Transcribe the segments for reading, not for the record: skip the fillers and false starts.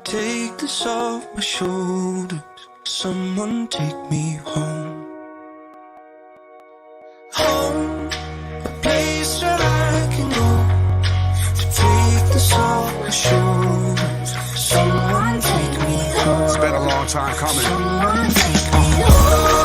take this off my shoulders. Someone take me home. Home, a place where I can go to take this off my shoulders. Someone take me home. It's been a long time coming. Someone take me home.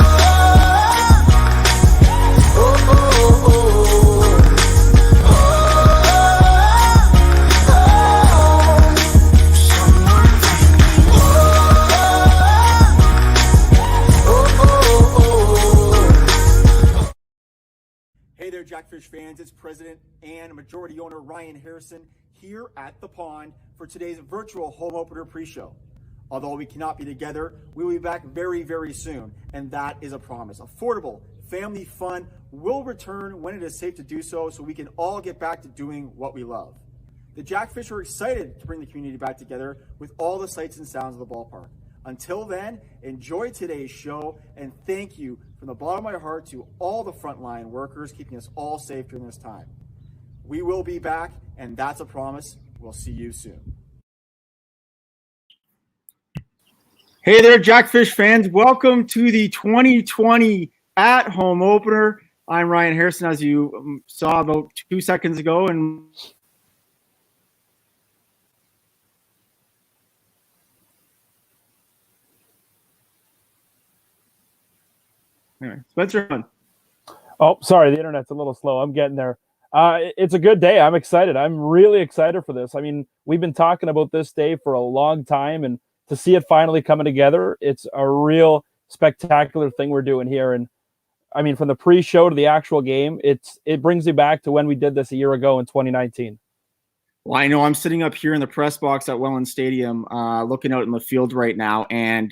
Hey there, Jackfish fans. It's President and majority owner Ryan Harrison here at the pond for today's virtual home opener pre-show. Although we cannot be together, we will be back very, very soon, and that is a promise. Affordable family fun will return when it is safe to do so we can all get back to doing what we love. The Jackfish are excited to bring the community back together with all the sights and sounds of the ballpark. Until then, enjoy today's show, and thank you from the bottom of my heart to all the frontline workers keeping us all safe during this time. We will be back, and that's a promise. We'll see you soon. Hey there, Jackfish fans. Welcome to the 2020 at-home opener. I'm Ryan Harrison, as you saw about 2 seconds ago, and anyway, Spencer. Oh, sorry, the internet's a little slow. I'm getting there. It's a good day. I'm excited. I'm really excited for this. I mean, we've been talking about this day for a long time, and to see it finally coming together, it's a real spectacular thing we're doing here. And I mean, from the pre-show to the actual game, it brings me back to when we did this a year ago in 2019. Well, I know I'm sitting up here in the press box at Welland Stadium, looking out in the field right now, and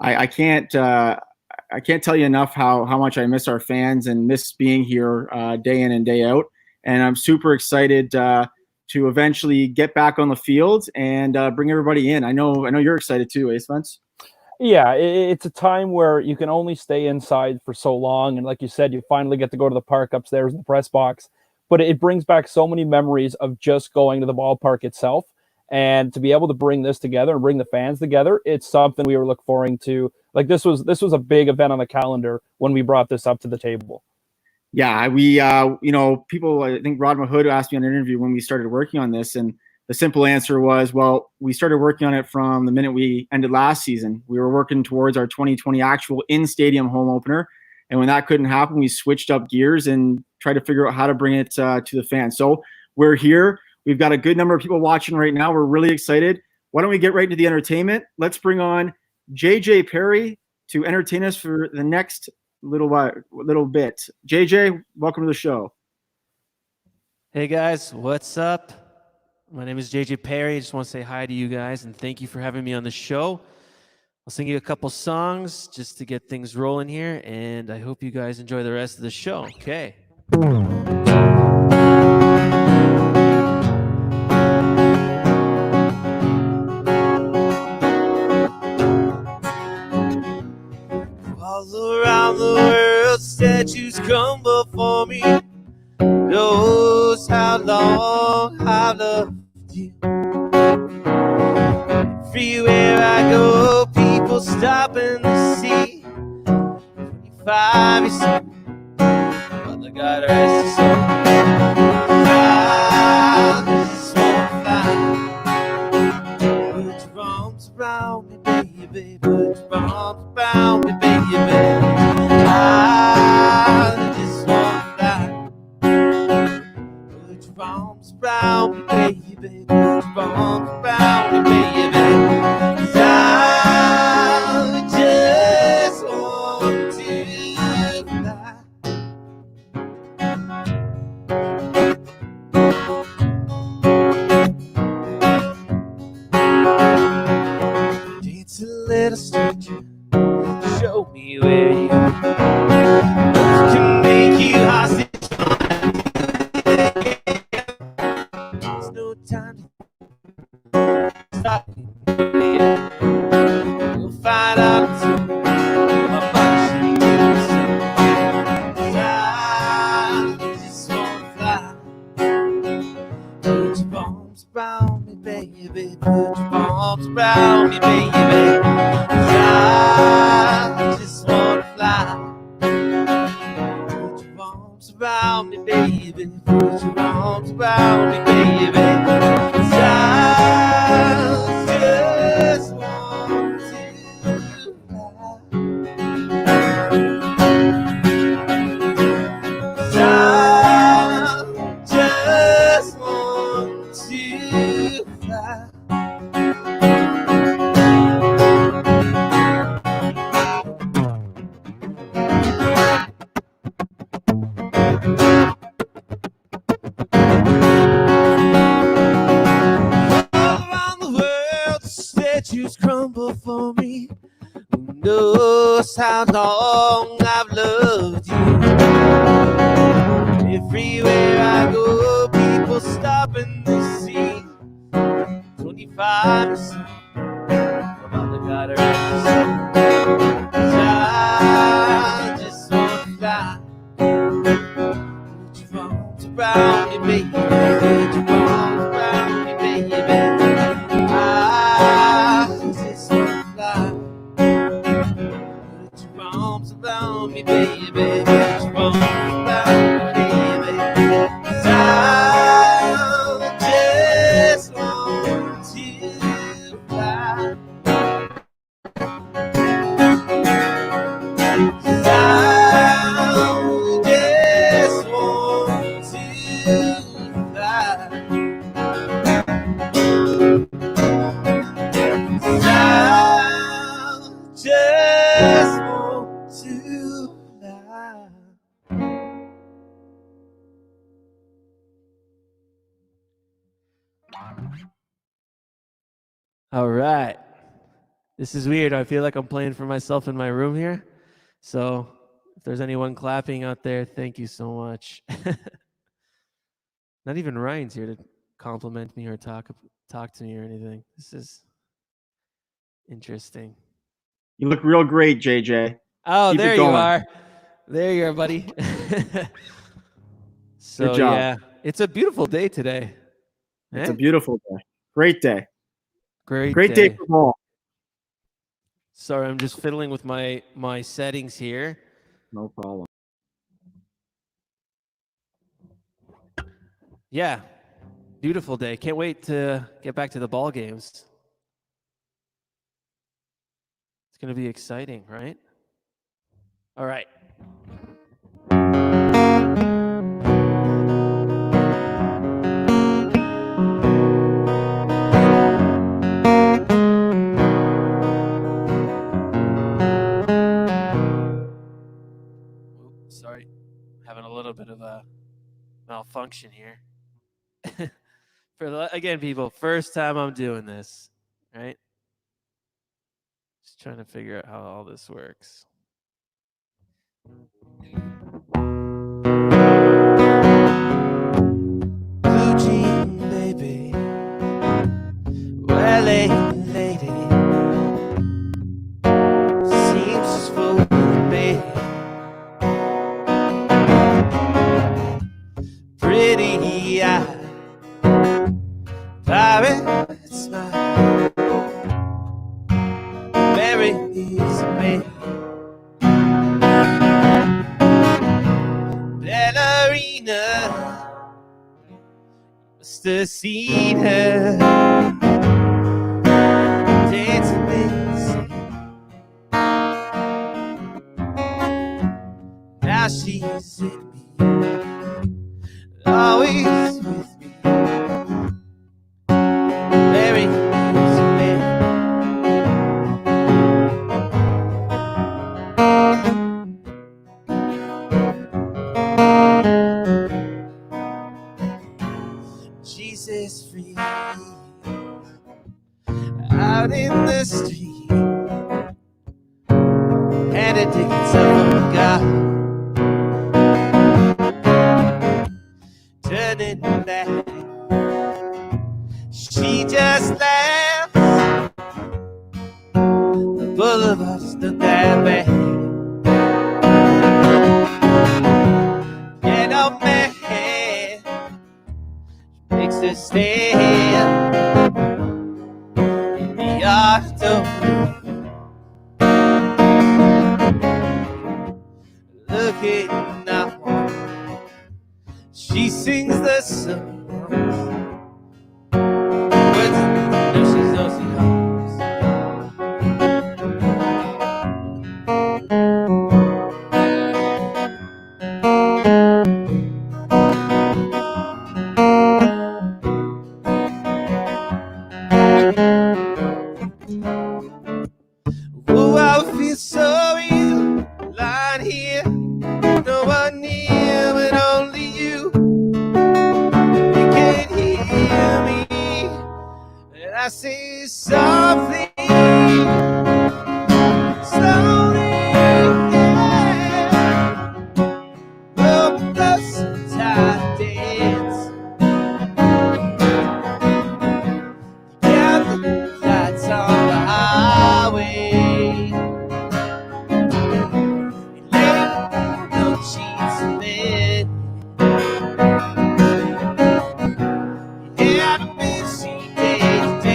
I can't tell you enough how much I miss our fans and miss being here day in and day out. And I'm super excited to eventually get back on the field and bring everybody in. I know you're excited too, eh, Spence? Yeah, it's a time where you can only stay inside for so long. And like you said, you finally get to go to the park upstairs in the press box. But it brings back so many memories of just going to the ballpark itself. And to be able to bring this together and bring the fans together, it's something we were looking forward to. Like this was a big event on the calendar when we brought this up to the table. Yeah, we people, I think Rod Mahood asked me on an interview when we started working on this, and the simple answer was, well, we started working on it from the minute we ended last season. We were working towards our 2020 actual in-stadium home opener, and when that couldn't happen, we switched up gears and tried to figure out how to bring it to the fans. So we're here. We've got a good number of people watching right now. We're really excited. Why don't we get right into the entertainment? Let's bring on JJ Perry to entertain us for the next little bit. JJ, welcome to the show. Hey guys, what's up? My name is JJ Perry. I just want to say hi to you guys and thank you for having me on the show. I'll sing you a couple songs just to get things rolling here, and I hope you guys enjoy the rest of the show. Okay. All around the world, statues come before me. Knows how long I've loved you. Everywhere I go, people stopping to see. 25 years old, Mother God rest his soul. I just wanna fly. Put your arms around me, baby. Put your arms around me, baby. I just wanna fly. Put your arms around me, baby. Put your arms around me, baby. 'Cause I just want to fly. Dance a little stranger, show me where you can make you hostage. There's no time to baby. Put your arms around me, baby. 'Cause I just wanna fly. Put your arms around me, baby. Put your arms around me, baby. 'Cause I just want to fly. 'Cause I just want to fly. All around the world, statues crumble for me. Who knows how long I've loved you? Everywhere I go, people stop and they see 25% of all the got her. I just want to fly. Put your arms around me, baby. Put your arms around me, baby. I just want to fly. Put your arms around me, baby. Put your arms around me, baby. 'Cause I just want to fly. 'Cause I just want to fly. 'Cause I just want to fly. All right. This is weird. I feel like I'm playing for myself in my room here. So if there's anyone clapping out there, thank you so much. Not even Ryan's here to compliment me or talk to me or anything. This is interesting. You look real great, JJ. Oh, Keep it there you going. are. There you are, buddy. So Good job. yeah, it's a beautiful day today. It's Eh? a beautiful day. Great day. Great Day for ball. Sorry, I'm just fiddling with my settings here. No problem. Yeah, beautiful day. Can't wait to get back to the ball games. It's going to be exciting, right? All right. Oops, sorry, having a little bit of a malfunction here. Again, people, first time I'm doing this, right? Just trying to figure out how all this works. Blue jean baby, LA lady, seems full of me. Pretty eye, pirate smile, very easy. Ballerina, must have seen her dancing in the sea. Now she's in me, always with me. Very easy. Jesus free out in the street, and it takes of God, turning back. She just laughs. The both of us done that bad. And a man makes her stand. She sings the song. But no, she's no, she hums. Oh, I feel so real, lying here, no one near but only you. You can hear me, and I say softly, slowly, yeah. We'll close tight dance. Count the lights on the highway. No sheets of bed. Yeah, the busy day to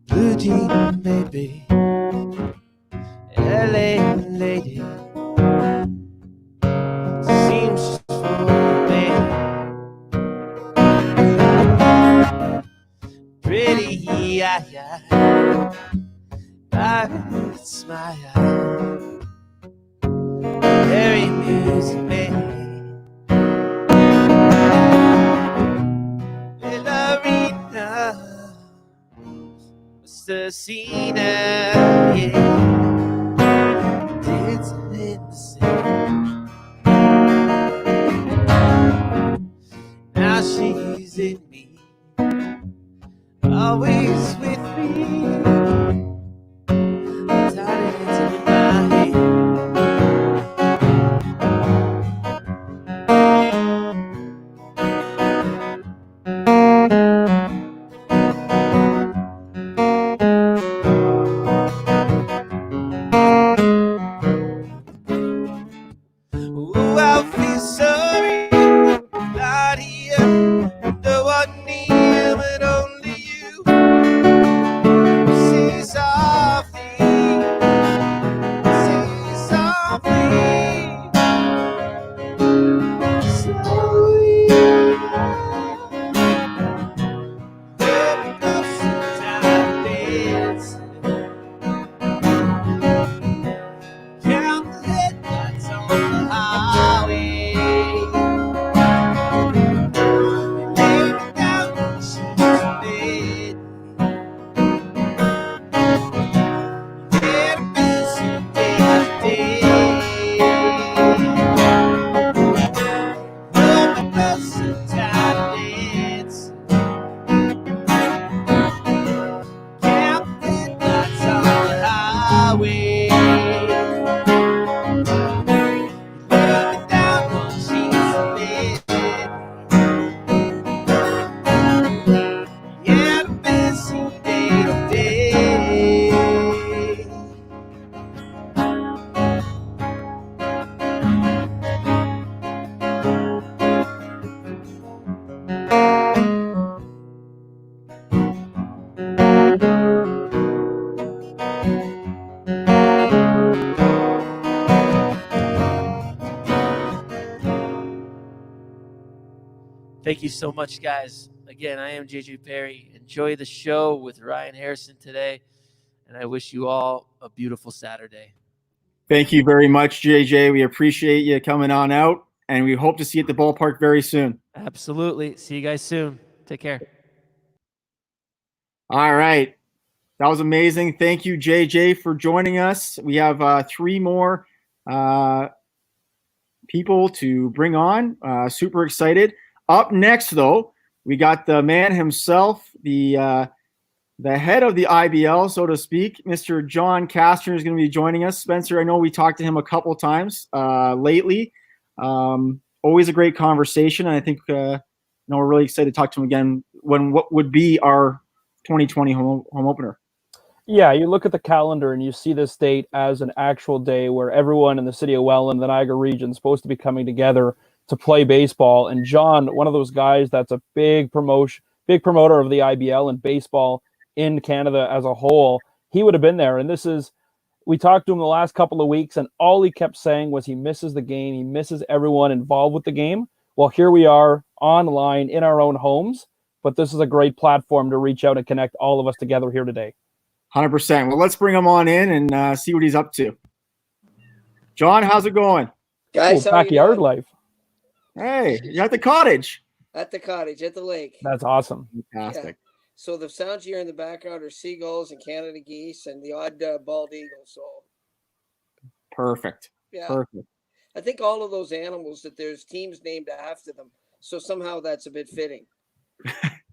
Blue jean baby, LA lady, seems just for me. Pretty, yeah, yeah, violet smile, very music baby, ballerina, Messina, yeah, dancing in the sand. Now she's in me, always with me, tied into my hand. Oh, I feel sorry, not here, no one near but only you. Say softly, slowly. We'll go sometime dance. Count the headlights on the highway. Lay me down on sheets of bed. Get a busy day to day. We'll go sometime dance. Count the headlights on the highway. Lay me down on sheets of bed. Yeah, the busy day to day. Thank you so much, guys. Again, I am JJ Perry. Enjoy the show with Ryan Harrison today, and I wish you all a beautiful Saturday. Thank you very much, JJ. We appreciate you coming on out, and we hope to see you at the ballpark very soon. Absolutely. See you guys soon. Take care. All right. That was amazing. Thank you, JJ, for joining us. We have 3 more people to bring on. Super excited. Up next, though, we got the man himself, the head of the IBL, so to speak. Mr. John Castner is going to be joining us. Spencer, I know we talked to him a couple times lately. Always a great conversation. And I think we're really excited to talk to him again when what would be our 2020 home opener. Yeah, you look at the calendar and you see this date as an actual day where everyone in the city of Welland, the Niagara region, is supposed to be coming together to play baseball. And John, one of those guys that's a big promoter of the IBL and baseball in Canada as a whole, he would have been there. And we talked to him the last couple of weeks, and all he kept saying was he misses the game. He misses everyone involved with the game. Well, here we are online in our own homes, but this is a great platform to reach out and connect all of us together here today. 100%. Well, let's bring him on in and see what he's up to. John, how's it going? Guys, Cool how are you backyard doing? life. Hey, you're at the cottage. At the cottage, at the lake. That's awesome. Fantastic. Yeah. So the sounds you hear in the background are seagulls and Canada geese and the odd bald eagle. So Perfect. yeah, Perfect. I think all of those animals that there's teams named after them. So somehow that's a bit fitting.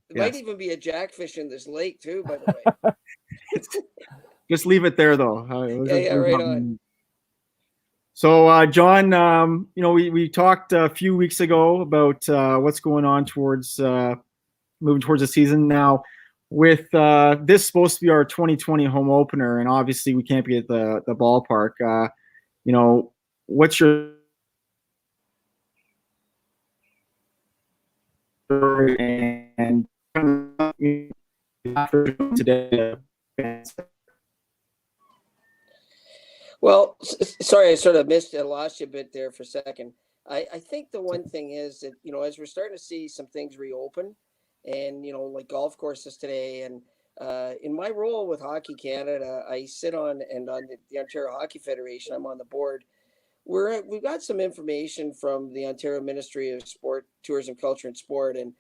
There might even be a jackfish in this lake too, by the way. Just leave it there, though. Yeah, right on. So, John, we talked a few weeks ago about what's going on towards moving towards the season now. With this supposed to be our 2020 home opener, and obviously we can't be at the ballpark. What's your and today? Well, sorry, I sort of lost you a bit there for a second. I think the one thing is that, as we're starting to see some things reopen and, like golf courses today, and in my role with Hockey Canada, I sit on the Ontario Hockey Federation. I'm on the board. We've got some information from the Ontario Ministry of Sport, Tourism, Culture and Sport. And,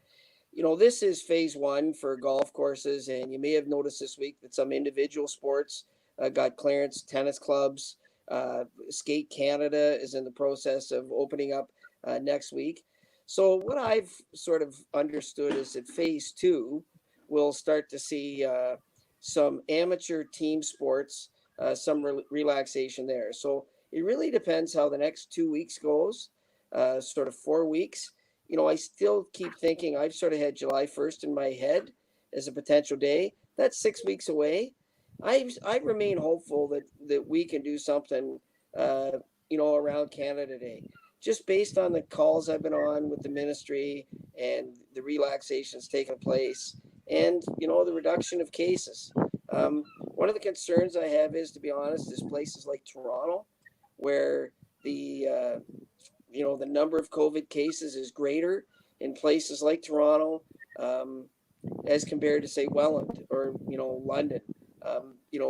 this is phase one for golf courses. And you may have noticed this week that some individual sports got clearance. Tennis clubs, Skate Canada is in the process of opening up next week. So what I've sort of understood is that phase two, we'll start to see some amateur team sports, some relaxation there. So it really depends how the next 2 weeks goes, sort of 4 weeks. I still keep thinking I've sort of had July 1st in my head as a potential day. That's 6 weeks away. I remain hopeful that we can do something, around Canada Day, just based on the calls I've been on with the ministry and the relaxations taking place and, the reduction of cases. One of the concerns I have is, to be honest, is places like Toronto, where the number of COVID cases is greater in places like Toronto as compared to, say, Welland or, London,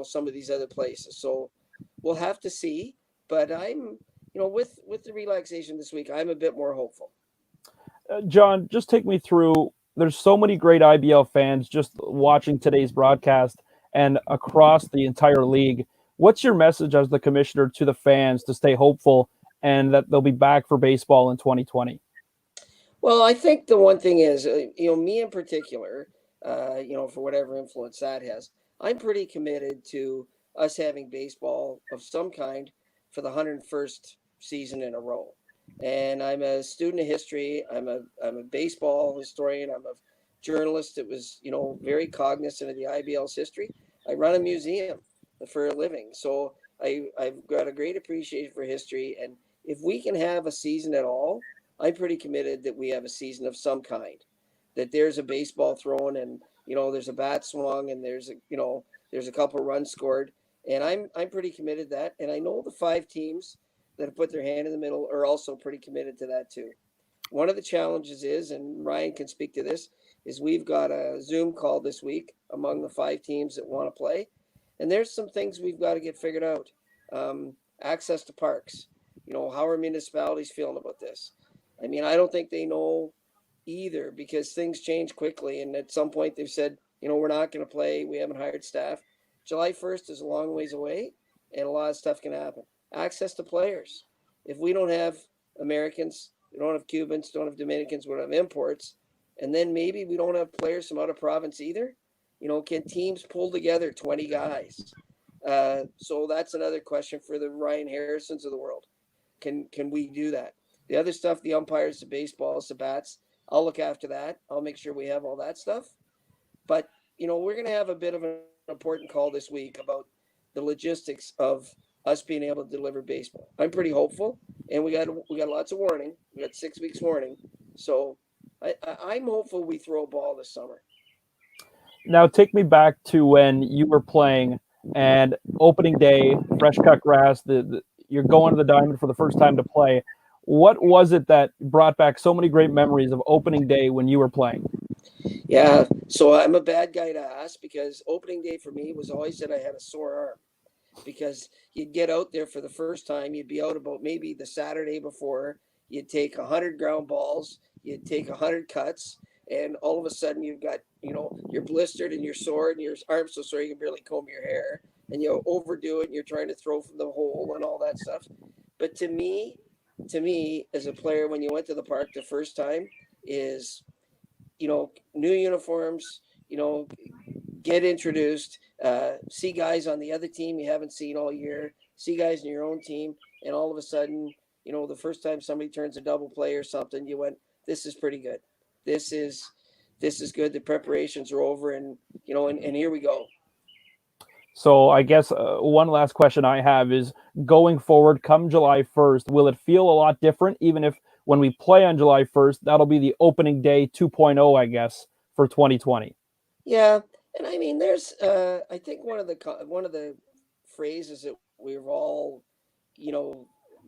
some of these other places. So we'll have to see. But I'm, with the relaxation this week, I'm a bit more hopeful. John, just take me through. There's so many great IBL fans just watching today's broadcast and across the entire league. What's your message as the commissioner to the fans to stay hopeful and that they'll be back for baseball in 2020? Well, I think the one thing is, me in particular, for whatever influence that has, I'm pretty committed to us having baseball of some kind for the 101st season in a row. And I'm a student of history. I'm a baseball historian. I'm a journalist that was, very cognizant of the IBL's history. I run a museum for a living. So I've got a great appreciation for history. And if we can have a season at all, I'm pretty committed that we have a season of some kind, that there's a baseball thrown and, there's a bat swung and there's a couple runs scored. And I'm pretty committed to that. And I know the 5 teams that have put their hand in the middle are also pretty committed to that too. One of the challenges is, and Ryan can speak to this, is we've got a Zoom call this week among the 5 teams that want to play. And there's some things we've got to get figured out. Access to parks. How are municipalities feeling about this? I mean, I don't think they know either, because things change quickly. And at some point they've said, we're not going to play. We haven't hired staff. July 1st is a long ways away and a lot of stuff can happen. Access to players. If we don't have Americans, we don't have Cubans, don't have Dominicans, we don't have imports, and then maybe we don't have players from out of province either. Can teams pull together 20 guys? So that's another question for the Ryan Harrisons of the world. Can we do that? The other stuff, the umpires, the baseballs, the bats, I'll look after that. I'll make sure we have all that stuff. But we're going to have a bit of an important call this week about the logistics of us being able to deliver baseball. I'm pretty hopeful, and we got lots of warning. We got 6 weeks warning, so I'm hopeful we throw a ball this summer. Now, take me back to when you were playing and opening day, fresh cut grass. You're going to the diamond for the first time to play. What was it that brought back so many great memories of opening day when you were playing? Yeah, so I'm a bad guy to ask because opening day for me was always that I had a sore arm. Because you'd get out there for the first time, you'd be out about maybe the Saturday before, you'd take 100 ground balls, you'd take 100 cuts, and all of a sudden you've got, you're blistered and you're sore and your arm's so sore you can barely comb your hair, and you overdo it and you're trying to throw from the hole and all that stuff. But to me, as a player, when you went to the park the first time is, new uniforms, get introduced, see guys on the other team you haven't seen all year, see guys in your own team, and all of a sudden, the first time somebody turns a double play or something, you went, this is pretty good. This is good. The preparations are over, and and here we go. So I guess one last question I have is, going forward, come July 1st, will it feel a lot different, even if when we play on July 1st, that'll be the opening day 2.0, I guess, for 2020? Yeah. And I mean, there's, I think one of the phrases that we've all,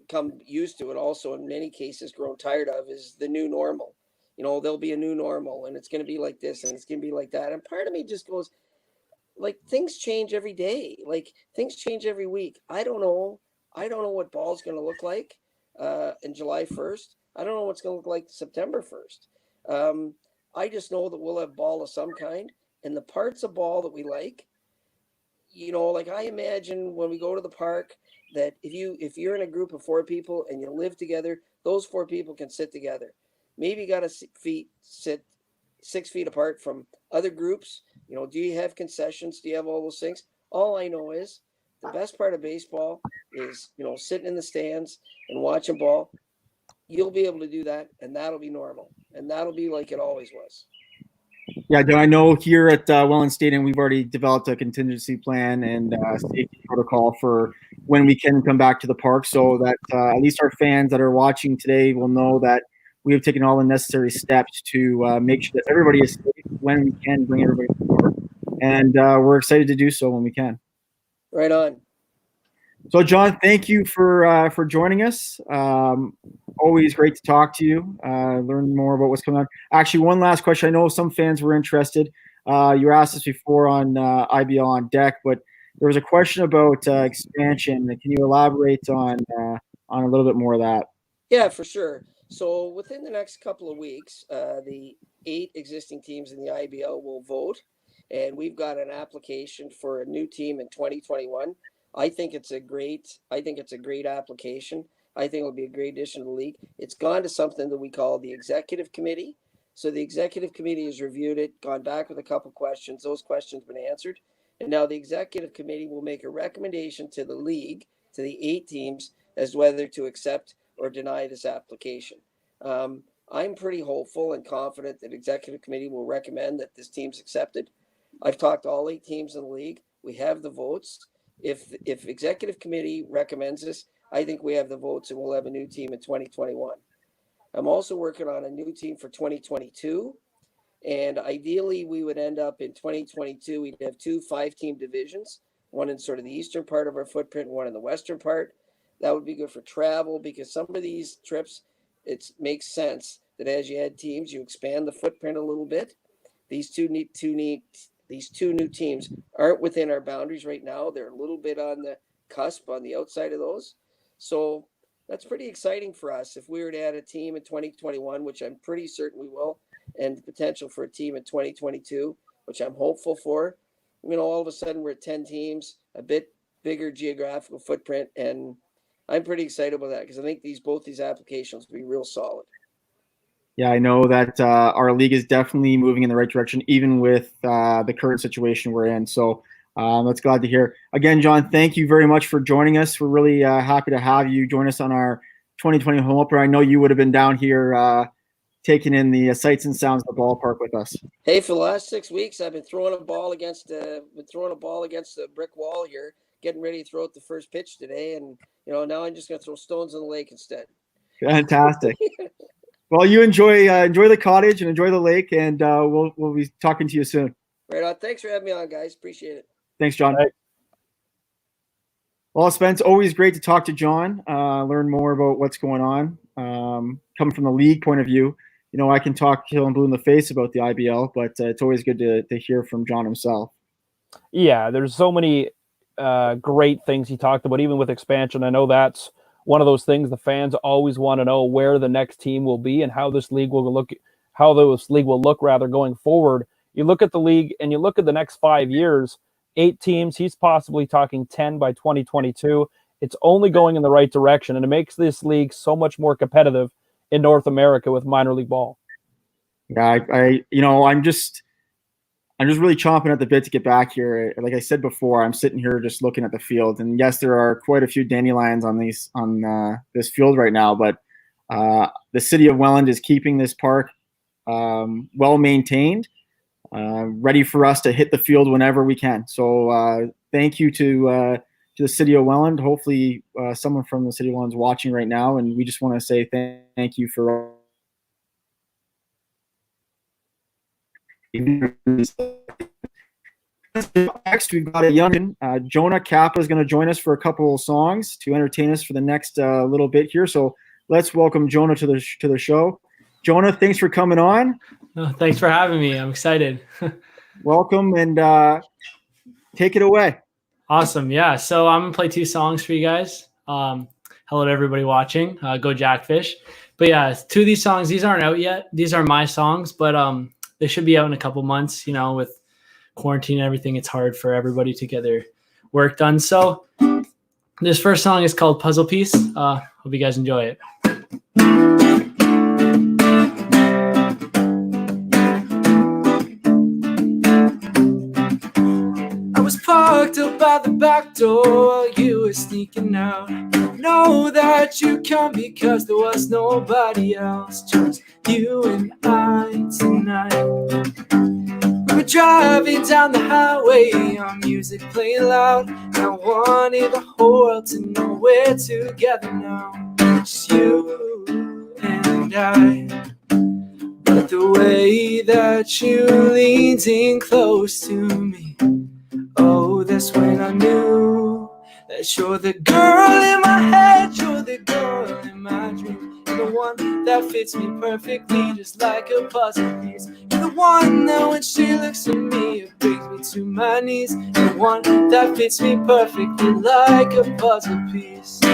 come used to, and also in many cases grown tired of, is the new normal. There'll be a new normal, and it's going to be like this, and it's going to be like that. And part of me just goes, like, things change every day. Like, things change every week. I don't know what ball's going to look like in July 1st. I don't know what's going to look like September 1st. I just know that we'll have ball of some kind. And the parts of ball that we like, like I imagine when we go to the park that if you're in a group of 4 people and you live together, those 4 people can sit together. Maybe you got to sit 6 feet apart from other groups. Do you have concessions? Do you have all those things? All I know is the best part of baseball is, sitting in the stands and watching ball. You'll be able to do that, and that'll be normal, and that'll be like it always was. Yeah, Joe, I know here at Welland Stadium, we've already developed a contingency plan and safety protocol for when we can come back to the park, so that at least our fans that are watching today will know that we have taken all the necessary steps to make sure that everybody is safe when we can bring everybody to the park. And we're excited to do so when we can. Right on. So, John, thank you for joining us. Always great to talk to you, learn more about what's going on. Actually, one last question. I know some fans were interested. You were asked this before on IBL on Deck, but there was a question about expansion. Can you elaborate on a little bit more of that? Yeah, for sure. So within the next couple of weeks, the 8 existing teams in the IBL will vote, and we've got an application for a new team in 2021. I think it's a great application. I think it'll be a great addition to the league. It's gone to something that we call the executive committee. So the executive committee has reviewed it, gone back with a couple questions. Those questions have been answered. And now the executive committee will make a recommendation to the league, to the 8 teams, as whether to accept or deny this application. I'm pretty hopeful and confident that executive committee will recommend that this team's accepted. I've talked to all 8 teams in the league. We have the votes. If executive committee recommends this, I think we have the votes and we'll have a new team in 2021. I'm also working on a new team for 2022. And ideally, we would end up in 2022, we'd have 2 5-team divisions, one in sort of the eastern part of our footprint, one in the western part. That would be good for travel, because some of these trips, it makes sense that as you add teams, you expand the footprint a little bit. These two new teams aren't within our boundaries right now. They're a little bit on the cusp, on the outside of those. So that's pretty exciting for us. If we were to add a team in 2021, which I'm pretty certain we will, and the potential for a team in 2022, which I'm hopeful for, all of a sudden we're at 10 teams, a bit bigger geographical footprint, and I'm pretty excited about that because I think both these applications will be real solid. Yeah, I know that our league is definitely moving in the right direction, even with the current situation we're in. So that's glad to hear. Again, John, thank you very much for joining us. We're really happy to have you join us on our 2020 home opener. I know you would have been down here taking in the sights and sounds of the ballpark with us. Hey, for the last 6 weeks, I've been throwing a ball against a brick wall here, getting ready to throw out the first pitch today, and now I'm just going to throw stones in the lake instead. Fantastic. Well, you enjoy the cottage and enjoy the lake, and we'll be talking to you soon. Right on. Thanks for having me on, guys. Appreciate it. Thanks, John. Right. Well, Spence, always great to talk to John, learn more about what's going on. Coming from the league point of view, I can talk till I'm blue in the face about the IBL, but it's always good to hear from John himself. Yeah, there's so many great things he talked about, even with expansion. I know that's one of those things the fans always want to know, where the next team will be and how this league will look, going forward. You look at the league and you look at the next 5 years, 8 teams, he's possibly talking 10 by 2022. It's only going in the right direction, and it makes this league so much more competitive in North America with minor league ball. Yeah, I'm just really chomping at the bit to get back here. Like I said before, I'm sitting here just looking at the field, and yes, there are quite a few dandelions on this field right now, but the city of Welland is keeping this park well maintained, ready for us to hit the field whenever we can. So thank you to the city of Welland. Hopefully someone from the city of Welland is watching right now, and we just want to say thank you for Next, we've got a youngin. Jonah Kappa is going to join us for a couple of songs to entertain us for the next little bit here. So let's welcome Jonah to the show. Jonah, thanks for coming on. Oh, thanks for having me. I'm excited. Welcome, and take it away. Awesome. Yeah. So I'm going to play 2 songs for you guys. Hello to everybody watching. Go Jackfish. But yeah, 2 of these songs, these aren't out yet. These are my songs, but they should be out in a couple months. With quarantine and everything, it's hard for everybody to get their work done. So this first song is called Puzzle Piece. Hope you guys enjoy it. I was parked up by the back door while you were sneaking out. Know that you come because there was nobody else, just you and I tonight. We were driving down the highway, our music playing loud. I wanted the whole world to know we're together now, just you and I. But the way that you leaned in close to me, oh, that's when I knew that you're the girl in my head, you're the girl in my dreams. You're the one that fits me perfectly, just like a puzzle piece. You're the one that when she looks at me, it brings me to my knees. You're the one that fits me perfectly, like a puzzle piece. We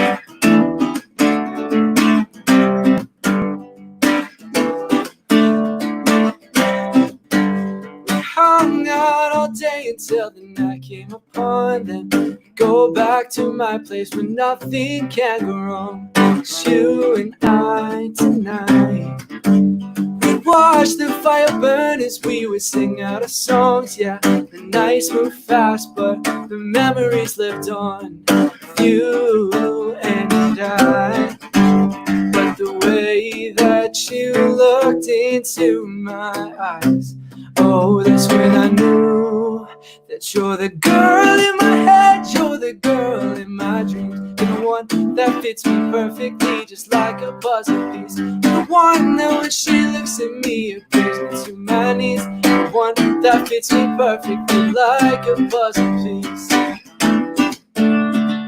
hung out all day until the night came upon, then go back to my place where nothing can go wrong. It's you and I tonight. We'd watch the fire burn as we would sing out our songs. Yeah, the nights moved fast, but the memories lived on. You and I. But the way that you looked into my eyes, oh, that's when I knew that you're the girl in my head, you're the girl in my dreams. You're the one that fits me perfectly, just like a puzzle piece. You're the one that when she looks at me, it brings me to my knees. You're the one that fits me perfectly, like a puzzle piece.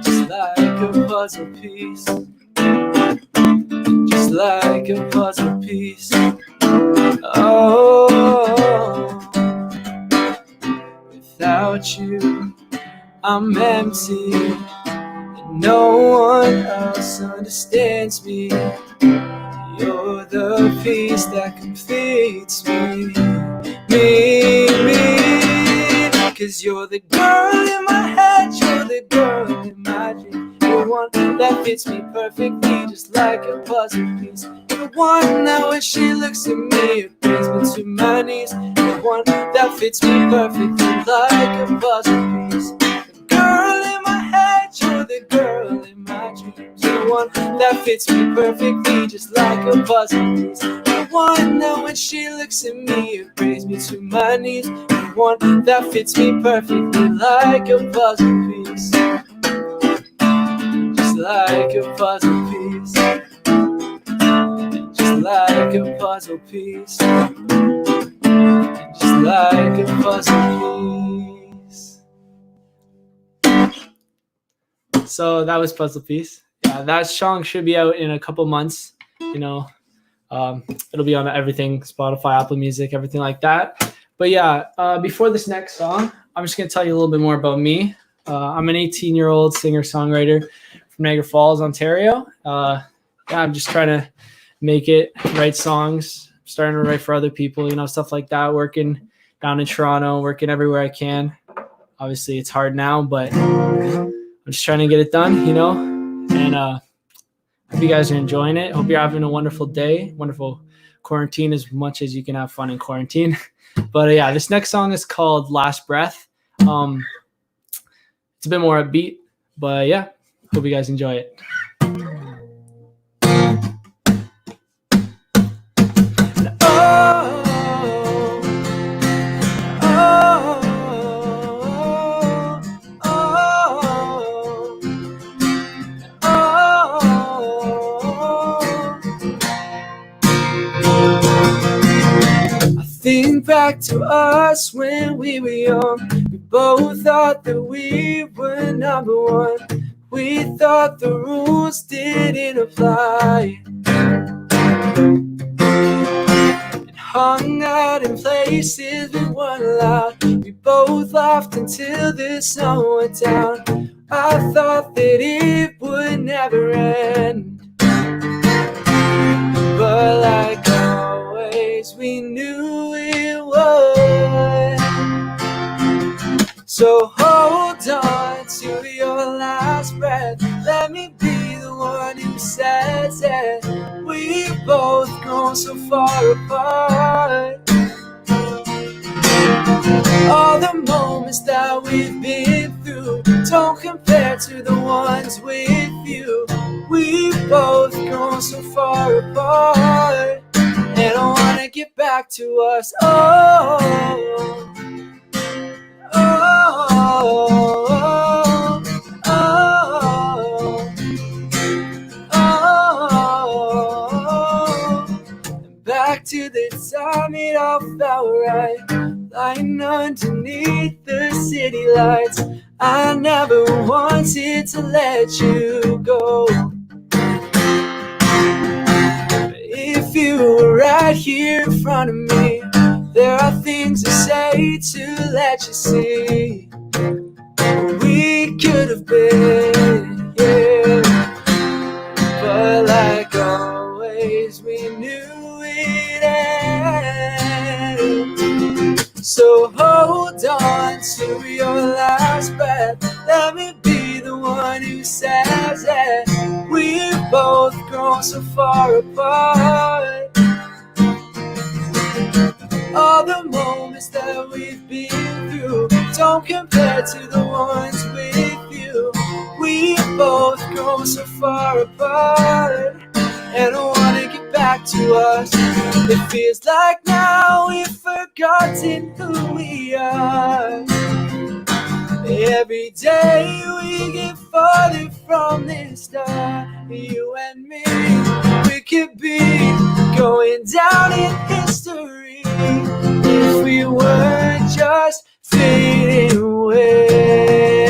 Just like a puzzle piece. Just like a puzzle piece. Oh, without you, I'm empty, and no one else understands me. You're the piece that completes me. 'Cause you're the girl in my head, you're the girl in my dream. You're the one that fits me perfectly, just like a puzzle piece. You're the one that when she looks at me, it brings me to my knees. You're the one that fits me perfectly, like a puzzle piece. The girl in my head, you're the girl in my dreams. You're the one that fits me perfectly, just like a puzzle piece. The one that when she looks at me, it brings me to my knees. The one that fits me perfectly, like a puzzle piece, just like a puzzle piece, just like a puzzle piece, just like a puzzle piece. So that was Puzzle Piece. Yeah, that song should be out in a couple months. You know, it'll be on everything, Spotify, Apple Music, everything like that. But yeah, before this next song, I'm just going to tell you a little bit more about me. I'm an 18-year-old singer-songwriter from Niagara Falls, Ontario. Yeah, I'm just trying to make it, write songs, starting to write for other people, you know, stuff like that, working down in Toronto, working everywhere I can. Obviously, it's hard now, but I'm just trying to get it done, you know, and hope you guys are enjoying it. Hope you're having a wonderful day, wonderful quarantine, as much as you can have fun in quarantine. But yeah, this next song is called Last Breath. It's a bit more upbeat, but yeah, hope you guys enjoy it. Think back to us when we were young. We both thought that we were number one. We thought the rules didn't apply, and hung out in places we weren't allowed. We both laughed until the sun went down. I thought that it would never end, but like always we knew it would. So hold on to your last breath. Let me be the one who says it. We've both grown so far apart. All the moments that we've been through don't compare to the ones with you. We've both grown so far apart, and I wanna get back to us. Oh, oh, oh, oh, oh. Back to the time it all felt right, lying underneath the city lights. I never wanted to let you go. If you were right here in front of me, there are things to say to let you see we could have been, yeah. But like always, we knew it ended. So hold on to your last breath. Let me be the one who says it. We've both grown so far apart. All the moments that we've been through don't compare to the ones with you. We've both grown so far apart, and I wanna get back to us. It feels like now we've forgotten who we are. Every day we get farther from this start. You and me, we could be going down in history if we weren't just fading away.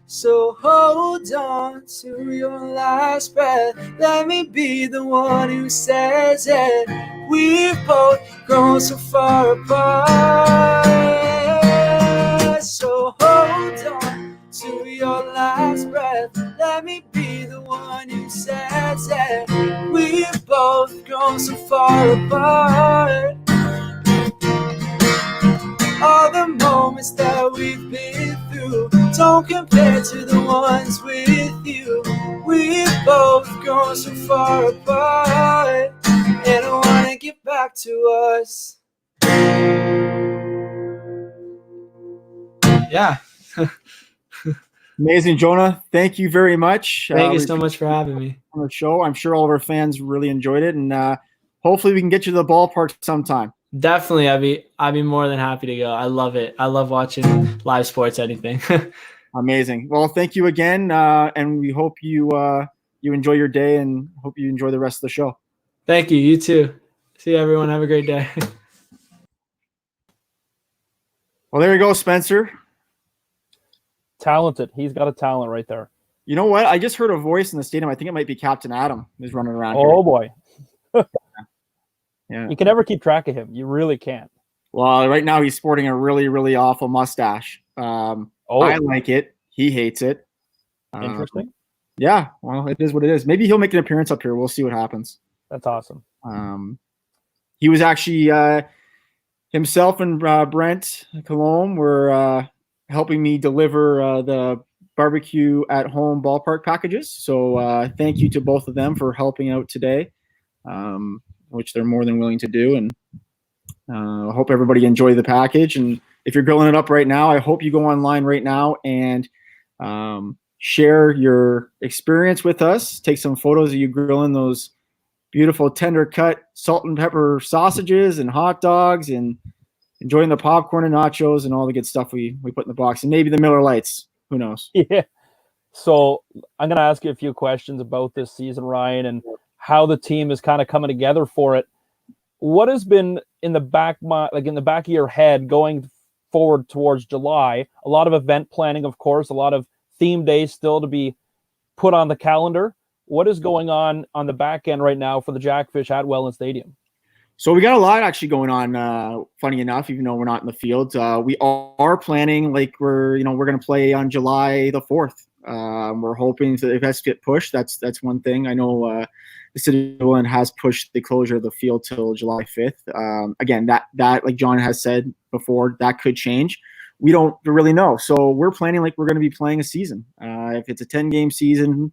So hold on to your last breath. Let me be the one who says it. We've both grown so far apart. So hold on to your last breath. Let me be the one who says it. We've both grown so far apart. All the moments that we've been through don't compare to the ones with you. We've both grown so far apart, and I wanna get back to us. Yeah. Amazing, Jonah. Thank you very much. Thank you so much for having me on the show. I'm sure all of our fans really enjoyed it, and hopefully we can get you to the ballpark sometime. Definitely, I'd be more than happy to go. I love it. I love watching live sports, anything. Amazing. Well, thank you again, and we hope you enjoy your day, and hope you enjoy the rest of the show. Thank you. You too. See you, everyone. Have a great day. Well, there you go, Spencer. Talented. He's got a talent right there. You know what? I just heard a voice in the stadium. I think it might be Captain Adam who's running around here. Oh, boy. Yeah. You can never keep track of him. You really can't. Well, right now he's sporting a really, really awful mustache. I like it. He hates it. Interesting. Yeah, well, it is what it is. Maybe he'll make an appearance up here. We'll see what happens. That's awesome. He was actually himself and Brent Colomb were helping me deliver the barbecue at home ballpark packages. So thank you to both of them for helping out today, which they're more than willing to do. And I hope everybody enjoyed the package. And if you're grilling it up right now, I hope you go online right now and share your experience with us. Take some photos of you grilling those beautiful tender cut salt and pepper sausages and hot dogs, and enjoying the popcorn and nachos and all the good stuff we put in the box, and maybe the Miller Lights. Who knows? Yeah. So I'm going to ask you a few questions about this season, Ryan, and how the team is kind of coming together for it. What has been in the back of your head going forward towards July? A lot of event planning, of course, a lot of theme days still to be put on the calendar. What is going on the back end right now for the Jackfish at Welland Stadium? So we got a lot actually going on. Funny enough, even though we're not in the field, we are planning like we're going to play on July the 4th. We're hoping that if that's get pushed, that's one thing. I know the city of Welland has pushed the closure of the field till July 5th. Again, that like John has said before, that could change. We don't really know. So we're planning like we're going to be playing a season. If it's a 10-game season,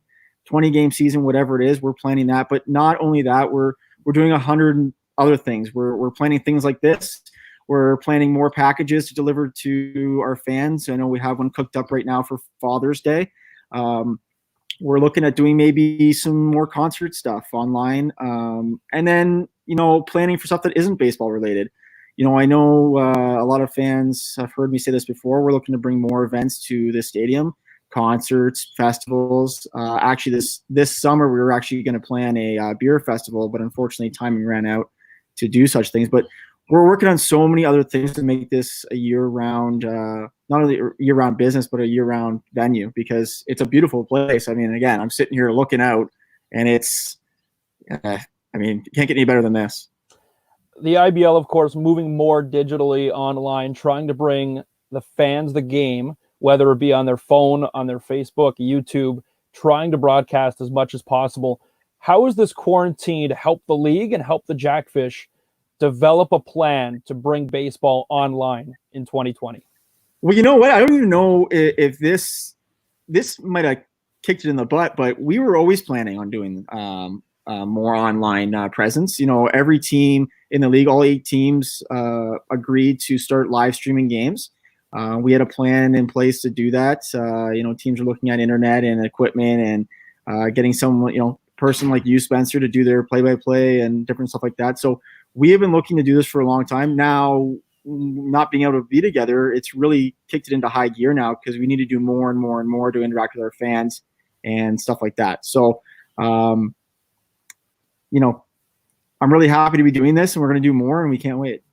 20-game season, whatever it is, we're planning that. But not only that, we're doing 100 other things. We're planning things like this. We're planning more packages to deliver to our fans. I know we have one cooked up right now for Father's Day. We're looking at doing maybe some more concert stuff online. And then, planning for stuff that isn't baseball related. I know a lot of fans have heard me say this before. We're looking to bring more events to the stadium, concerts, festivals. Actually, this summer, we were actually going to plan a beer festival, but unfortunately, timing ran out to do such things. But we're working on so many other things to make this a year-round, not only a year-round business, but a year-round venue, because it's a beautiful place. I mean, again, I'm sitting here looking out, and it's, can't get any better than this. The IBL, of course, moving more digitally online, trying to bring the fans the game, whether it be on their phone, on their Facebook, YouTube, trying to broadcast as much as possible. How has this quarantine helped the league and helped the Jackfish develop a plan to bring baseball online in 2020? Well, you know what? I don't even know if this might have kicked it in the butt, but we were always planning on doing more online presence. Every team in the league, all 8 teams agreed to start live streaming games. We had a plan in place to do that. Teams are looking at internet and equipment and getting some, person like you, Spencer, to do their play-by-play and different stuff like that. So we have been looking to do this for a long time. Now, not being able to be together, it's really kicked it into high gear now, because we need to do more and more and more to interact with our fans and stuff like that. So, I'm really happy to be doing this, and we're going to do more, and we can't wait.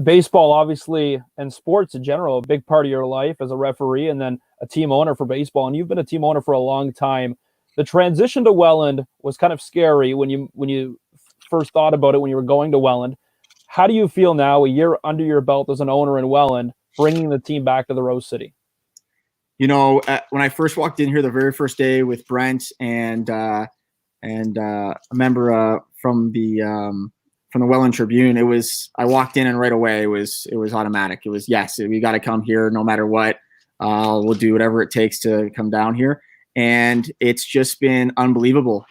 Baseball, obviously, and sports in general, a big part of your life as a referee and then a team owner for baseball. And you've been a team owner for a long time. The transition to Welland was kind of scary when you first thought about it when you were going to Welland. How do you feel now, a year under your belt as an owner in Welland, bringing the team back to the Rose City? When I first walked in here the very first day with Brent and a member from the Welland Tribune, I walked in and right away it was automatic. It was, yes, we got to come here no matter what. We'll do whatever it takes to come down here. And it's just been unbelievable.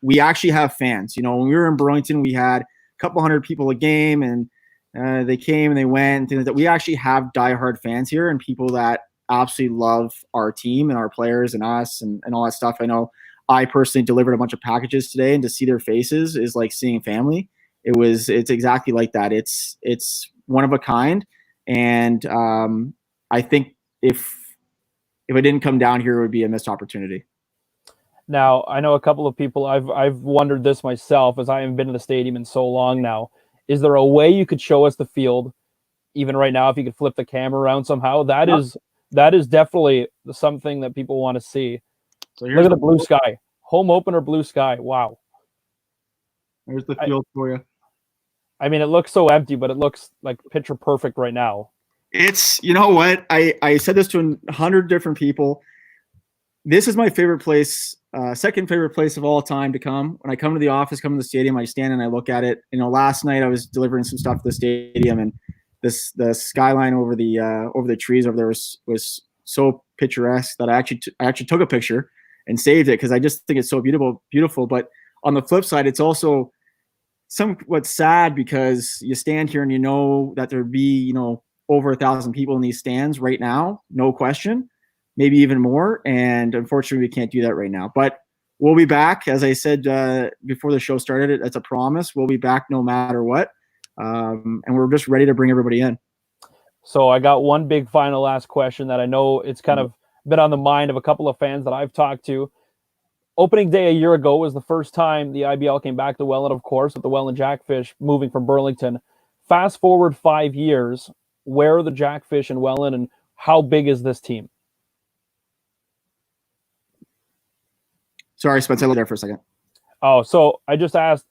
We actually have fans. When we were in Burlington, we had a couple hundred people a game, and they came and they went, and things like that. We actually have diehard fans here, and people that absolutely love our team and our players and us and all that stuff. I know I personally delivered a bunch of packages today, and to see their faces is like seeing family. It's exactly like that. It's one of a kind. And I think if it didn't come down here, it would be a missed opportunity. Now, I know a couple of people, I've wondered this myself, as I haven't been to the stadium in so long now. Is there a way you could show us the field, even right now, if you could flip the camera around somehow? That is definitely something that people want to see. So look at the blue sky. Home opener, blue sky. Wow. There's the field for you. I mean, it looks so empty, but it looks like picture perfect right now. It's, you know what? I said this to 100 different people. This is my favorite place, second favorite place of all time to come. When I come to the office, come to the stadium, I stand and I look at it. You know, last night I was delivering some stuff to the stadium, and the skyline over the trees over there was so picturesque that I actually took a picture and saved it, because I just think it's so beautiful. But on the flip side, it's also somewhat sad, because you stand here and you know that there'd be, you know, over 1,000 people in these stands right now, no question, maybe even more. And unfortunately, we can't do that right now. But we'll be back. As I said before the show started, that's a promise. We'll be back no matter what. And we're just ready to bring everybody in. So I got one big final last question that I know it's kind of been on the mind of a couple of fans that I've talked to. Opening day a year ago was the first time the IBL came back to Welland, of course, with the Welland Jackfish moving from Burlington. Fast forward 5 years, where are the Jackfish in Welland, and how big is this team? Sorry, Spence, I was there for a second. Oh, so I just asked,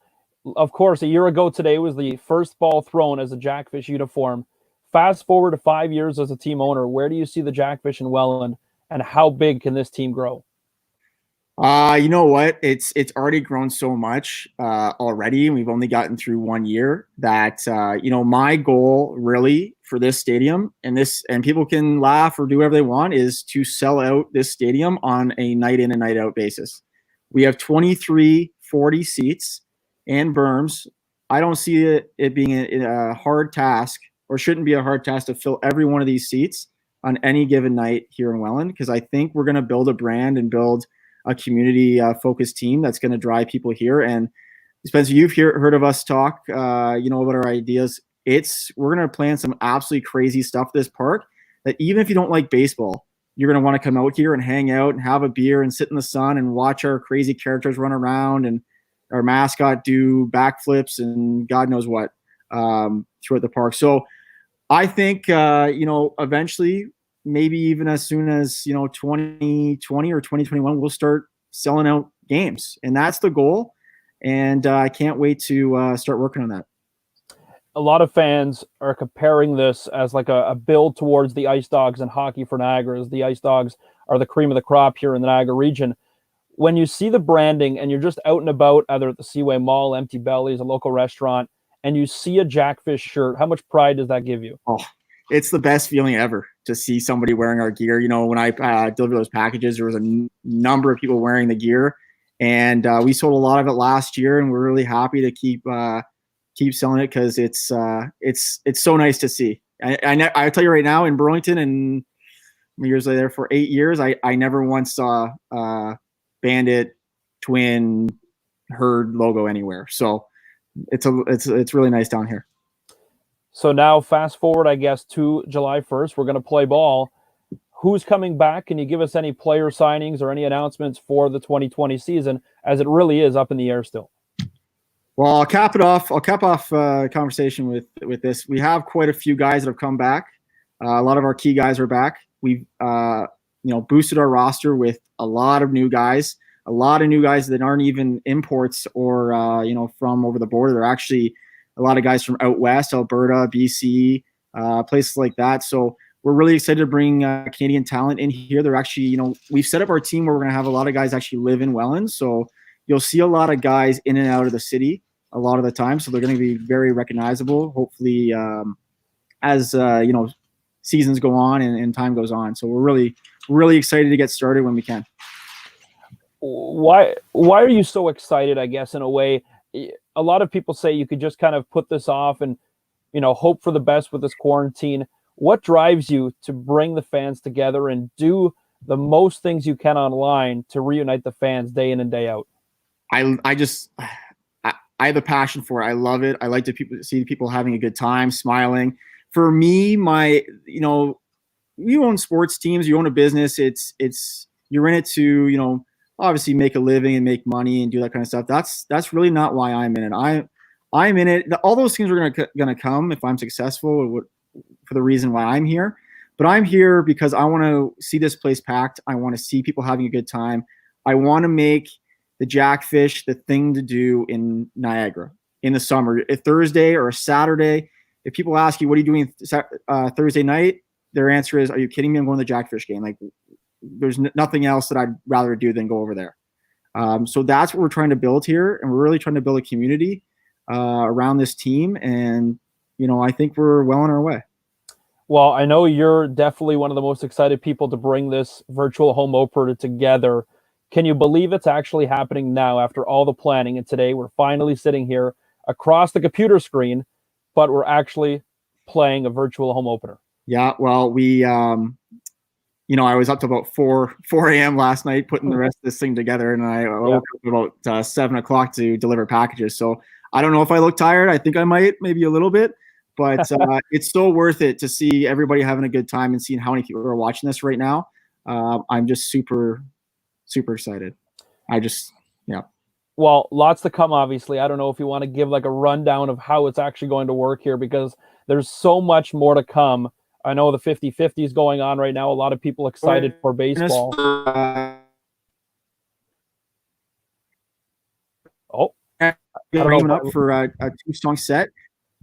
of course, a year ago today was the first ball thrown as a Jackfish uniform. Fast forward to 5 years as a team owner, where do you see the Jackfish in Welland, and how big can this team grow? You know what? It's already grown so much already, and we've only gotten through 1 year that you know, my goal really for this stadium, and people can laugh or do whatever they want, is to sell out this stadium on a night in and night out basis. We have 23 40 seats and berms. I don't see it being a hard task, or shouldn't be a hard task, to fill every one of these seats on any given night here in Welland, because I think we're going to build a brand and build a community focused team that's going to drive people here. And Spencer, you've heard of us talk, you know, about our ideas. We're going to plan some absolutely crazy stuff this park, that even if you don't like baseball, you're going to want to come out here and hang out and have a beer and sit in the sun and watch our crazy characters run around and our mascot do backflips and God knows what throughout the park. So I think, you know, eventually, maybe even as soon as, you know, 2020 or 2021, we'll start selling out games. And that's the goal. And I can't wait to start working on that. A lot of fans are comparing this as like a build towards the Ice Dogs and Hockey for Niagara, as the Ice Dogs are the cream of the crop here in the Niagara region. When you see the branding and you're just out and about, either at the Seaway Mall, Empty Bellies, a local restaurant, and you see a Jackfish shirt, how much pride does that give you? Oh, it's the best feeling ever to see somebody wearing our gear. You know, when I delivered those packages, there was a number of people wearing the gear, and we sold a lot of it last year, and we're really happy to keep selling it, because it's so nice to see. I tell you right now, in Burlington, and years there for 8 years, I never once saw Bandit, Twin, Herd logo anywhere. So it's really nice down here. So now fast forward, I guess, to July 1st, we're going to play ball. Who's coming back? Can you give us any player signings or any announcements for the 2020 season, as it really is up in the air still? Well, I'll cap off conversation with this. We have quite a few guys that have come back. A lot of our key guys are back. We've boosted our roster with a lot of new guys that aren't even imports or from over the border. They're actually a lot of guys from out west, Alberta, BC, places like that. So we're really excited to bring Canadian talent in here. They're actually, we've set up our team where we're going to have a lot of guys actually live in Welland. So you'll see a lot of guys in and out of the city a lot of the time. So they're going to be very recognizable, hopefully, as seasons go on and time goes on. So we're really excited to get started when we can. Why are you so excited, I guess, in a way? A lot of people say you could just kind of put this off and, hope for the best with this quarantine. What drives you to bring the fans together and do the most things you can online to reunite the fans day in and day out? I have a passion for it. I love it. I like to see people having a good time, smiling. For me, you own sports teams, you own a business. You're in it to, obviously make a living and make money and do that kind of stuff. That's really not why I'm in it. I'm in it. All those things are gonna come if I'm successful for the reason why I'm here. But I'm here because I want to see this place packed. I want to see people having a good time. I want to make the Jackfish the thing to do in Niagara in the summer. A Thursday or a Saturday, if people ask you, what are you doing Thursday night? Their answer is, are you kidding me? I'm going to the Jackfish game. Like, there's nothing else that I'd rather do than go over there. So that's what we're trying to build here. And we're really trying to build a community around this team. And, I think we're well on our way. Well, I know you're definitely one of the most excited people to bring this virtual home opener together. Can you believe it's actually happening now after all the planning? And today we're finally sitting here across the computer screen, but we're actually playing a virtual home opener. Yeah, well, I was up to about 4 a.m. last night putting the rest of this thing together, and I woke up about 7 o'clock to deliver packages. So I don't know if I look tired. I think I might, maybe a little bit, but it's so worth it to see everybody having a good time and seeing how many people are watching this right now. I'm just super excited. Well, lots to come, obviously. I don't know if you want to give like a rundown of how it's actually going to work here, because there's so much more to come. I know the 50-50 is going on right now. A lot of people excited for baseball. Up for a 2-song set.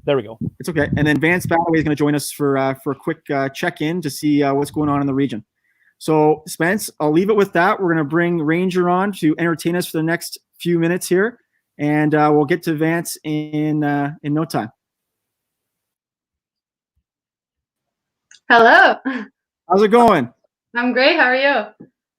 There we go. It's okay. And then Vance Ballaway is going to join us for a quick check-in to see what's going on in the region. So, Spence, I'll leave it with that. We're going to bring Ranger on to entertain us for the next few minutes here, and we'll get to Vance in no time. Hello. How's it going? I'm great. How are you?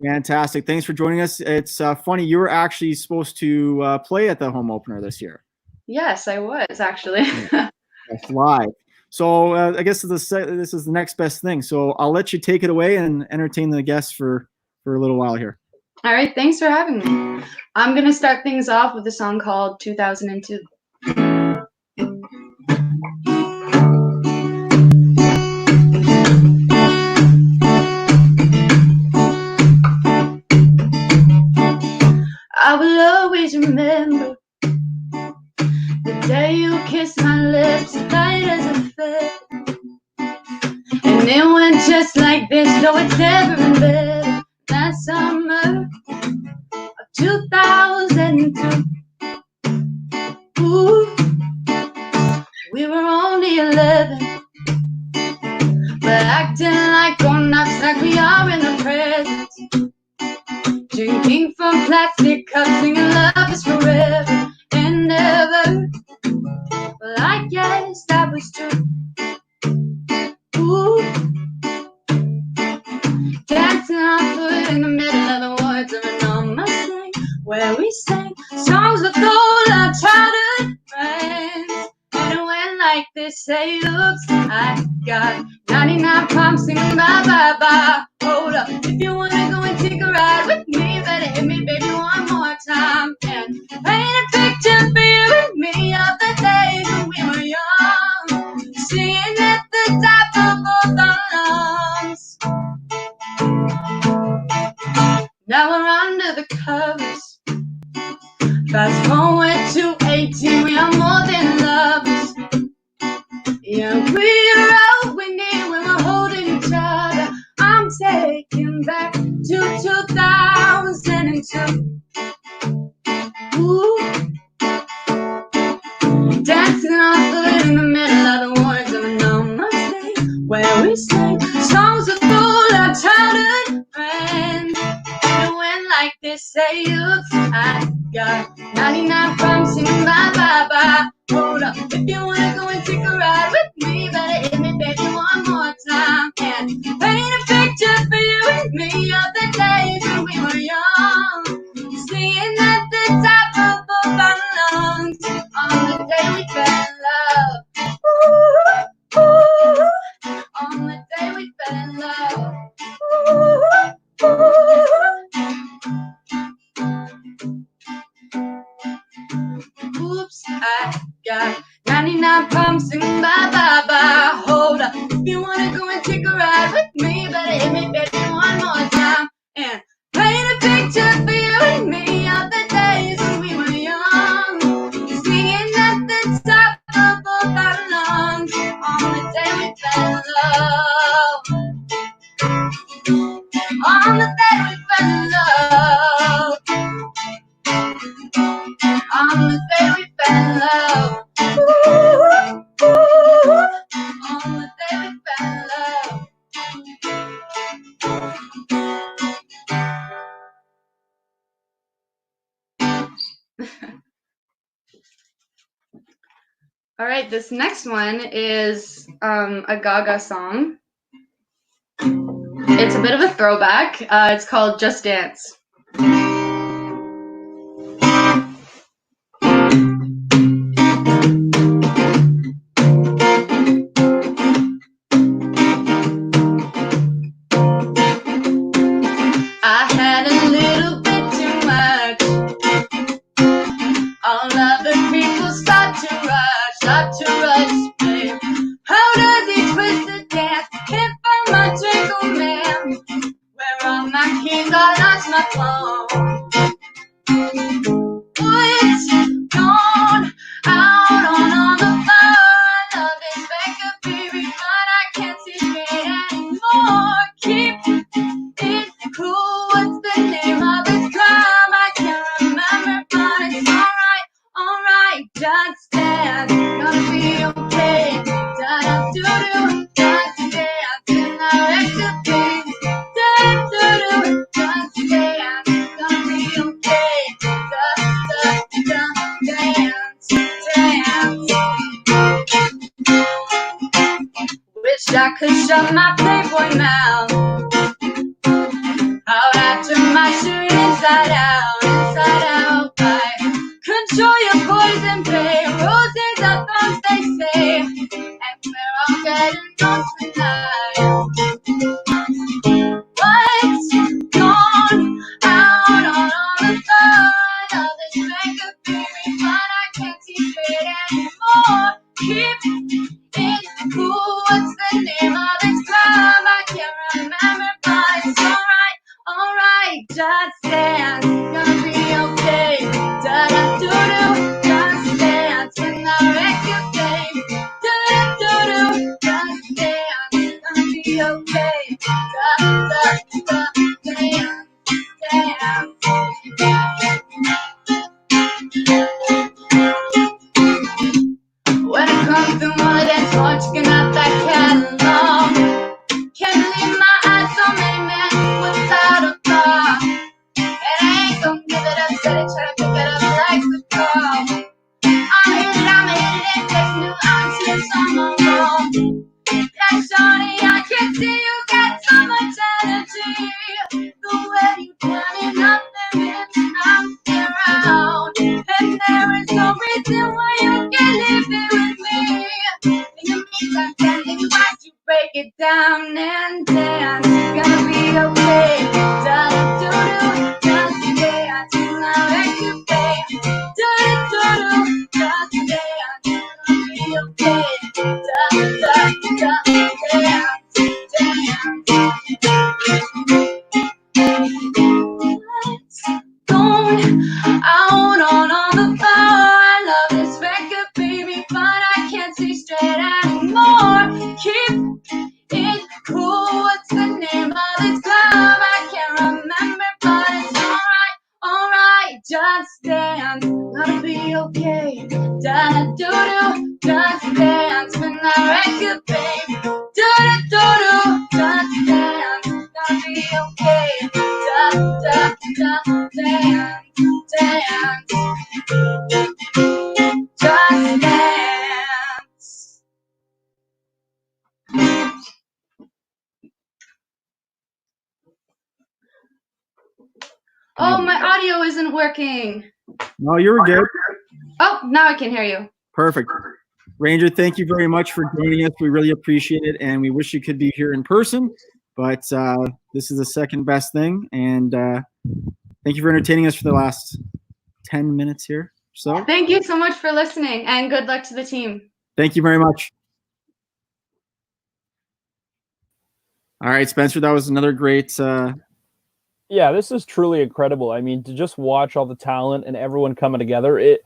Fantastic. Thanks for joining us. It's funny, you were actually supposed to play at the home opener this year. Yes, I was actually. That's live. So I guess this is the next best thing. So I'll let you take it away and entertain the guests for a little while here. All right. Thanks for having me. I'm going to start things off with a song called 2002. I will always remember the day you kissed my lips, light as a feather. And it went just like this, though it's never been better. That summer of 2002. Ooh, we were only 11, but acting like grown-ups, like we are in the present. Drinking from plastic cups, singing love is forever and ever. Well, I guess that was true. Ooh, dancing on foot in the middle of the woods of an almost thing, where we sang songs with all our childhood friends. And it went like this: say, oops, I got 99 problems singing bye bye bye. Hold up, if you wanna go and take a ride with me, better hit me, baby, one more time. And paint a picture for you and me of the days when we were young, singing at the top of both our lungs. Now we're under the covers. Fast forward to 18, we are more than lovers. Yeah, we're all we need when we're holding each other. I'm taking back to 2002. Ooh, dancing on foot in the middle of the woods of an almost day, where we sang songs with all our childhood friends. And it went like this: say, oops, I got 99 problems singing bye bye bye. Hold up, if you wanna go and take a ride with me, better hit me, baby, one more time. And paint a picture for you and me of the days when we were young, singing at the top of both our lungs on the day we fell in love. Ooh, ooh, on the All right, this next one is a Gaga song. It's a bit of a throwback. It's called Just Dance. I had a little bit too much. All other people start to rush, babe. How does he twist the dance? Can't find my twinkle man. Where are my keys? I lost my phone. What's gone out on all the floor? Love is back up, baby, but I can't see straight anymore. Keep it cool. What's the name of this club? I can't remember, but it's alright, just dance. Gonna be okay. Da-da-doo-doo, just dance. In the record thing. Da-da-doo-doo, just dance. Gonna be okay. Da-da-da, dance, dance. Wish I could shut my playboy mouth. Out after my shirt inside out, right. Control your poison, babe. Roses are thorns, they say, and we're all getting lost tonight. What's gone out on all the side of this makeup, baby, but I can't see straight anymore. Keep it cool. What's the name of this club? I can't remember, but it's alright, just dance, gonna be okay. Da-da-doo-doo, just dance, when I wreck your game. Da-da-doo-doo, just dance, gonna be okay. Da-da-da, dance, dance. When it comes to one dance, watching out that catalog. Can't believe my eyes, so many men without a thought. And I ain't gon' give it up, said it, try to pick it up like the call. I'm hit it, text new answers, some are wrong. Yeah, shawty, I can see you got so much energy. The way you turn it up, there is nothing around. And there is no reason why you can't leave it with me. In the meantime, telling you as you break it down and dance, gonna be okay. Da-da-doo-doo, just dance, till I wreck you, babe. Da-da-doo-doo, just dance, gonna be okay. Da-da-da, dance, dance. Going out on all the power. I love this record, baby, but I can't see straight anymore. Keep it cool. What's the name of this club? I can't remember, but it's alright, just dance. Gonna be okay. Da-da-doo-doo, just dance. When I wreck it, babe. Da-da-doo-doo, just dance. Gonna be okay. Da-da-da, dance, dance. Just dance. Oh, my audio isn't working. No, you were good. Oh, now I can hear you. Perfect. Ranger, thank you very much for joining us. We really appreciate it, and we wish you could be here in person, but this is the second best thing, and thank you for entertaining us for the last 10 minutes here. So Thank you so much for listening, and good luck to the team. thank you very much. All right, Spencer, that was another great Yeah, this is truly incredible. I mean, to just watch all the talent and everyone coming together,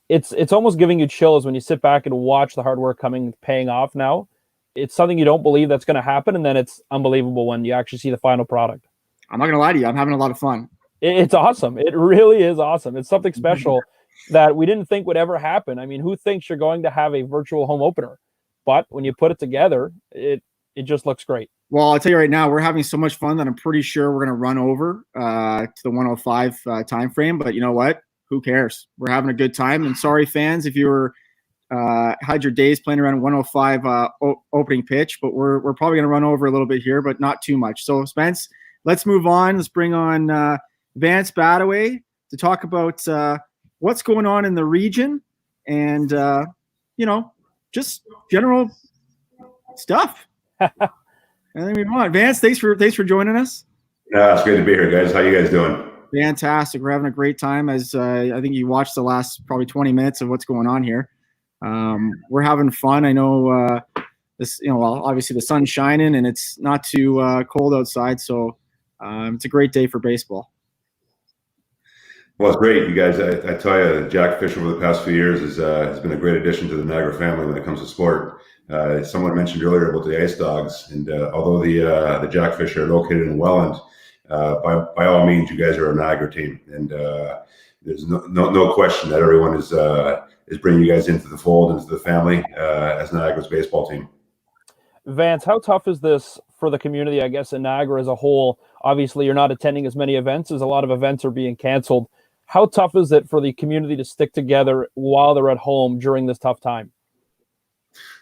it's almost giving you chills when you sit back and watch the hard work paying off now. It's something you don't believe that's going to happen, and then it's unbelievable when you actually see the final product. I'm not going to lie to you. I'm having a lot of fun. It's awesome. It really is awesome. It's something special that we didn't think would ever happen. I mean, who thinks you're going to have a virtual home opener? But when you put it together, it just looks great. Well, I'll tell you right now, we're having so much fun that I'm pretty sure we're going to run over to the 105 time frame. But you know what? Who cares? We're having a good time. And sorry, fans, if you were had your days playing around 105 opening pitch, but we're probably going to run over a little bit here, but not too much. So, Spence, let's move on. Let's bring on Vance Badaway to talk about what's going on in the region and, just general stuff. And then we move on. Vance, thanks for joining us. It's great to be here, guys. How you guys doing? Fantastic. We're having a great time. As I think you watched the last probably 20 minutes of what's going on here. We're having fun. I know this. Obviously the sun's shining and it's not too cold outside, so it's a great day for baseball. Well, it's great, you guys. I tell you, Jackfish over the past few years has been a great addition to the Niagara family when it comes to sport. Someone mentioned earlier about the Ice Dogs, and although the Jackfish are located in Welland, by all means, you guys are a Niagara team, and there's no question that everyone is bringing you guys into the fold, into the family as Niagara's baseball team. Vance, how tough is this for the community, I guess, in Niagara as a whole? Obviously, you're not attending as many events as a lot of events are being canceled. How tough is it for the community to stick together while they're at home during this tough time?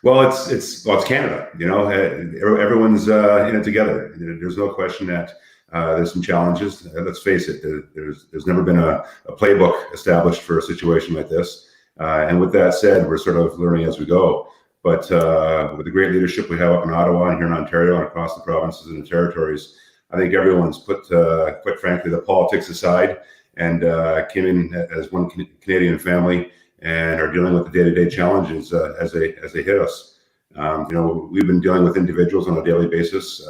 Well, it's Canada. Everyone's in it together. There's no question that there's some challenges. Let's face it. There's never been a playbook established for a situation like this. And with that said, we're sort of learning as we go. But with the great leadership we have up in Ottawa and here in Ontario and across the provinces and the territories, I think everyone's put, quite frankly, the politics aside and came in as one Canadian family and are dealing with the day-to-day challenges as they hit us. We've been dealing with individuals on a daily basis,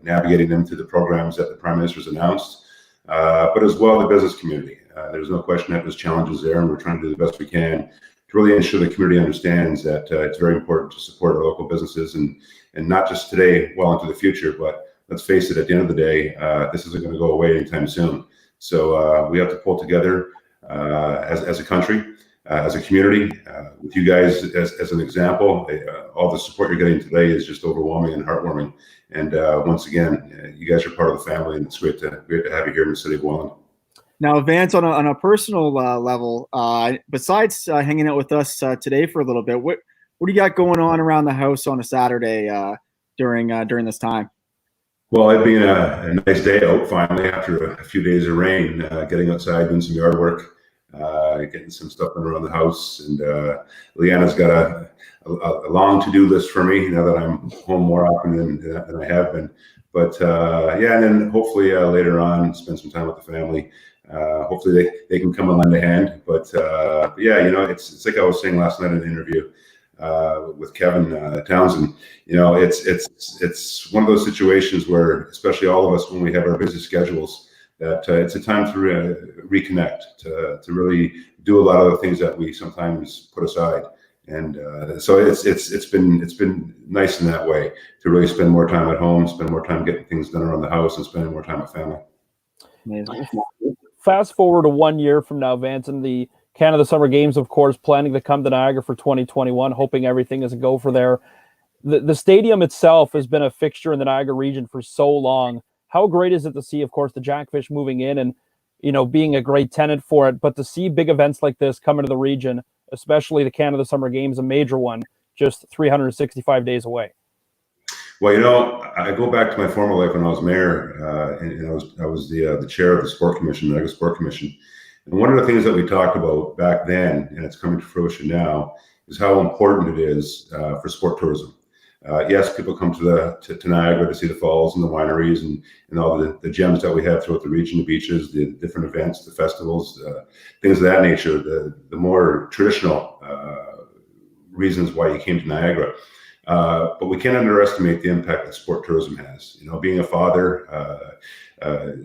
navigating them through the programs that the Prime Minister's announced, but as well the business community. There's no question that there's challenges there, and we're trying to do the best we can to really ensure the community understands that it's very important to support our local businesses and not just today, well into the future, but let's face it, at the end of the day, this isn't going to go away anytime soon. So we have to pull together as a country, as a community, with you guys as an example. All the support you're getting today is just overwhelming and heartwarming. And once again, you guys are part of the family, and it's great to have you here in the city of Welland. Now, Vance, on a personal level, besides hanging out with us today for a little bit, what do you got going on around the house on a Saturday during this time? Well, it'd been a nice day out finally after a few days of rain, getting outside, doing some yard work, getting some stuff around the house. And Leanna's got a long to-do list for me now that I'm home more often than I have been. But and then hopefully later on spend some time with the family. Hopefully they can come and lend a hand. But it's like I was saying last night in an interview with Kevin Townsend. It's one of those situations where, especially all of us, when we have our busy schedules, that it's a time to reconnect, to really do a lot of the things that we sometimes put aside. And so it's been nice in that way to really spend more time at home, spend more time getting things done around the house, and spending more time with family. Amazing. Fast forward to 1 year from now, Vance, and the Canada Summer Games, of course, planning to come to Niagara for 2021, hoping everything is a go for there. The stadium itself has been a fixture in the Niagara region for so long. How great is it to see, of course, the Jackfish moving in and, being a great tenant for it, but to see big events like this come into the region, especially the Canada Summer Games, a major one, just 365 days away. Well, I go back to my former life when I was mayor, and I was the chair of the Sport Commission, the Niagara Sport Commission. And one of the things that we talked about back then, and it's coming to fruition now, is how important it is for sport tourism. Yes, people come to Niagara to see the falls and the wineries and all the gems that we have throughout the region, the beaches, the different events, the festivals, things of that nature, the more traditional reasons why you came to Niagara. But we can't underestimate the impact that sport tourism has. Being a father,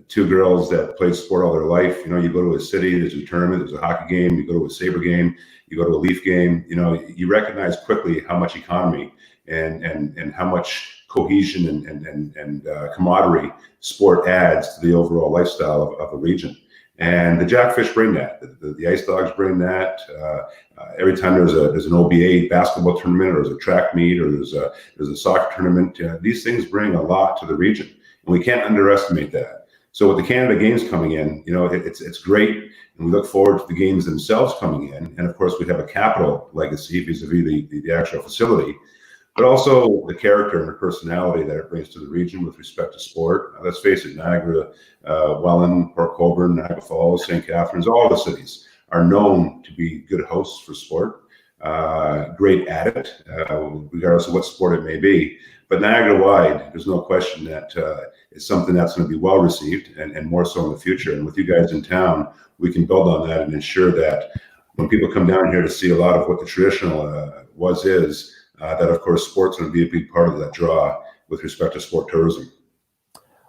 two girls that played sport all their life, you go to a city, there's a tournament, there's a hockey game, you go to a Sabre game, you go to a Leaf game, you recognize quickly how much economy and how much cohesion and camaraderie sport adds to the overall lifestyle of a region. And the Jackfish bring that. The Ice Dogs bring that. Every time there's an OBA basketball tournament, or there's a track meet, or there's a soccer tournament, these things bring a lot to the region, and we can't underestimate that. So with the Canada Games coming in, it's great, and we look forward to the games themselves coming in. And of course, we have a capital legacy vis-a-vis the actual facility, but also the character and the personality that it brings to the region with respect to sport. Let's face it, Niagara, Welland, Port Colborne, Niagara Falls, St. Catharines, all the cities are known to be good hosts for sport, great at it, regardless of what sport it may be. But Niagara-wide, there's no question that it's something that's going to be well received, and more so in the future. And with you guys in town, we can build on that and ensure that when people come down here to see a lot of what the traditional is, that of course sports going to be a big part of that draw with respect to sport tourism.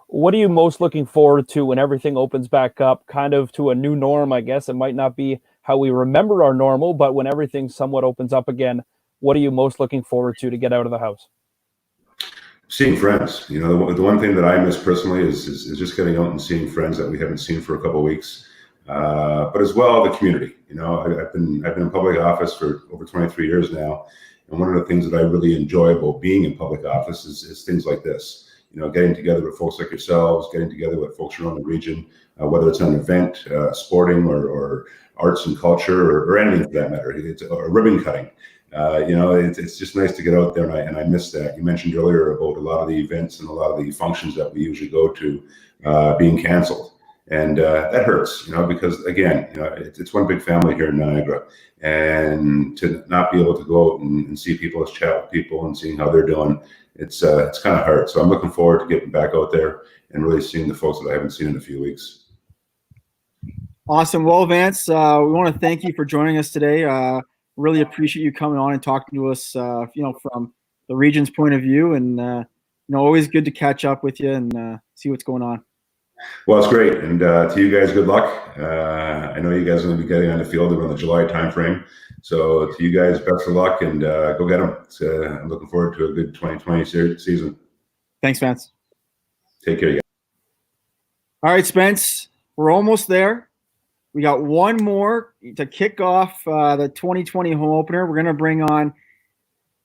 What are you most looking forward to when everything opens back up, kind of to a new norm? I guess it might not be how we remember our normal, but when everything somewhat opens up again, what are you most looking forward to get out of the house? Seeing friends. The one thing that I miss personally is just getting out and seeing friends that we haven't seen for a couple of weeks. But as well, the community. I've been in public office for over 23 years now. And one of the things that I really enjoy about being in public office is things like this. Getting together with folks like yourselves, getting together with folks around the region, whether it's an event, sporting or arts and culture, or anything for that matter. It's a ribbon cutting. It's just nice to get out there, and I miss that. You mentioned earlier about a lot of the events and a lot of the functions that we usually go to being canceled. And that hurts, because again, it's one big family here in Niagara, and to not be able to go out and see people, chat with people, and seeing how they're doing, it's kind of hard. So I'm looking forward to getting back out there and really seeing the folks that I haven't seen in a few weeks. Awesome. Well, Vance, we want to thank you for joining us today. Really appreciate you coming on and talking to us, from the region's point of view, and always good to catch up with you and see what's going on. Well, it's great, and to you guys, good luck. I know you guys are going to be getting on the field around the July timeframe, so to you guys, best of luck, and go get them. I'm looking forward to a good 2020 season. Thanks, Vance. Take care, you guys. All right, Spence, we're almost there. We got one more to kick off the 2020 home opener. We're going to bring on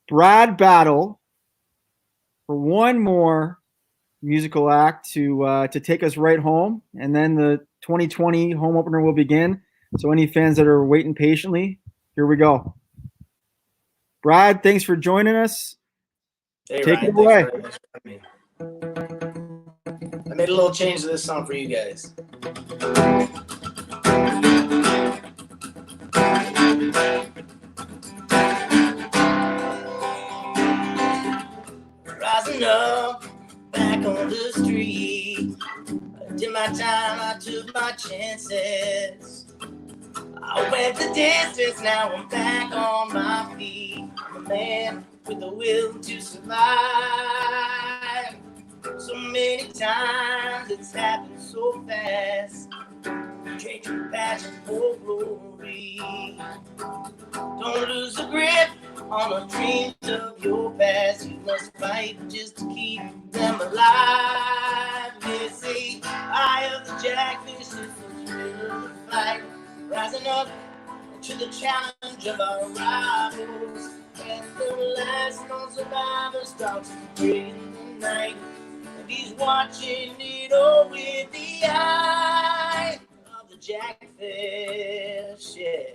Brad Battle for one more musical act to take us right home, and then the 2020 home opener will begin. So any fans that are waiting patiently, here we go. Brad, thanks for joining us. Hey, take Ryan, it away. thanks very much for having me. I made a little change to this song for you guys. Rising up back on the street, I did my time, I took my chances. I went the distance, now I'm back on my feet. I'm a man with the will to survive. So many times it's happened so fast. Trade your passion for glory. Don't lose the grip on the dreams of your past. You must fight just to keep them alive. They say, eye of the jackfish is the thrill of the fight. Rising up to the challenge of our rivals. And the last known survivor starts to breathe in the night. And he's watching it all with the eye of the jackfish, yeah.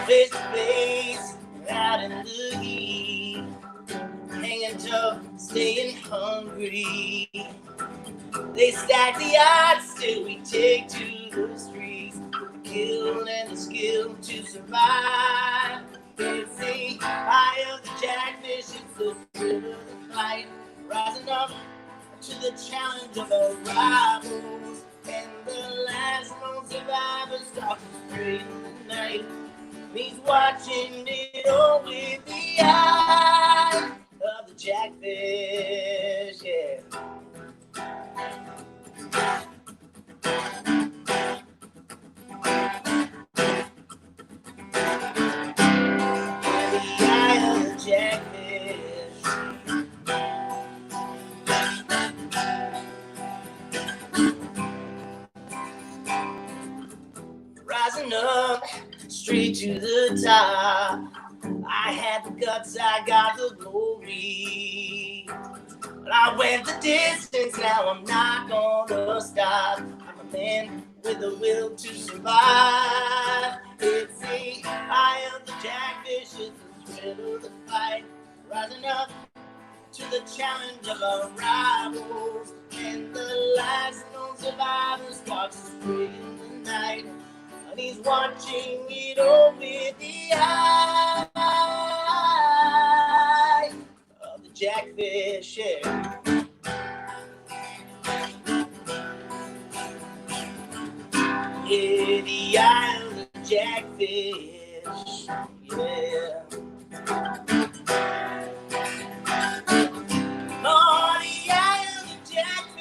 Face to face, out in the heat, hanging tough, staying hungry. They stack the odds till we take to the streets. The kill and the skill to survive. It's the eye of the jackfish, it's the thrill of the fight. Rising up to the challenge of our rivals. And the last known survivor starts to breathe in the night. He's watching it all with the eye of the jackfish, yeah. The eye of the jackfish. straight to the top. I had the guts, I got the glory. But I went the distance, now I'm not gonna stop. I'm a man with a will to survive. It's the eye of the jackfish, it's the thrill of the fight. Rising up to the challenge of our rivals. And the last known survivor starts to spray in the night. And he's watching it all with the eye of the jackfish, yeah. Yeah, the eye of the jackfish, yeah. Oh, the eye of the jackfish.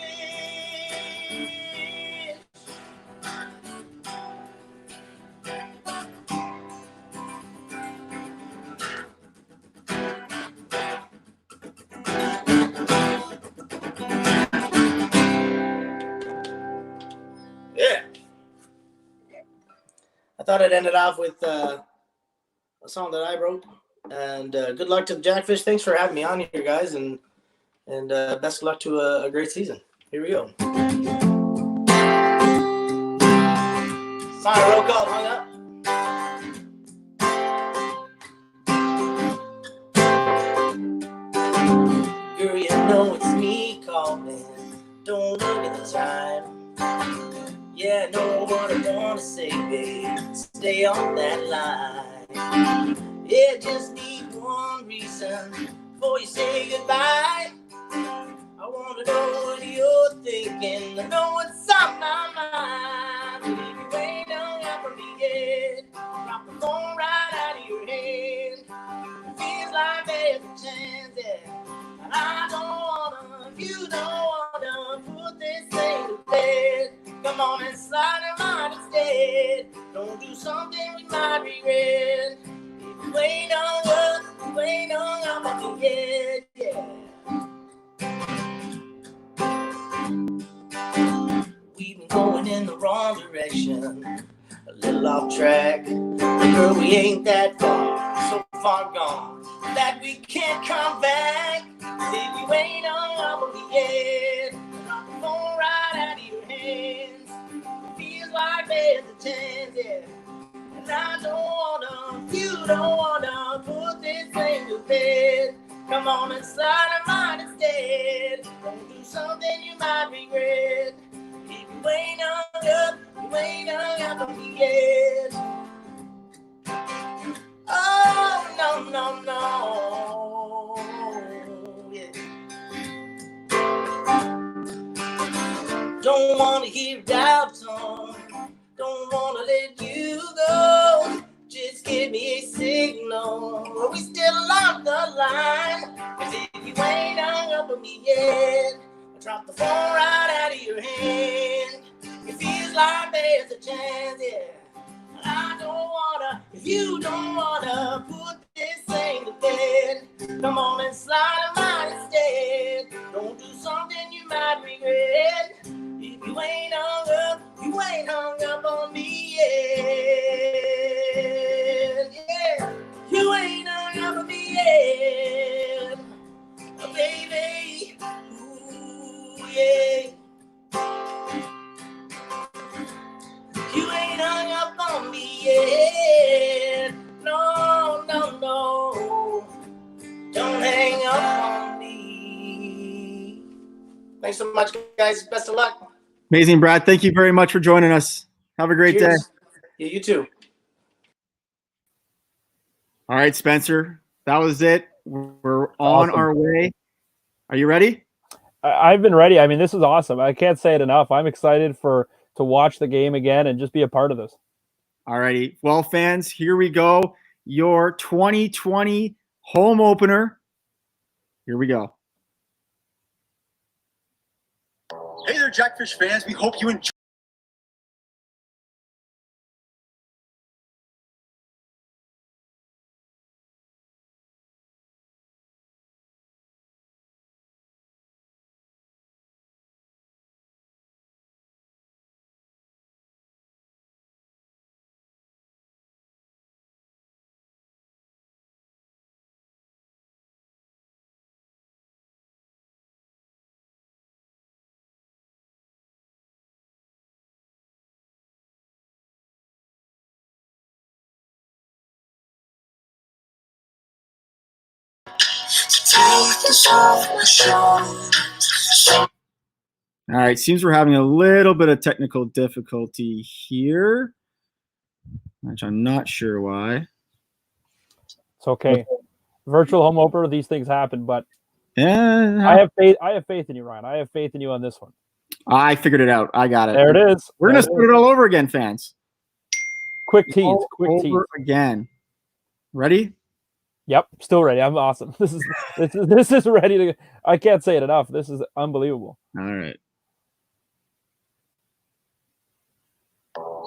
Yeah. I thought I'd end it off with a song that I wrote. And good luck to the Jackfish. Thanks for having me on here, guys. And best of luck to a great season. Here we go. Sorry, roll call, hung up. Girl, you know it's me calling. Don't look at the time. Yeah, I know what I want to say, babe. Stay on that line. Yeah, just need one reason before you say goodbye. I want to know what you're thinking. I know what's on my mind. If you ain't hung up on me yet, drop the phone right out of your hand. It feels like there's a chance, yeah. And I don't wanna, you don't wanna put this thing to bed. Come on and slide your mind instead. Don't do something we might regret. If you ain't hung up on me yet, yeah. We've been going in the wrong direction, a little off track. But girl, we ain't that far, so far gone that we can't come back. If you ain't hung up on me yet, drop the phone right out of your hands. It feels like there's a chance, yeah. And I don't wanna, you don't wanna put this thing to bed. Come on and slide a mind instead. Don't do something you might regret. If you ain't hung up on me yet. Oh, no, no, no. Yeah. Don't wanna hear doubt song. Don't wanna let you go. Just give me a signal. Are we still on the line? 'Cause if you ain't hung up on me yet, drop the phone right out of your hand. It feels like there's a chance, yeah. I don't wanna, if you don't wanna put this thing to bed, come on and slide a mind instead. Don't do something you might regret. If you ain't hung up on me yet. Yeah, you ain't hung up on me yet. Oh, baby, ooh, yeah. You ain't hung up on me yet. No, no, no. Don't hang up on me. Thanks so much, guys. Best of luck. Amazing, Brad. Thank you very much for joining us. Have a great Cheers. day. Yeah, you too. All right, Spencer. That was it. We're on Awesome. our way. Are you ready? I've been ready. I mean, this is awesome. I can't say it enough. I'm excited to watch the game again and just be a part of this. All righty. Well, fans, here we go. Your 2020 home opener. Here we go. Hey there, Jackfish fans. We hope you enjoy. take this off my shoulders. All right, seems we're having a little bit of technical difficulty here, which I'm not sure why. It's okay. Virtual home opener, these things happen, but Yeah, I have faith. I have faith in you, Ryan. I have faith in you on this one. I figured it out. I got it. There it is. We're There gonna start it all over again, fans. Quick tease. All Quick tease. over again. Ready? Yep, still ready. I'm awesome. This is ready to. I can't say it enough. This is unbelievable. All right.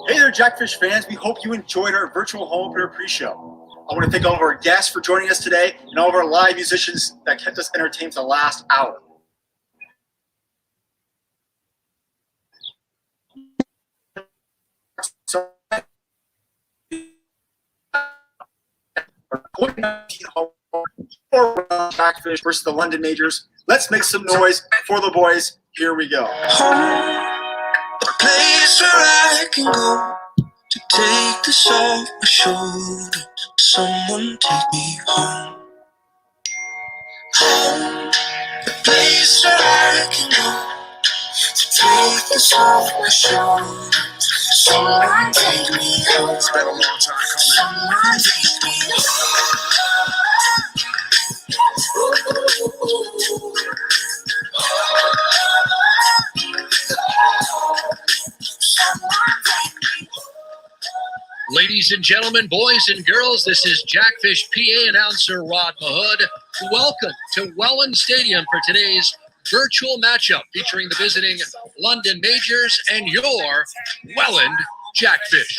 Hey there, Jackfish fans. We hope you enjoyed our virtual home opener pre-show. I want to thank all of our guests for joining us today and all of our live musicians that kept us entertained for the last hour. So, our 2019 home opener, Jackfish versus the London Majors. Let's make some noise for the boys. Here we go. Home, a place where I can go to take this off my shoulders. Someone take me home. Home, a place where I can go to take this off my shoulders. Someone take me home. It's been a long time coming. Someone take me Ladies and gentlemen, boys and girls, this is Jackfish PA announcer Rod Mahood. Welcome to Welland Stadium for today's virtual matchup featuring the visiting London Majors and your Welland Jackfish.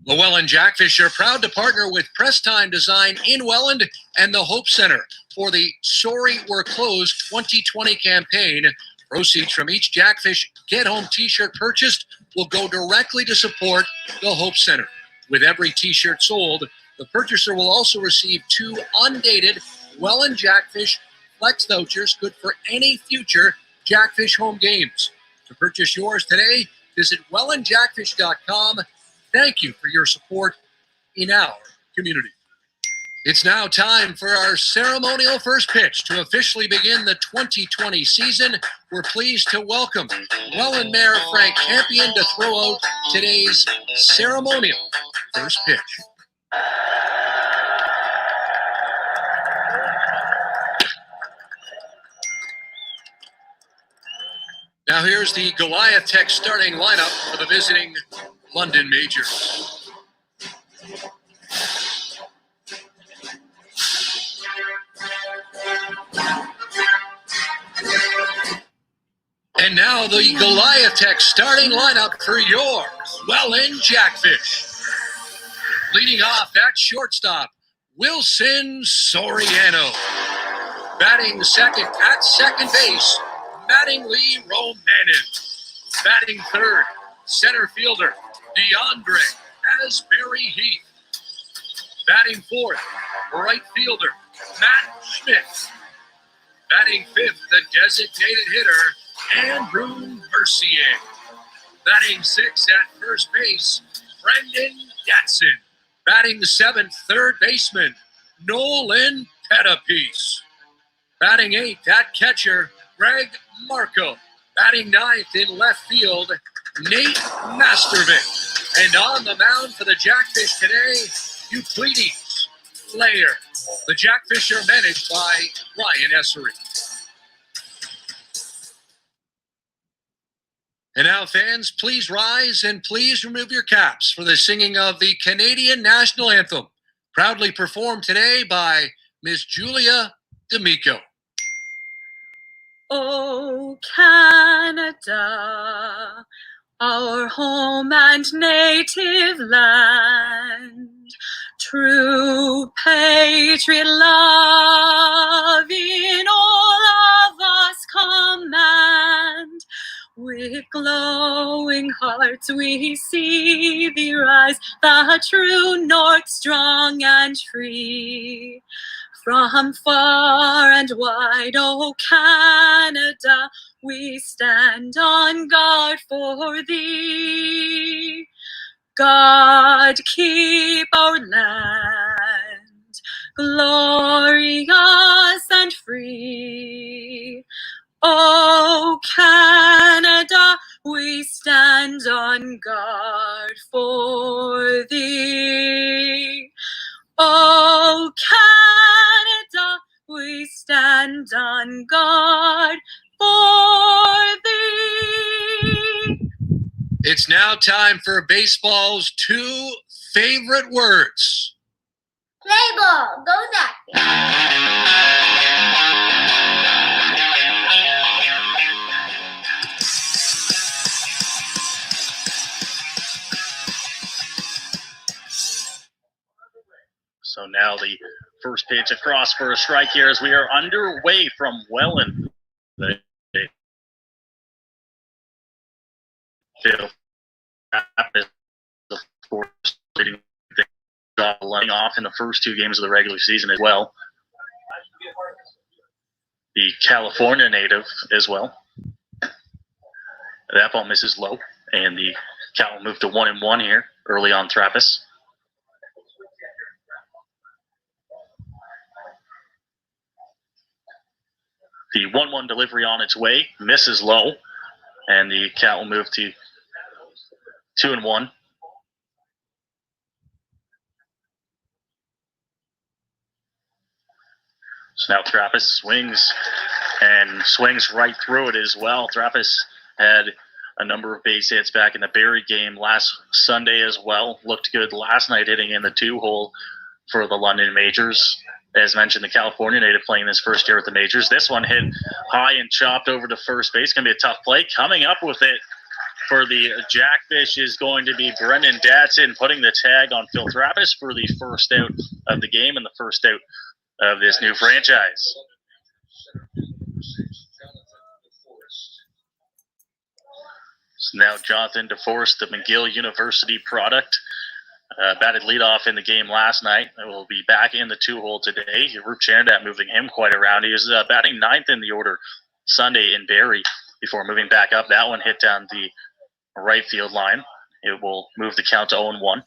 The Welland Jackfish are proud to partner with Press Time Design in Welland and the Hope Center for the Sorry We're Closed 2020 campaign. Proceeds from each Jackfish Get Home t-shirt purchased will go directly to support the Hope Center. With every t-shirt sold, the purchaser will also receive 2 undated Welland Jackfish Flex vouchers good for any future Jackfish home games. To purchase yours today, visit wellandjackfish.com. Thank you for your support in our community. It's now time for our ceremonial first pitch to officially begin the 2020 season. We're pleased to welcome Welland Mayor Frank Campion to throw out today's ceremonial first pitch. Now here's the Goliath Tech starting lineup for the visiting London Majors. And now the Goliath Tech starting lineup for your Welland Jackfish. Leading off at shortstop, Wilson Soriano. Batting second at second base, Mattingly Romanin. Batting third, center fielder, DeAndre Asbury Heath. Batting fourth, right fielder, Matt Schmidt. Batting fifth, the designated hitter, Andrew Mercier. Batting sixth at first base, Brendan Gatson. Batting seventh, third baseman, Nolan Pettipiece. Batting eighth at catcher, Greg Marco. Batting ninth in left field, Nate Mastervik. And on the mound for the Jackfish today, Euclides Layer. The Jackfish are managed by Ryan Essery. And now, fans, please rise and please remove your caps for the singing of the Canadian National Anthem, proudly performed today by Miss Julia D'Amico. Oh, Canada, our home and native land, true patriot love in all of us command. With glowing hearts we see thee rise, the true north strong and free. From far and wide, oh Canada, we stand on guard for thee. God keep our land, glorious and free. Oh, Canada, we stand on guard for thee. Oh, Canada, we stand on guard for thee. It's now time for baseball's 2 favorite words. Play ball. Go Jackfish. So now the first pitch across for a strike here as we are underway from Welland. The leading off in the first 2 games of the regular season as well. The California native as well. That ball misses low, and the count will move to 1-1 here early on Trappist. The 1-1 delivery on its way, misses low, and the count will move to 2-1. So now Trappist swings right through it as well. Trappist had a number of base hits back in the Barrie game last Sunday as well. Looked good last night hitting in the 2-hole for the London Majors. As mentioned, the California native playing this first year at the Majors. This one hit high and chopped over to first base. Going to be a tough play. Coming up with it for the Jackfish is going to be Brendan Datson, putting the tag on Phil Trappist for the first out of the game and the first out of this new franchise. So now Jonathan DeForest, the McGill University product, batted leadoff in the game last night. Will be back in the 2-hole today. Rup Chandat moving him quite around. He was batting 9th in the order Sunday in Barrie before moving back up. That one hit down the right field line. It will move the count to 0-1.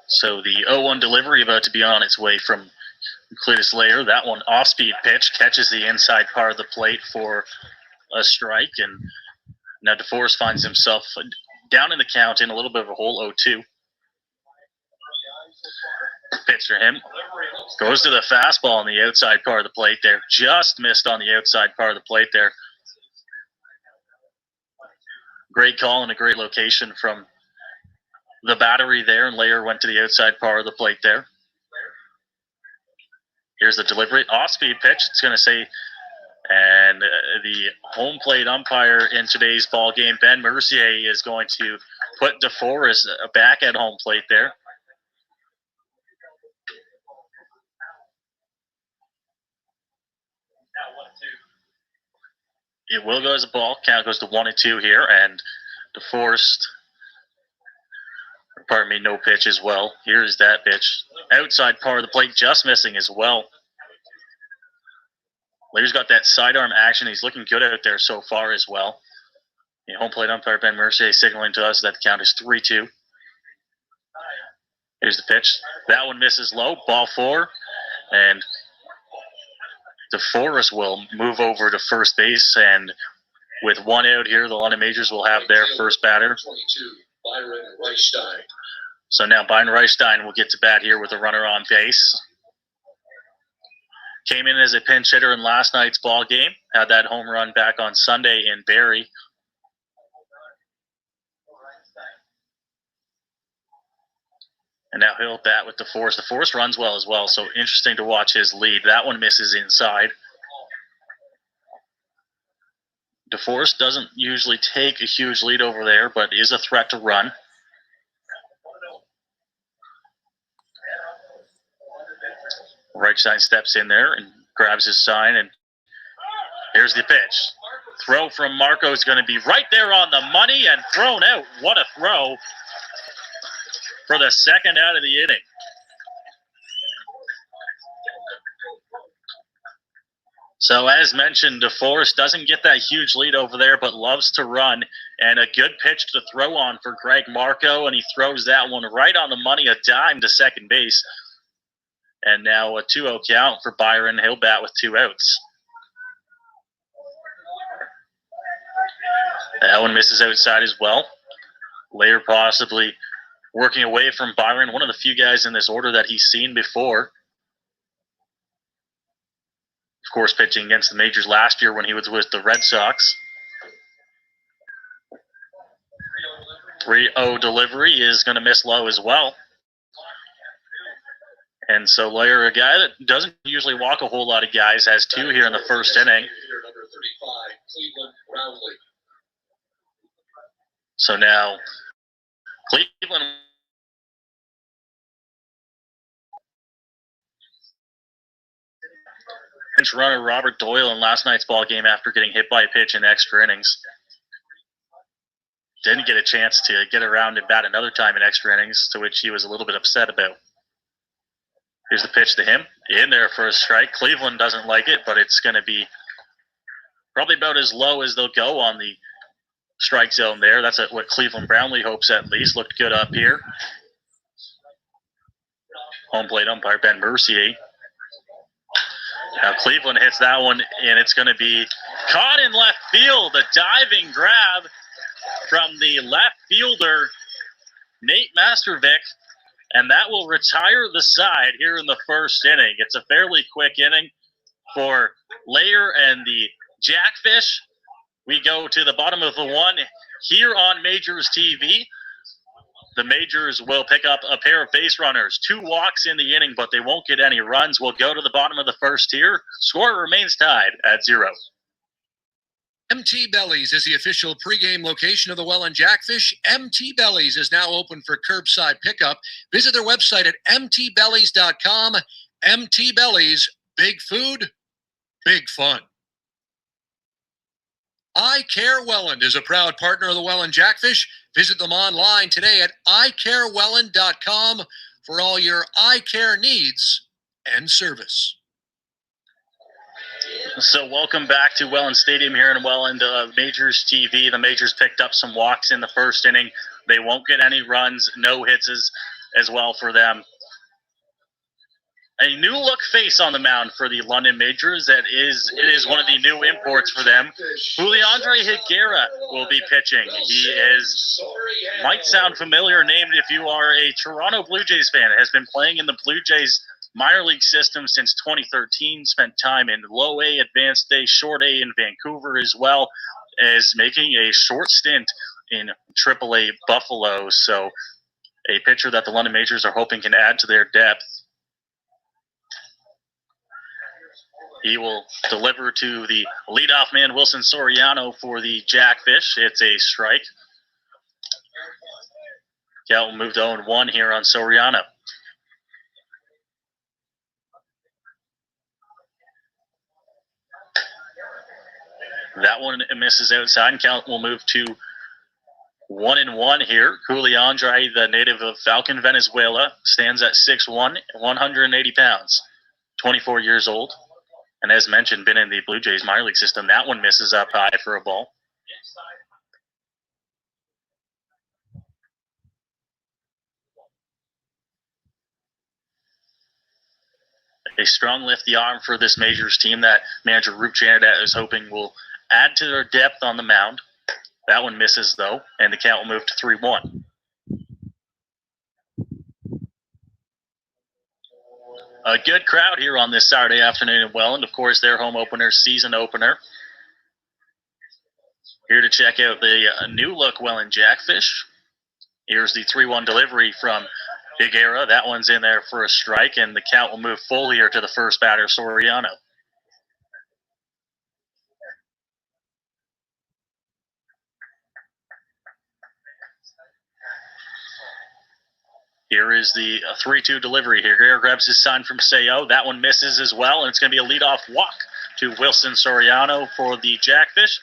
So the 0-1 delivery about to be on its way from Cletus Layer. That one off-speed pitch catches the inside part of the plate for a strike, and now DeForest finds himself down in the count in a little bit of a hole, 0-2. Pitch for him. Goes to the fastball on the outside part of the plate there. Just missed on the outside part of the plate there. Great call and a great location from the battery there, and Layer went to the outside part of the plate there. Here's the delivery. Off-speed pitch. It's going to say, and the home plate umpire in today's ball game, Ben Mercier, is going to put DeForest back at home plate there. It will go as a ball. Count goes to 1-2 here, and DeForest, pardon me, no pitch as well. Here's that pitch. Outside part of the plate, just missing as well. Layer's got that sidearm action. He's looking good out there so far as well. The home plate umpire, Ben Mercier, signaling to us that the count is 3-2. Here's the pitch. That one misses low. Ball 4. And DeForest will move over to first base. And with one out here, the London Majors will have their first batter. So now Byron Reichstein will get to bat here with a runner on base. Came in as a pinch hitter in last night's ball game. Had that home run back on Sunday in Barrie. And now he'll bat with DeForest. DeForest runs well as well, so interesting to watch his lead. That one misses inside. DeForest doesn't usually take a huge lead over there, but is a threat to run. Reichstein steps in there and grabs his sign, and here's the pitch. Throw from Marco is going to be right there on the money and thrown out. What a throw for the second out of the inning. So as mentioned, DeForest doesn't get that huge lead over there, but loves to run. And a good pitch to throw on for Greg Marco, and he throws that one right on the money, a dime to second base. And now a 2-0 count for Byron. He'll bat with 2 outs. That one misses outside as well. Layer possibly working away from Byron, one of the few guys in this order that he's seen before. Of course, pitching against the majors last year when he was with the Red Sox. 3-0 delivery is going to miss low as well. And so Layer, a guy that doesn't usually walk a whole lot of guys, has 2 here in the first inning. So now Cleveland pinch runner Robert Doyle in last night's ball game after getting hit by a pitch in extra innings. Didn't get a chance to get around and bat another time in extra innings, to which he was a little bit upset about. Here's the pitch to him. In there for a strike. Cleveland doesn't like it, but it's going to be probably about as low as they'll go on the strike zone there. That's what Cleveland Brownlee hopes at least. Looked good up here. Home plate umpire Ben Mercier. Now Cleveland hits that one, and it's going to be caught in left field. A diving grab from the left fielder, Nate Mastervic, and that will retire the side here in the first inning. It's a fairly quick inning for Layer and the Jackfish. We go to the bottom of the 1 here on Majors TV. The Majors will pick up a pair of base runners, 2 walks in the inning, but they won't get any runs. We'll go to the bottom of the first here. Score remains tied at 0. MT Bellies is the official pregame location of the Welland Jackfish. MT Bellies is now open for curbside pickup. Visit their website at mtbellies.com. MT Bellies, big food, big fun. I Care Welland is a proud partner of the Welland Jackfish. Visit them online today at icarewelland.com for all your eye care needs and service. So welcome back to Welland Stadium here in Welland. Majors TV. The Majors picked up some walks in the first inning. They won't get any runs, no hits as well for them. A new look face on the mound for the London Majors. It is one of the new imports for them. Juliandre Higuera will be pitching. He might sound familiar named if you are a Toronto Blue Jays fan. Has been playing in the Blue Jays minor league system since 2013. Spent time in low A, advanced A, short A in Vancouver, as well as making a short stint in AAA Buffalo. So a pitcher that the London Majors are hoping can add to their depth. He will deliver to the leadoff man, Wilson Soriano, for the Jackfish. It's a strike. Count will move to 0-1 here on Soriano. That one misses outside, and count will move to 1-1 here. Juliandre, the native of Falcon, Venezuela, stands at 6'1", 180 pounds, 24 years old. And as mentioned, been in the Blue Jays minor league system. That one misses up high for a ball. A strong lefty arm for this Majors team that manager Roop Janadat is hoping will add to their depth on the mound. That one misses, though, and the count will move to 3-1. A good crowd here on this Saturday afternoon in Welland. Of course, their home opener, season opener. Here to check out the new look Welland Jackfish. Here's the 3-1 delivery from Higuera. That one's in there for a strike, and the count will move full here to the first batter, Soriano. Here is the 3-2 delivery. Higuera grabs his sign from Seo. That one misses as well, and it's going to be a leadoff walk to Wilson Soriano for the Jackfish,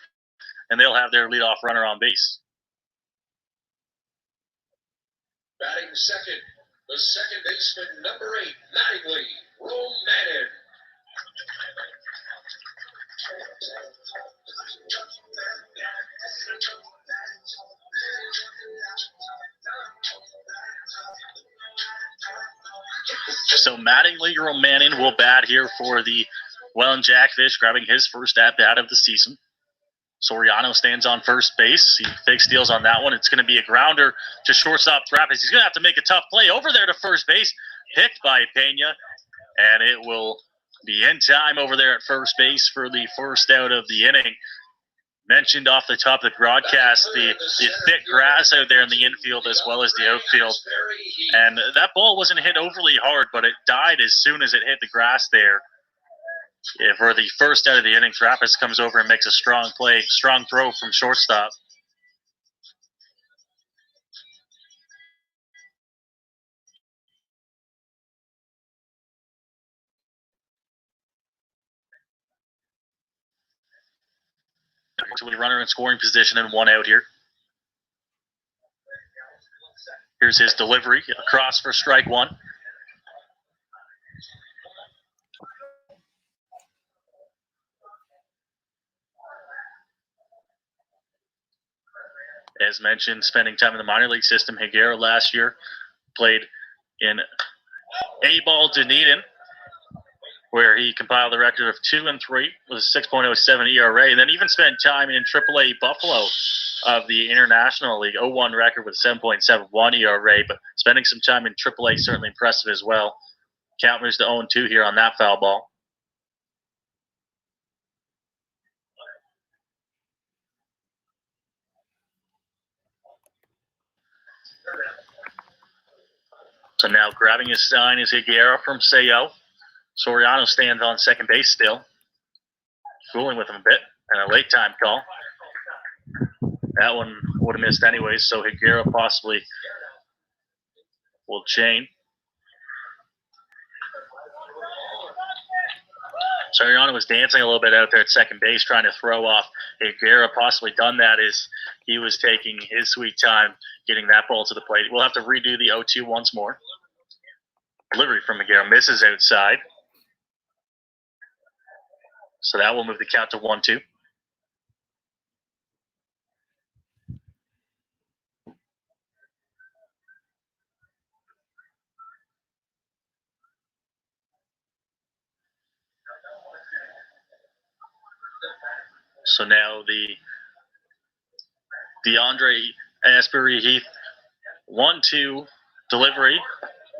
and they'll have their leadoff runner on base. Batting second, the second baseman, number 8, Mattingly, Romanin. So Mattingly Romanin will bat here for the Welland Jackfish, grabbing his first at-bat of the season. Soriano stands on first base. He fake steals on that one. It's going to be a grounder to shortstop Trappist. He's going to have to make a tough play over there to first base, picked by Pena, and it will be in time over there at first base for the first out of the inning. Mentioned off the top of the broadcast, the thick grass out there in the infield as well as the outfield. And that ball wasn't hit overly hard, but it died as soon as it hit the grass there. For the first out of the inning, Trappist comes over and makes a strong play, strong throw from shortstop. Runner in scoring position and one out here. Here's his delivery across for strike one. As mentioned, spending time in the minor league system, Higuera last year played in A-ball Dunedin, where he compiled the record of 2-3 with a 6.07 ERA, and then even spent time in AAA Buffalo of the International League, 0-1 record with 7.71 ERA, but spending some time in AAA certainly impressive as well. Count moves to 0-2 here on that foul ball. So now grabbing his sign is Higuera from Sayo. Soriano stands on second base still. Fooling with him a bit, and a late time call. That one would have missed anyways, so Higuera possibly will chain. Soriano was dancing a little bit out there at second base, trying to throw off. Higuera possibly done that as he was taking his sweet time getting that ball to the plate. We'll have to redo the 0-2 once more. Delivery from Higuera misses outside. So that will move the count to 1-2. So now the DeAndre Asbury Heath 1-2 delivery.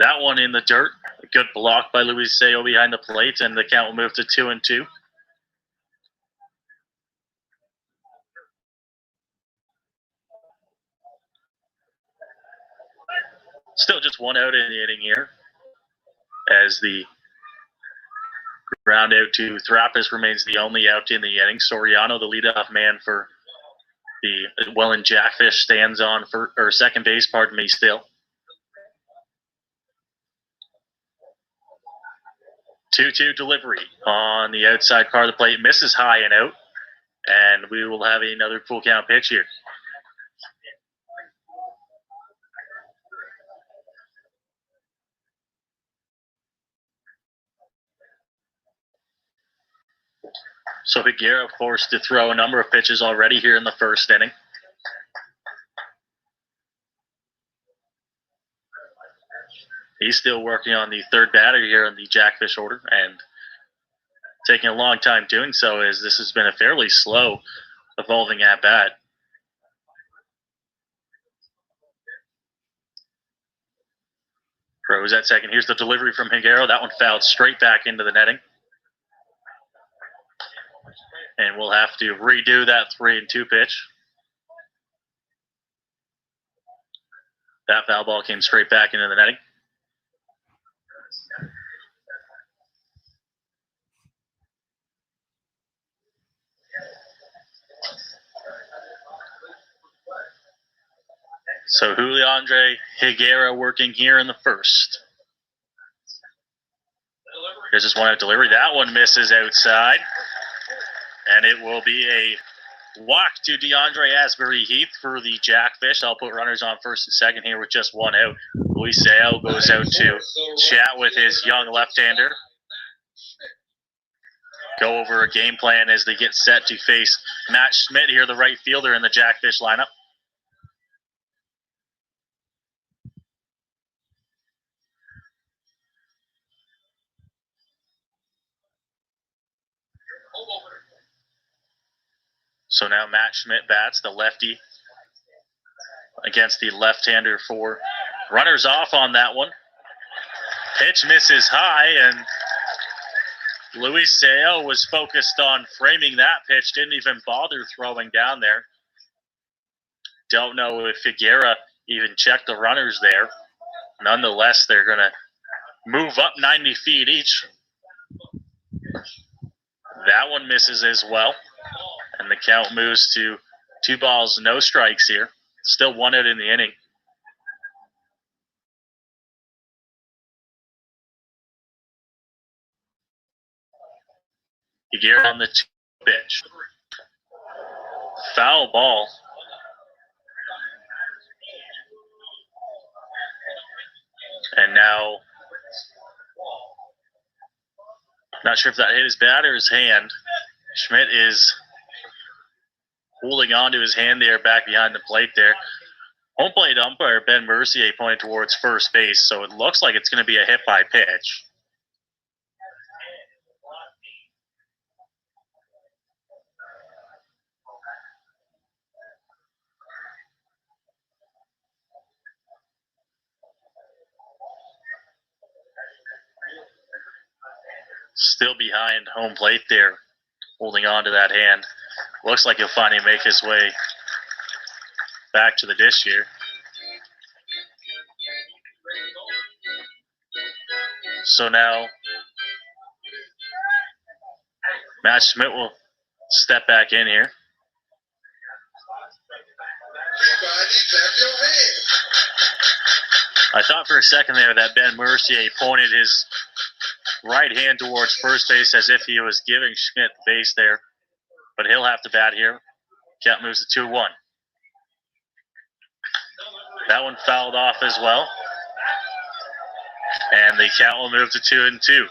That one in the dirt. A good block by Luis Sayo behind the plate, and the count will move to 2-2. Still just one out in the inning here, as the ground out to Trappist remains the only out in the inning. Soriano, the leadoff man for the Welland Jackfish, stands on second base, still. 2-2 delivery on the outside part of the plate. Misses high and out, and we will have another full count pitch here. So Higuera forced to throw a number of pitches already here in the first inning. He's still working on the third batter here in the Jackfish order and taking a long time doing so, as this has been a fairly slow evolving at bat. Rose at second. Here's the delivery from Higuera. That one fouled straight back into the netting. And we'll have to redo that 3-2 pitch. That foul ball came straight back into the netting. So Juliandre Higuera working here in the first. Here's this one out delivery. That one misses outside. And it will be a walk to DeAndre Asbury Heath for the Jackfish. I'll put runners on first and second here with just one out. Luis Sayo goes out to chat with his young left-hander. go over a game plan as they get set to face Matt Schmidt here, the right fielder in the Jackfish lineup. So now Matt Schmidt bats, the lefty, against the left-hander for runners off on that one. Pitch misses high, and Luis Seo was focused on framing that pitch, didn't even bother throwing down there. Don't know if Figuera even checked the runners there. Nonetheless, they're going to move up 90 feet each. That one misses as well. And the count moves to 2 balls, no strikes here. Still 1 out in the inning. Figuera on the pitch. Foul ball. And now, not sure if that hit his bat or his hand. Schmidt is holding on to his hand there back behind the plate there. Home plate umpire Ben Mercier pointed towards first base, so it looks like it's going to be a hit by pitch. Still behind home plate there, holding on to that hand. Looks like he'll finally make his way back to the dish here. So now Matt Schmidt will step back in here. I thought for a second there that Ben Mercier pointed his right hand towards first base as if he was giving Schmidt the base there. But he'll have to bat here. Count moves to 2-1. That one fouled off as well. And the count will move to 2-2.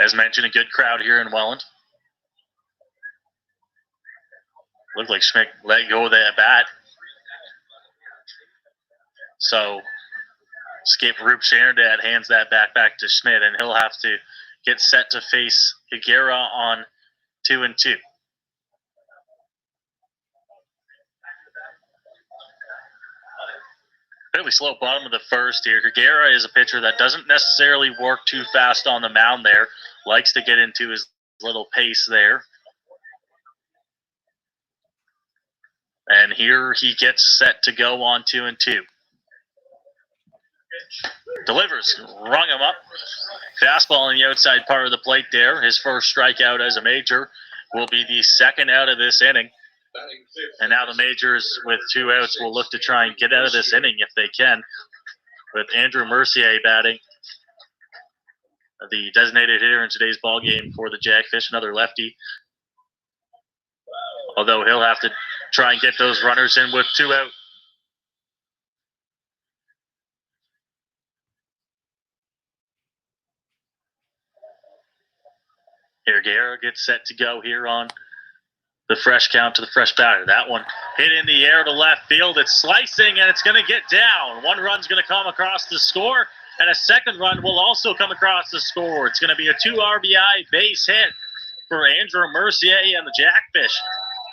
As mentioned, a good crowd here in Welland. Looked like Schmidt let go of that bat. So Skip Roop Sherindad hands that back to Schmidt, and he'll have to get set to face Higuera on 2-2. Fairly slow bottom of the first here. Higuera is a pitcher that doesn't necessarily work too fast on the mound there. Likes to get into his little pace there. And here he gets set to go on 2-2. Delivers, rung him up. Fastball in the outside part of the plate there. His first strikeout as a major will be the second out of this inning. And now the majors with 2 outs will look to try and get out of this inning if they can. With Andrew Mercier batting, the designated hitter in today's ball game for the Jackfish, another lefty. Although he'll have to try and get those runners in with 2 out. Here, Higuera gets set to go here on the fresh count to the fresh batter. That one hit in the air to left field. It's slicing, and it's going to get down. 1 run's going to come across the score, and a second run will also come across the score. It's going to be a 2 RBI base hit for Andrew Mercier and the Jackfish.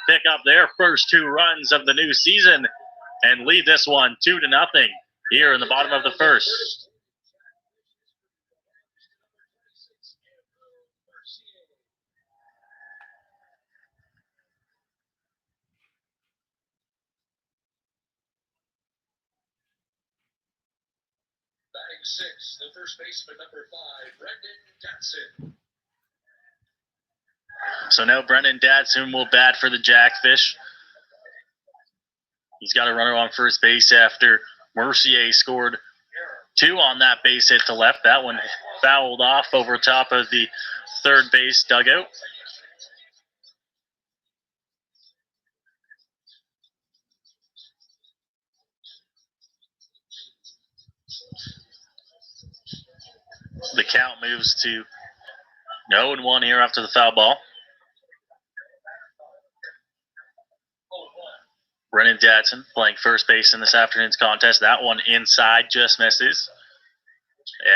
Pick up their first 2 runs of the new season and lead this one 2-0 here in the bottom of the first. Batting 6, the first baseman, number 5, Brendan Datsun. So now Brendan Datsun will bat for the Jackfish. He's got a runner on first base after Mercier scored 2 on that base hit to left. That one fouled off over top of the third base dugout. count moves to 0-1 here after the foul ball. Brennan Dadson playing first base in this afternoon's contest. That one inside, just misses.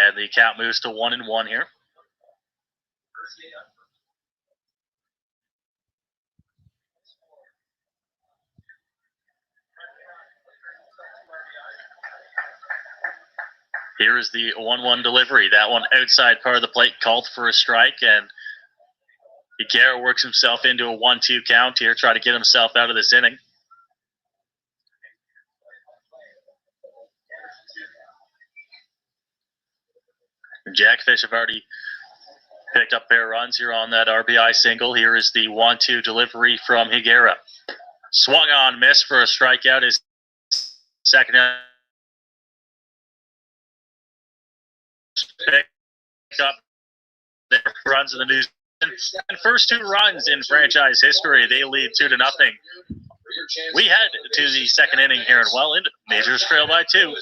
And the count moves to 1-1 here. Here is the 1-1 delivery. That one outside part of the plate, called for a strike, and Higuera works himself into a 1-2 count here, try to get himself out of this inning. Jackfish have already picked up pair runs here on that RBI single. Here is the 1-2 delivery from Higuera. Swung on, miss for a strikeout. His second pick up their runs in the news. And first 2 runs in franchise history. They lead 2-0. We head to the second inning here in Welland. Majors trail by 2.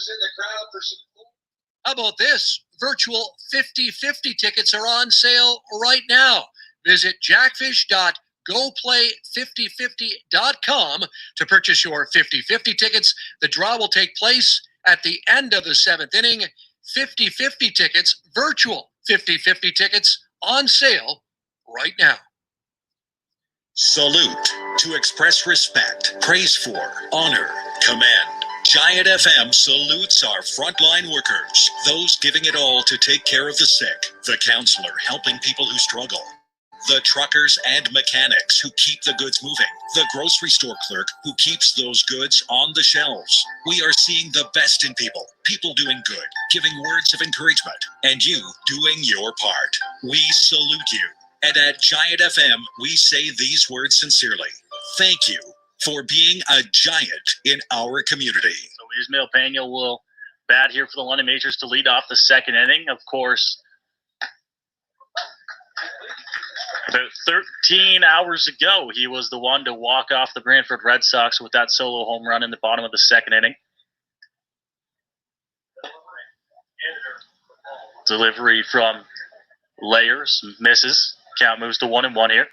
How about this? Virtual 50/50 tickets are on sale right now. Visit jackfish.goplay5050.com to purchase your 50/50 tickets. The draw will take place at the end of the 7th inning. 50/50 tickets, virtual 50/50 tickets on sale right now. Salute to express respect, praise for, honor, command. Giant FM salutes our frontline workers, those giving it all to take care of the sick, the counselor helping people who struggle, the truckers and mechanics who keep the goods moving, the grocery store clerk who keeps those goods on the shelves. We are seeing the best in people, people doing good, giving words of encouragement, and you doing your part. We salute you. And at Giant FM, we say these words sincerely. Thank you for being a giant in our community. So Ismael Pena will bat here for the London Majors to lead off the second inning. Of course, about 13 hours ago, he was the one to walk off the Brantford Red Sox with that solo home run in the bottom of the second inning. Delivery from Layers, misses. Count moves to 1-1 here.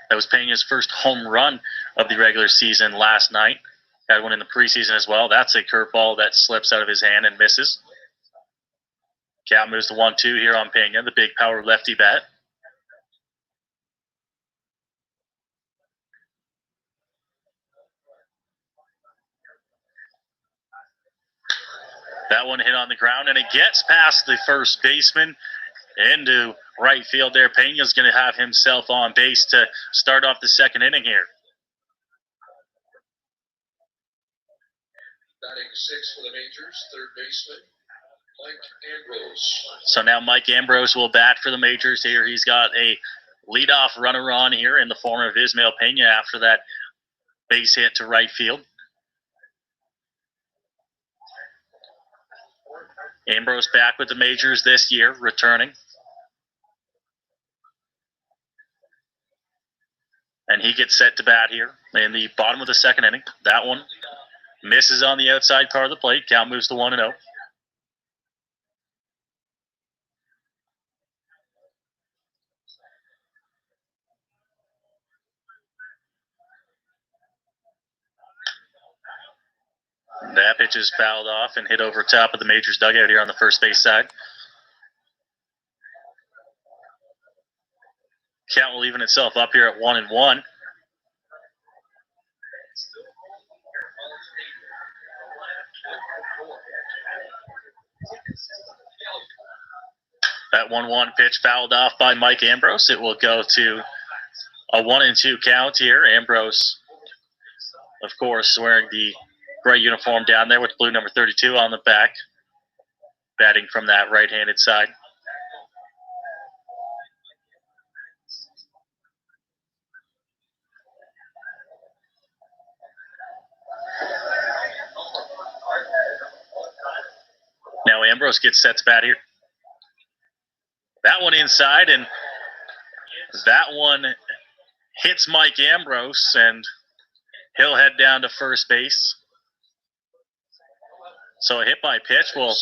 That was Pena's first home run of the regular season last night. Had one in the preseason as well. That's a curveball that slips out of his hand and misses. Count moves to 1-2 here on Pena, the big power lefty bat. That one hit on the ground, and it gets past the first baseman into right field there. Pena's going to have himself on base to start off the second inning here. Batting 6 for the Majors, third baseman, Mike Ambrose. So now Mike Ambrose will bat for the Majors here. He's got a leadoff runner on here in the form of Ismael Pena after that base hit to right field. Ambrose back with the Majors this year, returning. And he gets set to bat here in the bottom of the second inning. That one misses on the outside part of the plate. Count moves to 1-0. That pitch is fouled off and hit over top of the Majors dugout here on the first base side. Count will even itself up here at 1-1. That 1-1 pitch fouled off by Mike Ambrose. It will go to a 1-2 count here. Ambrose, of course, wearing the gray uniform down there with blue number 32 on the back, batting from that right-handed side. Now Ambrose gets set to bat here. That one inside, and that one hits Mike Ambrose, and he'll head down to first base. So a hit by pitch will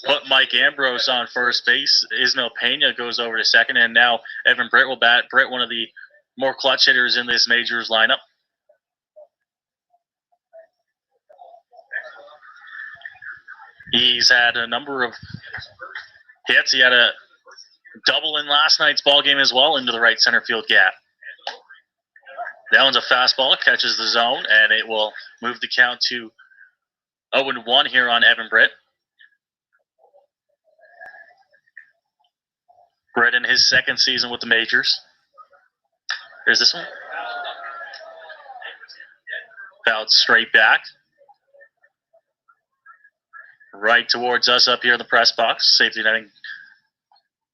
put Mike Ambrose on first base. Ismael Pena goes over to second, and now Evan Britt will bat. Britt, one of the more clutch hitters in this majors lineup. He's had a number of hits. He had a double in last night's ball game as well into the right center field gap. That one's a fastball, catches the zone, and it will move the count to 0-1 here on Evan Britt. Britt in his second season with the majors. Here's this one. Fouled straight back. Right towards us up here in the press box. Safety netting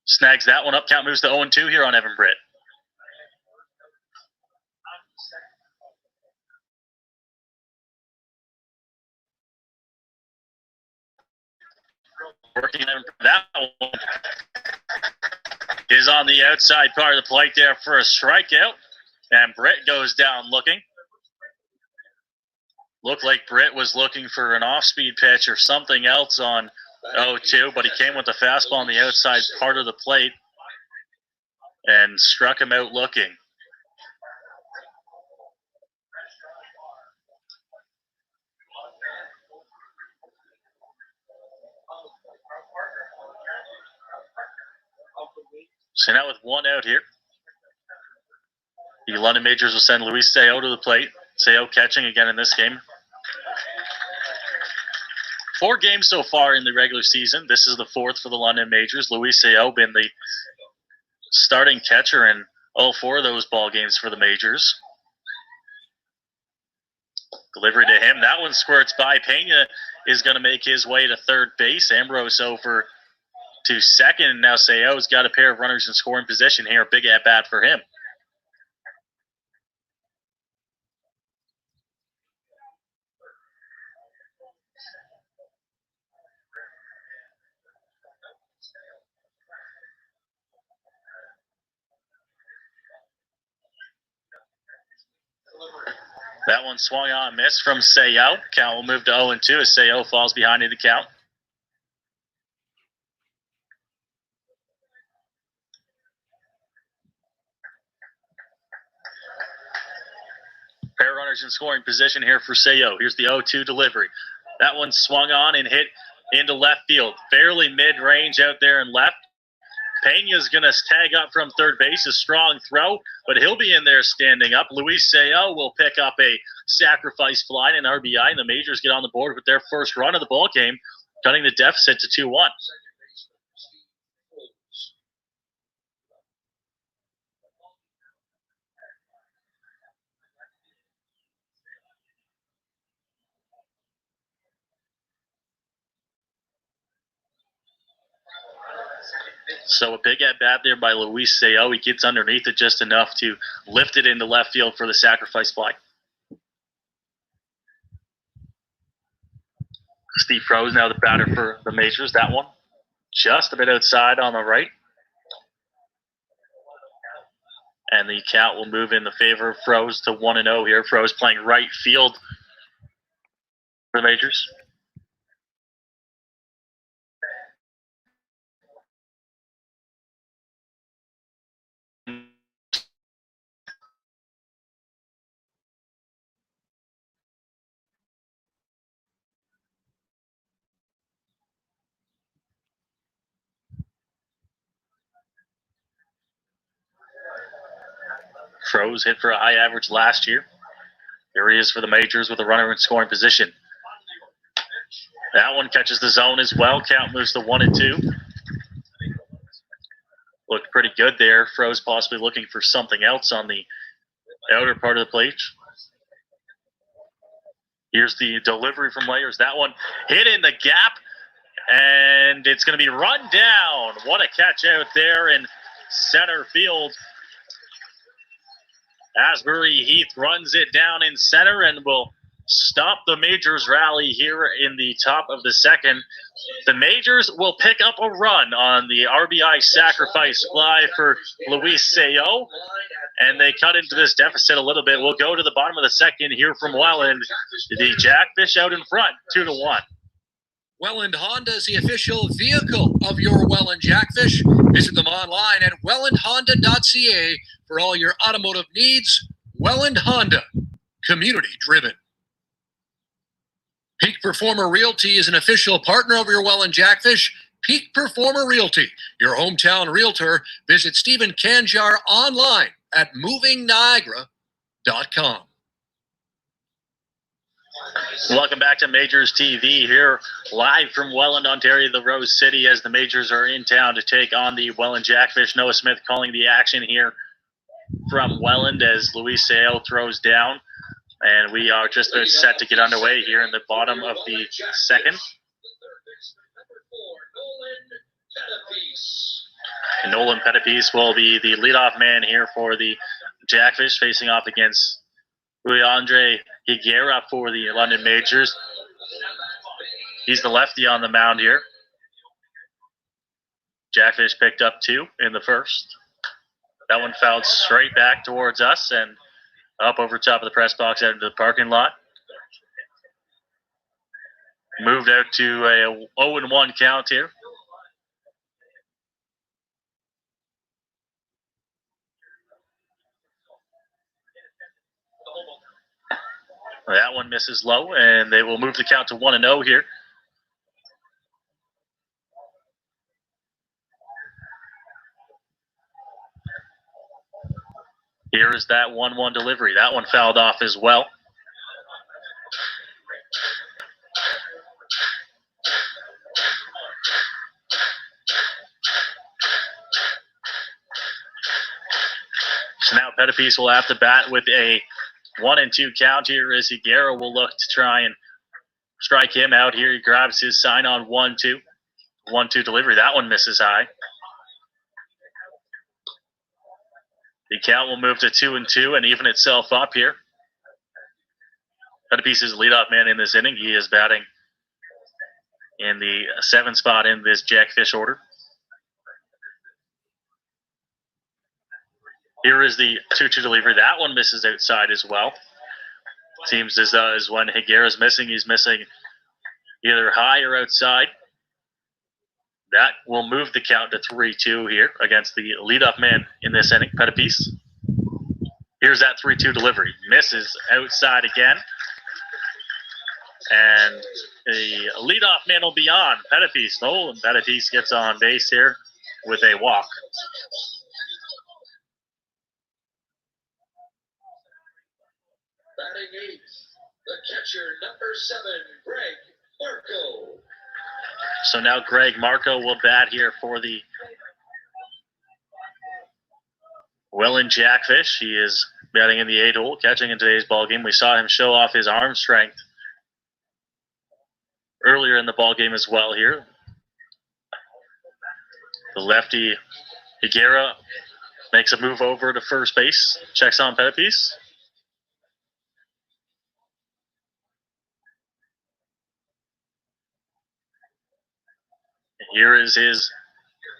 snags that one up. Count moves to 0-2 here on Evan Britt. Working that one is on the outside part of the plate there for a strikeout. And Britt goes down looking. Looked like Britt was looking for an off-speed pitch or something else on 0-2, but he came with the fastball on the outside part of the plate and struck him out looking. So now with one out here, the London Majors will send Luis Seo to the plate. Seo catching again in this game. 4 games so far in the regular season. This is the 4th for the London Majors. Luis Seo been the starting catcher in all 4 of those ball games for the Majors. Delivery to him. That one squirts by. Pena is going to make his way to third base. Ambrose over to second. Now Seo's got a pair of runners in scoring position here. Big at bat for him. That one swung on, missed from Seo. Count will move to 0-2 as Seo falls behind in the count. Pair runners in scoring position here for Seo. Here's the 0-2 delivery. That one swung on and hit into left field. Fairly mid-range out there in left. Pena's going to tag up from third base. A strong throw, but he'll be in there standing up. Luis Seo will pick up a sacrifice fly and an RBI, and the Majors get on the board with their first run of the ball game, cutting the deficit to 2-1. So a big at-bat there by Luis Seo. He gets underneath it just enough to lift it into left field for the sacrifice fly. Steve Froese now the batter for the Majors. That one just a bit outside on the right. And the count will move in the favor of Froese to 1-0 here. Froese playing right field for the Majors. Froese hit for a high average last year. Here he is for the Majors with a runner in scoring position. That one catches the zone as well. Count moves to 1-2. Looked pretty good there. Froese possibly looking for something else on the outer part of the plate. Here's the delivery from Layers. That one hit in the gap, and it's going to be run down. What a catch out there in center field. Asbury Heath runs it down in center and will stop the Majors rally here in the top of the second. The Majors will pick up a run on the RBI sacrifice fly for Luis Seo, and they cut into this deficit a little bit. We'll go to the bottom of the second here from Welland. The Jackfish out in front, 2-1. Welland Honda is the official vehicle of your Welland Jackfish. Visit them online at wellandhonda.ca for all your automotive needs. Welland Honda, community driven. Peak Performer Realty is an official partner of your Welland Jackfish. Peak Performer Realty, your hometown realtor. Visit Stephen Kanjar online at movingniagara.com. Welcome back to Majors TV here live from Welland, Ontario, the Rose City, as the Majors are in town to take on the Welland Jackfish. Noah Smith calling the action here from Welland as Luis Sale throws down. And we are just about set to get underway here in the bottom of the second. And Nolan Pettipies will be the leadoff man here for the Jackfish, facing off against Andre Higuera for the London Majors. He's the lefty on the mound here. Jackfish picked up 2 in the first. That one fouled straight back towards us and up over top of the press box out into the parking lot. Moved out to a 0-1 count here. That one misses low, and they will move the count to 1-0 here. Here is that 1-1 delivery. That one fouled off as well. So now Pettipies will have to bat with a 1-2 count here as Higuera will look to try and strike him out here. He grabs his sign on 1-2. 1-2 delivery. That one misses high. The count will move to 2-2 and even itself up here. Pettipies is the leadoff man in this inning. He is batting in the 7th spot in this Jackfish order. Here is the 2-2 delivery. That one misses outside as well. Seems as when Higuera's missing, he's missing either high or outside. That will move the count to 3-2 here against the leadoff man in this inning, Pettipies. Here's that 3-2 delivery. Misses outside again. And the leadoff man will be on. Pettipies. Nolan Pettipies gets on base here with a walk. Batting 8th, the catcher, number 7, Greg Marco. So now Greg Marco will bat here for the Welland Jackfish. He is batting in the 8 hole, catching in today's ball game. We saw him show off his arm strength earlier in the ball game as well here. The lefty Higuera makes a move over to first base, checks on Pettipies. Here is his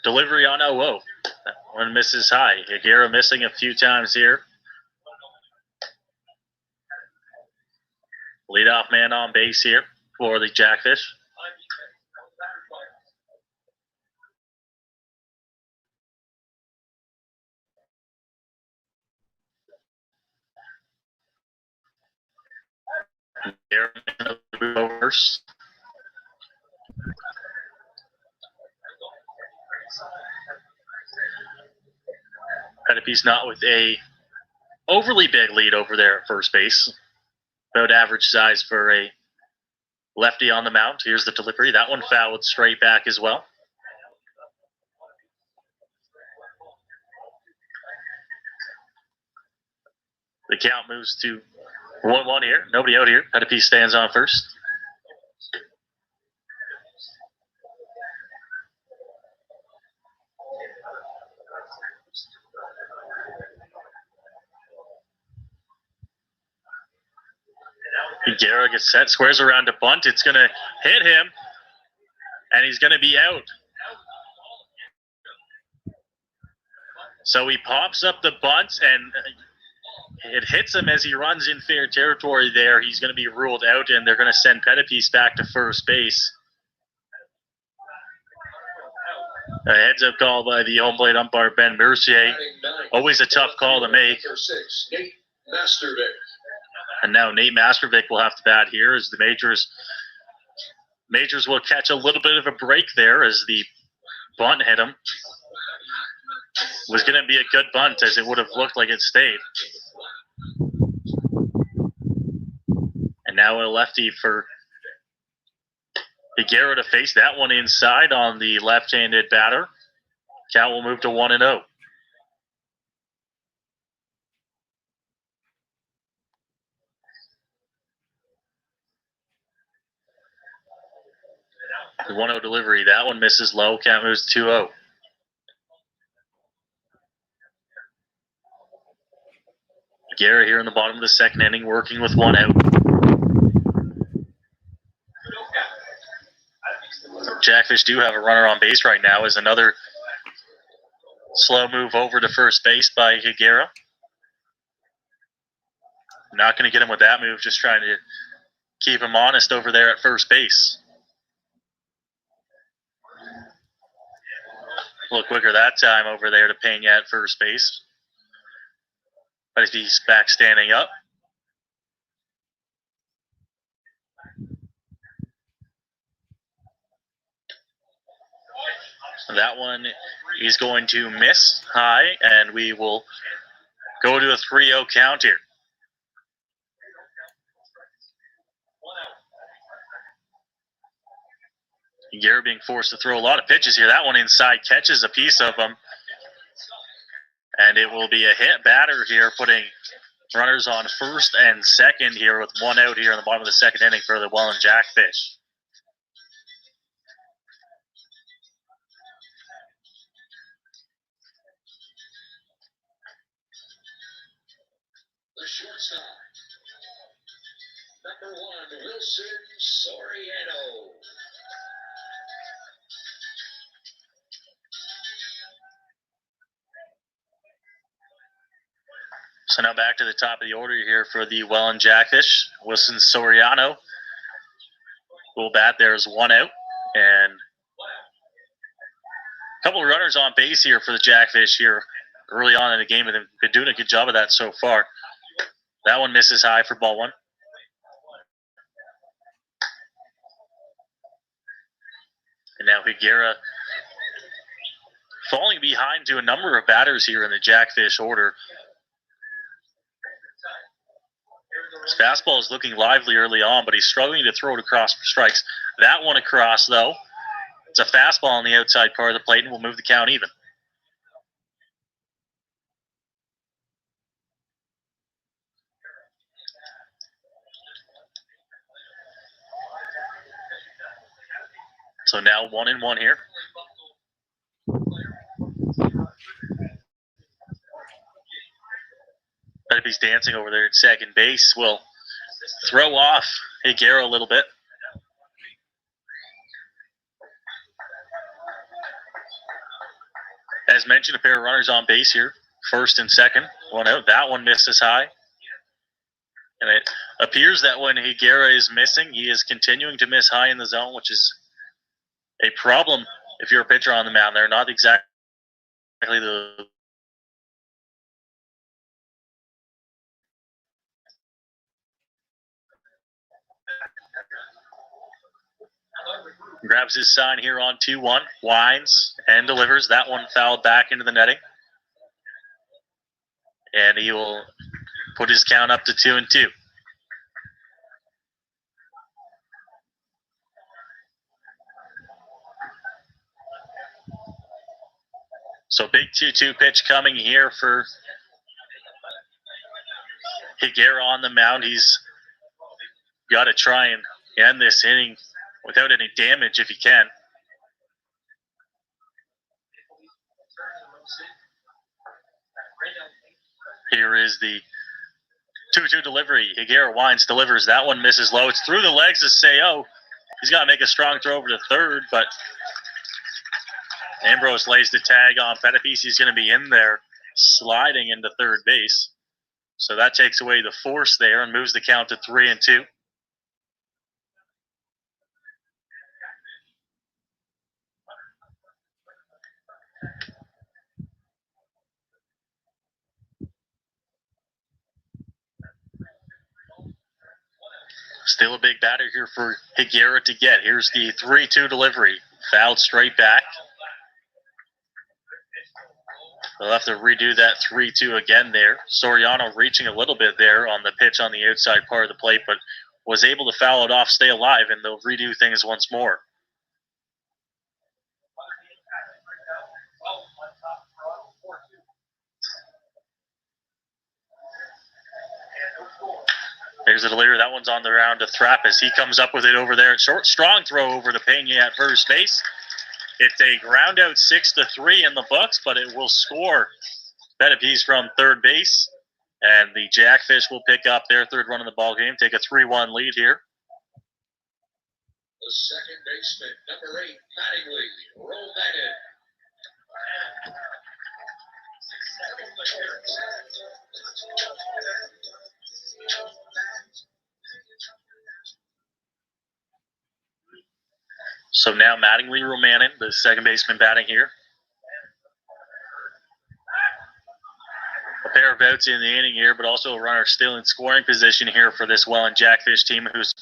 delivery on 0-0. That one misses high. Higuera missing a few times here. Leadoff man on base here for the Jackfish. Higuera move over. Pettipies not with a overly big lead over there at first base. About average size for a lefty on the mound. Here's the delivery. That one fouled straight back as well. The count moves to 1-1 here. Nobody out here. Pettipies stands on first. Higuera gets set, squares around to bunt. It's going to hit him, and he's going to be out. So he pops up the bunt, and it hits him as he runs in fair territory there. He's going to be ruled out, and they're going to send Pettipies back to first base. A heads-up call by the home plate umpire, Ben Mercier. Always a tough call to make. And now Nate Mastervic will have to bat here as the Majors will catch a little bit of a break there as the bunt hit him. Was going to be a good bunt as it would have looked like it stayed. And now a lefty for Higuera to face that one inside on the left-handed batter. Count will move to 1-0. The 1-0 delivery, that one misses low. Count moves to 2-0. Higuera here in the bottom of the second inning, working with 1 out. Jackfish do have a runner on base right now as another slow move over to first base by Higuera. Not going to get him with that move, just trying to keep him honest over there at first base. A little quicker that time over there to Pena at first base. But he's back standing up. That one is going to miss high, and we will go to a 3-0 count here. Higuera being forced to throw a lot of pitches here. That one inside catches a piece of them. And it will be a hit batter here, putting runners on first and second here with 1 out here in the bottom of the second inning for the Welland Jackfish. The shortstop, number 1, Wilson Soriano. So now back to the top of the order here for the Welland Jackfish. Wilson Soriano will bat. There's 1 out. And a couple of runners on base here for the Jackfish here early on in the game. And they've been doing a good job of that so far. That one misses high for ball 1. And now Higuera falling behind to a number of batters here in the Jackfish order. His fastball is looking lively early on, but he's struggling to throw it across for strikes. That one across, though. It's a fastball on the outside part of the plate, and will move the count even. So now 1-1 here. He's dancing over there at second base. Will throw off Higuera a little bit. As mentioned, a pair of runners on base here. First and second. 1 out. That one misses high. And it appears that when Higuera is missing, he is continuing to miss high in the zone, which is a problem if you're a pitcher on the mound. They're not exactly the grabs his sign here on 2-1, winds and delivers. That one fouled back into the netting. And he will put his count up to 2-2. So big 2-2 pitch coming here for Higuera on the mound. He's got to try and end this inning without any damage if he can. Here is the 2-2 delivery. Higuera winds, delivers. That one misses low. It's through the legs of Seo. He's got to make a strong throw over to third, but Ambrose lays the tag on Pettipies. He's going to be in there sliding into third base. So that takes away the force there and moves the count to 3-2. Still a big batter here for Higuera to get. Here's the 3-2 delivery. Fouled straight back. They'll have to redo that 3-2 again there. Soriano reaching a little bit there on the pitch on the outside part of the plate, but was able to foul it off, stay alive, and they'll redo things once more. There's the delivery. That one's on the round to Trappist. He comes up with it over there. Short, strong throw over to Pena at first base. It's a ground out 6-3 in the books, but it will score. Benepiece from third base, and the Jackfish will pick up their third run of the ball game, take a 3-1 lead here. The second baseman, number 8, Mattingly. Roll that in. So now Mattingly Romanin, the second baseman, batting here. A pair of outs in the inning here, but also a runner still in scoring position here for this Welland Jackfish team, who's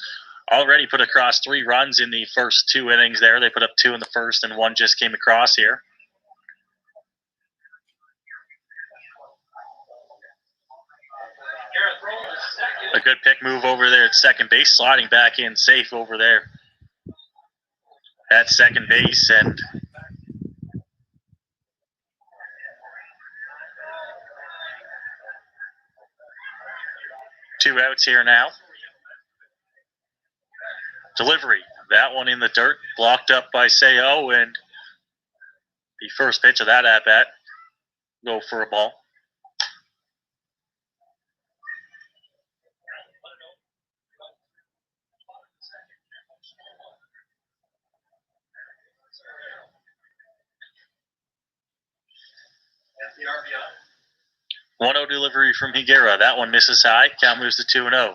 already put across 3 runs in the first 2 innings there. They put up 2 in the first, and 1 just came across here. A good pick move over there at second base, sliding back in safe over there at second base, and two outs here now. Delivery, that one in the dirt, blocked up by Seo, and the first pitch of that at-bat, go for a ball. The RBI. 1-0 delivery from Higuera. That one misses high. Count moves to 2-0.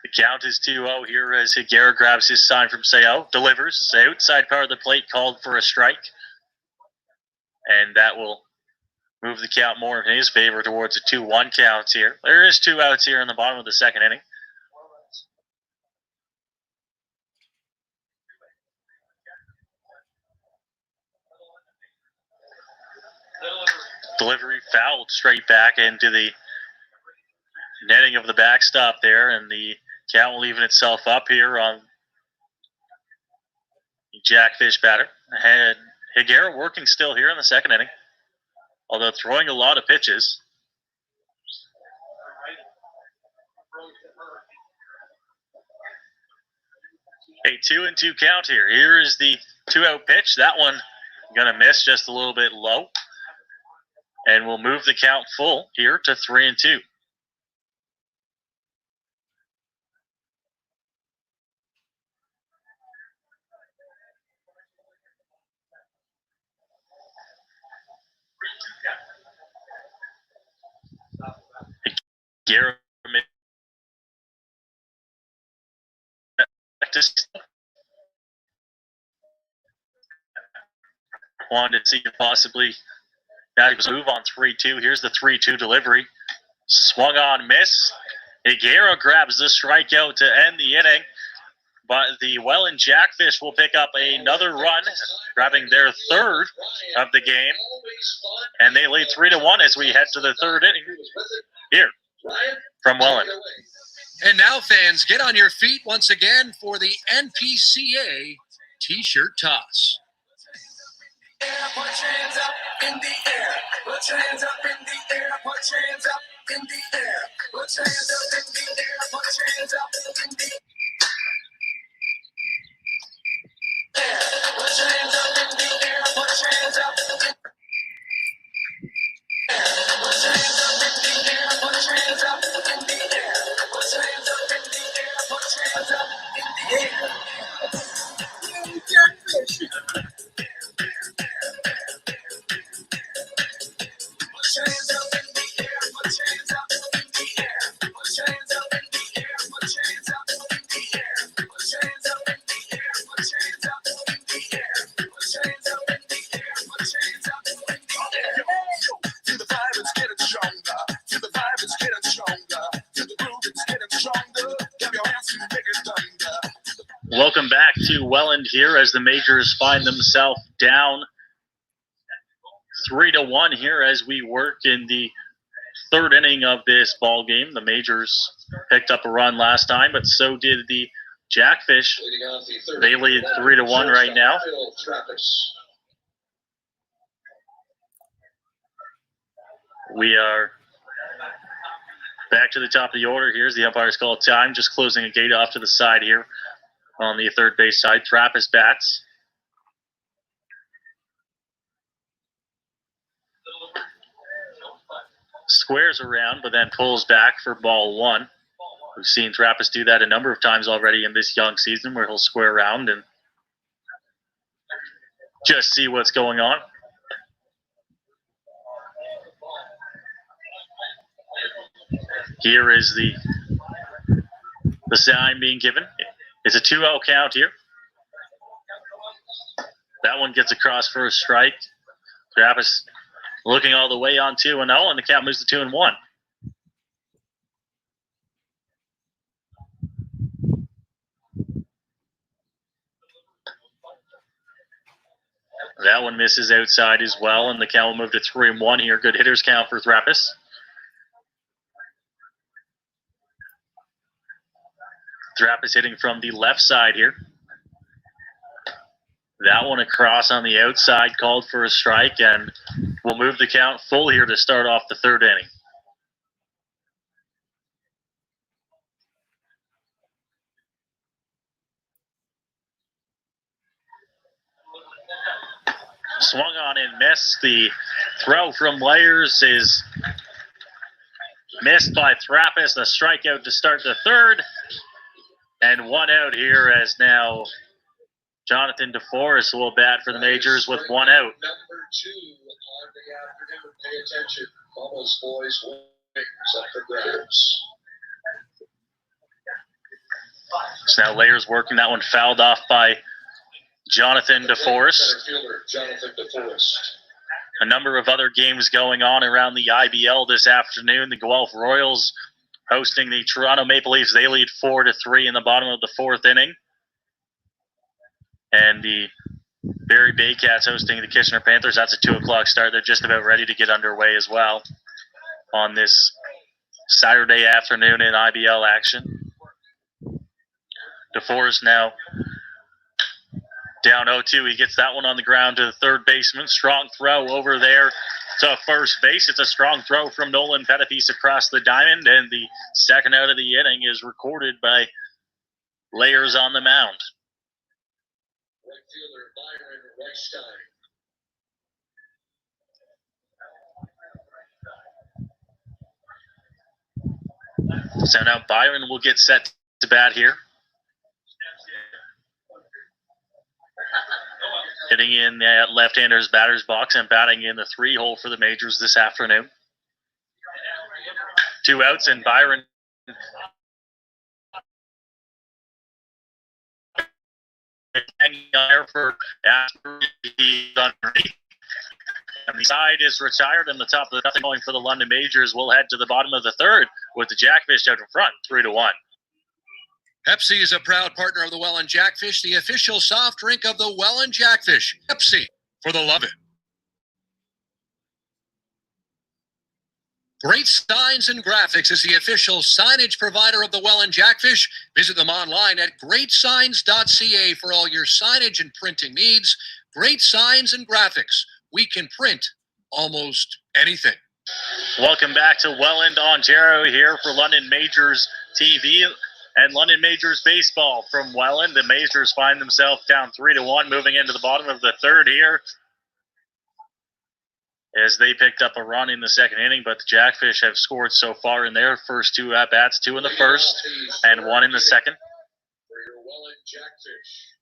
The count is 2-0 here as Higuera grabs his sign from Seo. Delivers. Outside part of the plate, called for a strike. And that will move the count more in his favor towards a 2-1 count here. There is 2 outs here in the bottom of the second inning. Delivery fouled straight back into the netting of the backstop there, and the count will even itself up here on the Jackfish batter. And Higuera working still here in the second inning, although throwing a lot of pitches. A 2-2 count here. Here is the 2-out pitch. That one gonna miss just a little bit low. And we'll move the count full here to 3-2. Higuera wanted to see if possibly that he was move on 3-2. Here's the 3-2 delivery. Swung on, miss. Higuera grabs the strikeout to end the inning, but the Welland Jackfish will pick up another run, grabbing their third of the game, and they lead 3-1 as we head to the third inning here from Welland. And now, fans, get on your feet once again for the NPCA T-shirt toss. Put your hands up in the air. Put your hands up in the air. Put your hands up in the air. Put your hands up in the air. Put your hands up in the air. Put your hands up in the air. Put your hands up in the air. Put your hands up in the air. Put your hands up in the air. Put your hands up in the air. Put your hands up in the air. Jackfish. Put your hands up in the air, put your hands up in the air. Put your hands up in the air, put your hands up in the air. Put your hands up in the air, put your hands up in the Welcome back to Welland here as the Majors find themselves down 3-1 here as we work in the third inning of this ball game. The Majors picked up a run last time, but so did the Jackfish. They lead 3-1 right now. We are back to the top of the order. Here's the umpire's call time. Just closing a gate off to the side here on the third base side. Trappist bats. Squares around, but then pulls back for ball one. We've seen Trappist do that a number of times already in this young season where he'll square around and just see what's going on. Here is the sign being given. It's a 2-0 count here. That one gets across for a strike. Trappist looking all the way on 2-0, and the count moves to 2-1. That one misses outside as well, and the count will move to 3-1 here. Good hitters count for Trappist. Trappist hitting from the left side here. That one across on the outside, called for a strike, and we'll move the count full here to start off the third inning. Swung on and missed. The throw from Layers is missed by Trappist. A strikeout to start the third. And one out here as now Jonathan DeForest will bat for the Majors with one out. Number 2 on the afternoon. Pay attention. Bubbles boys wings up for grabs. So now Layers working that one, fouled off by Jonathan DeForest. Center fielder Jonathan DeForest. A number of other games going on around the IBL this afternoon. The Guelph Royals hosting the Toronto Maple Leafs. They lead 4-3 in the bottom of the fourth inning. And the Barrie Baycats hosting the Kitchener Panthers. That's a 2 o'clock start. They're just about ready to get underway as well on this Saturday afternoon in IBL action. DeForest now down 0-2. He gets that one on the ground to the third baseman. Strong throw over there to first base. It's a strong throw from Nolan Pettipiece across the diamond, and the second out of the inning is recorded by Layers on the mound. Right fielder Byron Reichstein. So now Byron will get set to bat here. Hitting in that left-hander's batter's box and batting in the 3-hole for the Majors this afternoon. 2 outs, and Byron hanging there for Asbury underneath. And the side is retired, and the top of the nothing going for the London Majors. Will head to the bottom of the third with the Jackfish out in front, 3-1. Pepsi is a proud partner of the Welland Jackfish, the official soft drink of the Welland Jackfish. Pepsi, for the love it. Great Signs and Graphics is the official signage provider of the Welland Jackfish. Visit them online at greatsigns.ca for all your signage and printing needs. Great Signs and Graphics. We can print almost anything. Welcome back to Welland, Ontario, here for London Majors TV and London Majors baseball from Welland. The Majors find themselves down 3-1, moving into the bottom of the third here, as they picked up a run in the second inning, but the Jackfish have scored so far in their first 2 at-bats, 2 in the first and 1 in the second. For your Welland Jackfish,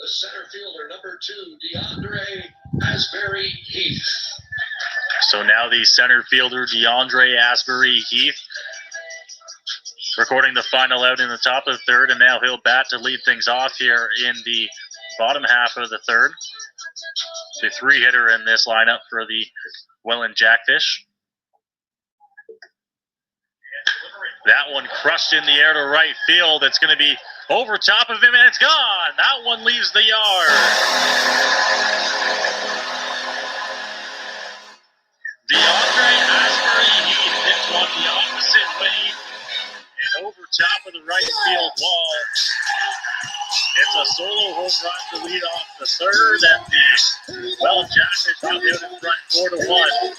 the center fielder, number 2, DeAndre Asbury Heath. So now the center fielder, DeAndre Asbury Heath, recording the final out in the top of the third, and now he'll bat to lead things off here in the bottom half of the third. The 3-hitter in this lineup for the Welland Jackfish. That one crushed in the air to right field. It's going to be over top of him, and it's gone. That one leaves the yard. DeAndre Asbury, he hits one the opposite way and over top of the right field wall. It's a solo home run to lead off the third, and the Welland Jackfish out there in front 4-1.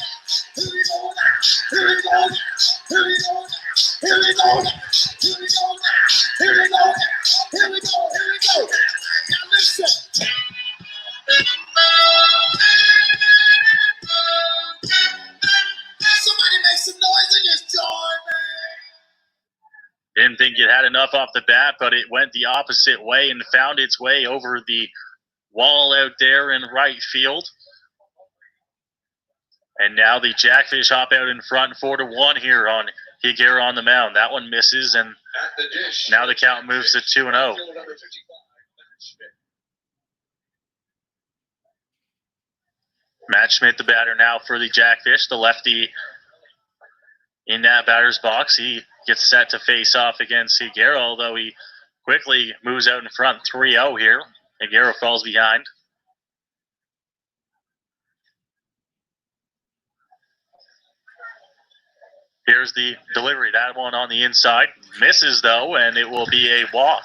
Somebody make some noise in this joint, man. Didn't think it had enough off the bat, but it went the opposite way and found its way over the wall out there in right field. And now the Jackfish hop out in front 4-1 here on Higuera on the mound. That one misses, and now the count moves to 2-0. Matt Schmidt, the batter now for the Jackfish, the lefty in that batter's box. He gets set to face off against Higuera, although he quickly moves out in front 3-0 here. Higuera falls behind. Here's the delivery. That one on the inside. Misses, though, and it will be a walk.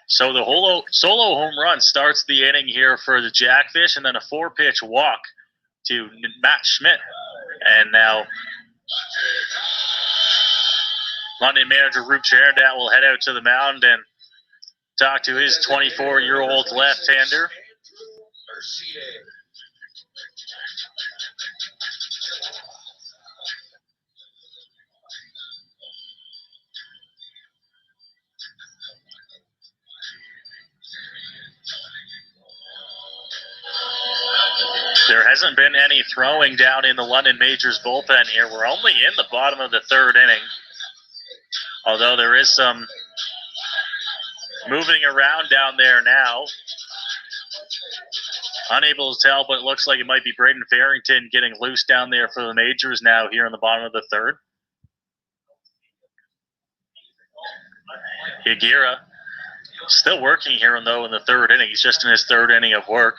So the solo home run starts the inning here for the Jackfish, and then a 4-pitch walk to Matt Schmidt. And now London manager Rube Charendat will head out to the mound and talk to his 24-year-old left-hander. There hasn't been any throwing down in the London Majors bullpen here. We're only in the bottom of the third inning, although there is some moving around down there now. Unable to tell, but it looks like it might be Braden Farrington getting loose down there for the Majors now here in the bottom of the third. Higuera still working here, though, in the third inning. He's just in his third inning of work.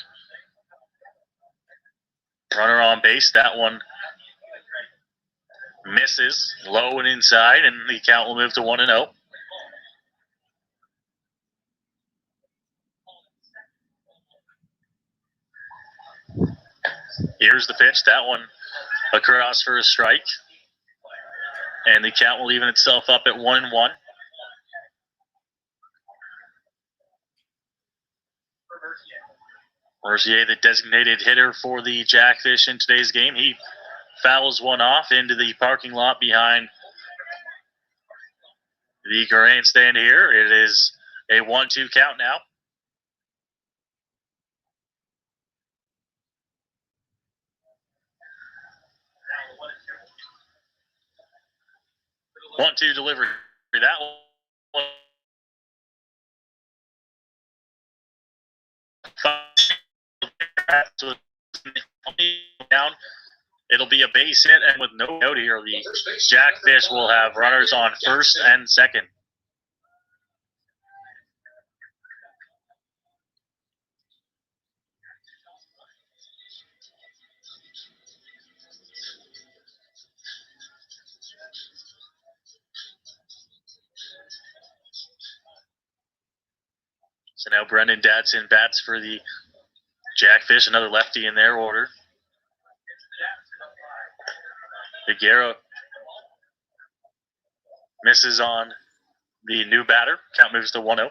Runner on base, that one misses, low and inside, and the count will move to 1-0. Here's the pitch, that one across for a strike, and the count will even itself up at 1-1. Mercier, the designated hitter for the Jackfish in today's game. He fouls one off into the parking lot behind the grandstand here. It is a 1-2 count now. One-two delivery. That one. Down. It'll be a base hit, and with no out here, the Jackfish will have runners on first and second. So now Brendan Dadson bats for the Jackfish, another lefty in their order. Higuera misses on the new batter. Count moves to 1-0.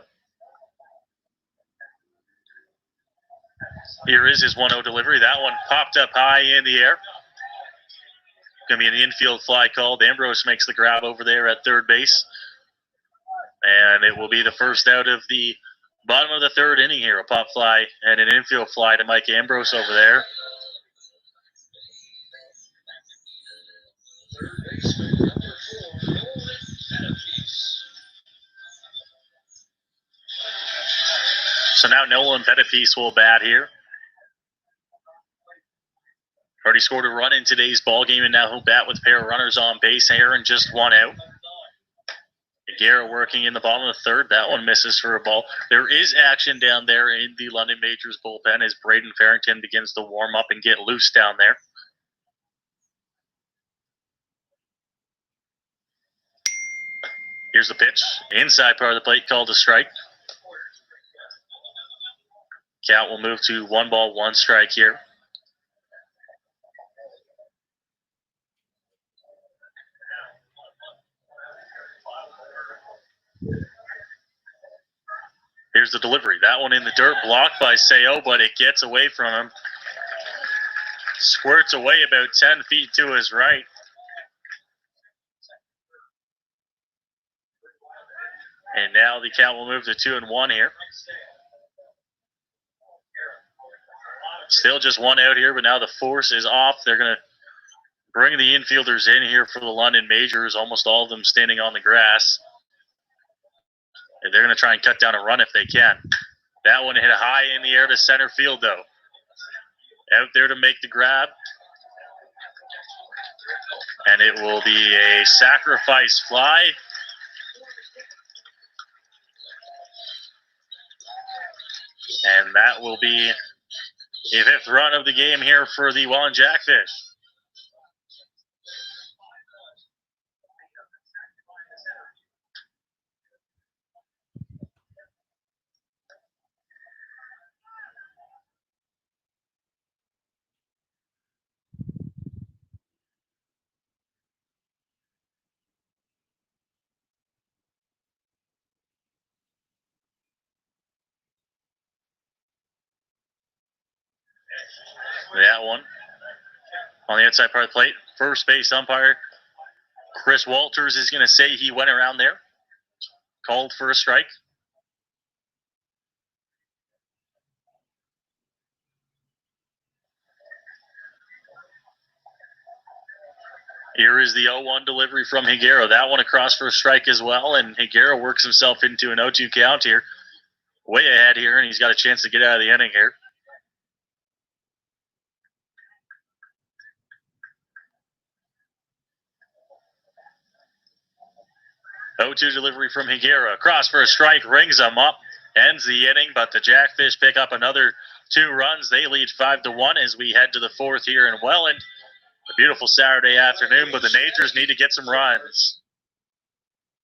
Here is his 1-0 delivery. That one popped up high in the air. Going to be an infield fly called. Ambrose makes the grab over there at third base. And it will be the first out of the bottom of the third inning here. A pop fly and an infield fly to Mike Ambrose over there. So now Nolan Pettipiece will bat here. Already scored a run in today's ball game, and now he'll bat with a pair of runners on base here and just one out. Higuera working in the bottom of the third. That one misses for a ball. There is action down there in the London Majors bullpen as Braden Farrington begins to warm up and get loose down there. Here's the pitch. Inside part of the plate, called a strike. Count will move to 1 ball, 1 strike here. Here's the delivery. That one in the dirt, blocked by Seo, but it gets away from him. Squirts away about 10 feet to his right. And now the count will move to 2-1 here. Still just 1 out here, but now the force is off. They're going to bring the infielders in here for the London Majors, almost all of them standing on the grass. And they're going to try and cut down a run if they can. That one hit high in the air to center field, though. Out there to make the grab. And it will be a sacrifice fly. And that will be the 5th run of the game here for the Welland Jackfish. That one on the outside part of the plate. First base umpire Chris Walters is going to say he went around there. Called for a strike. Here is the 0-1 delivery from Higuera. That one across for a strike as well, and Higuera works himself into an 0-2 count here. Way ahead here, and he's got a chance to get out of the inning here. 0-2 delivery from Higuera. Across for a strike, rings him up, ends the inning, but the Jackfish pick up another 2 runs. They lead 5-1 as we head to the 4th here in Welland. A beautiful Saturday afternoon, but the Majors need to get some runs.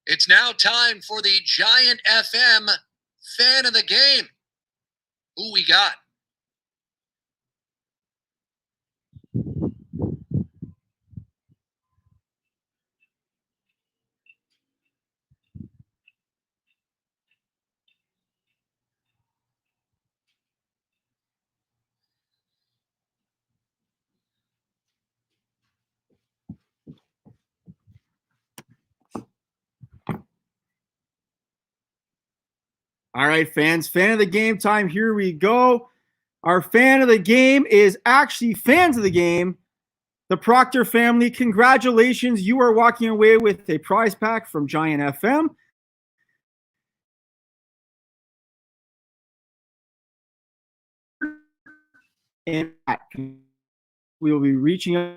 It's now time for the Giant FM Fan of the Game. Who we got? All right, fans, fan of the game time. Here we go. Our fan of the game is actually fans of the game, the Proctor family. Congratulations. You are walking away with a prize pack from Giant FM. And we will be reaching out.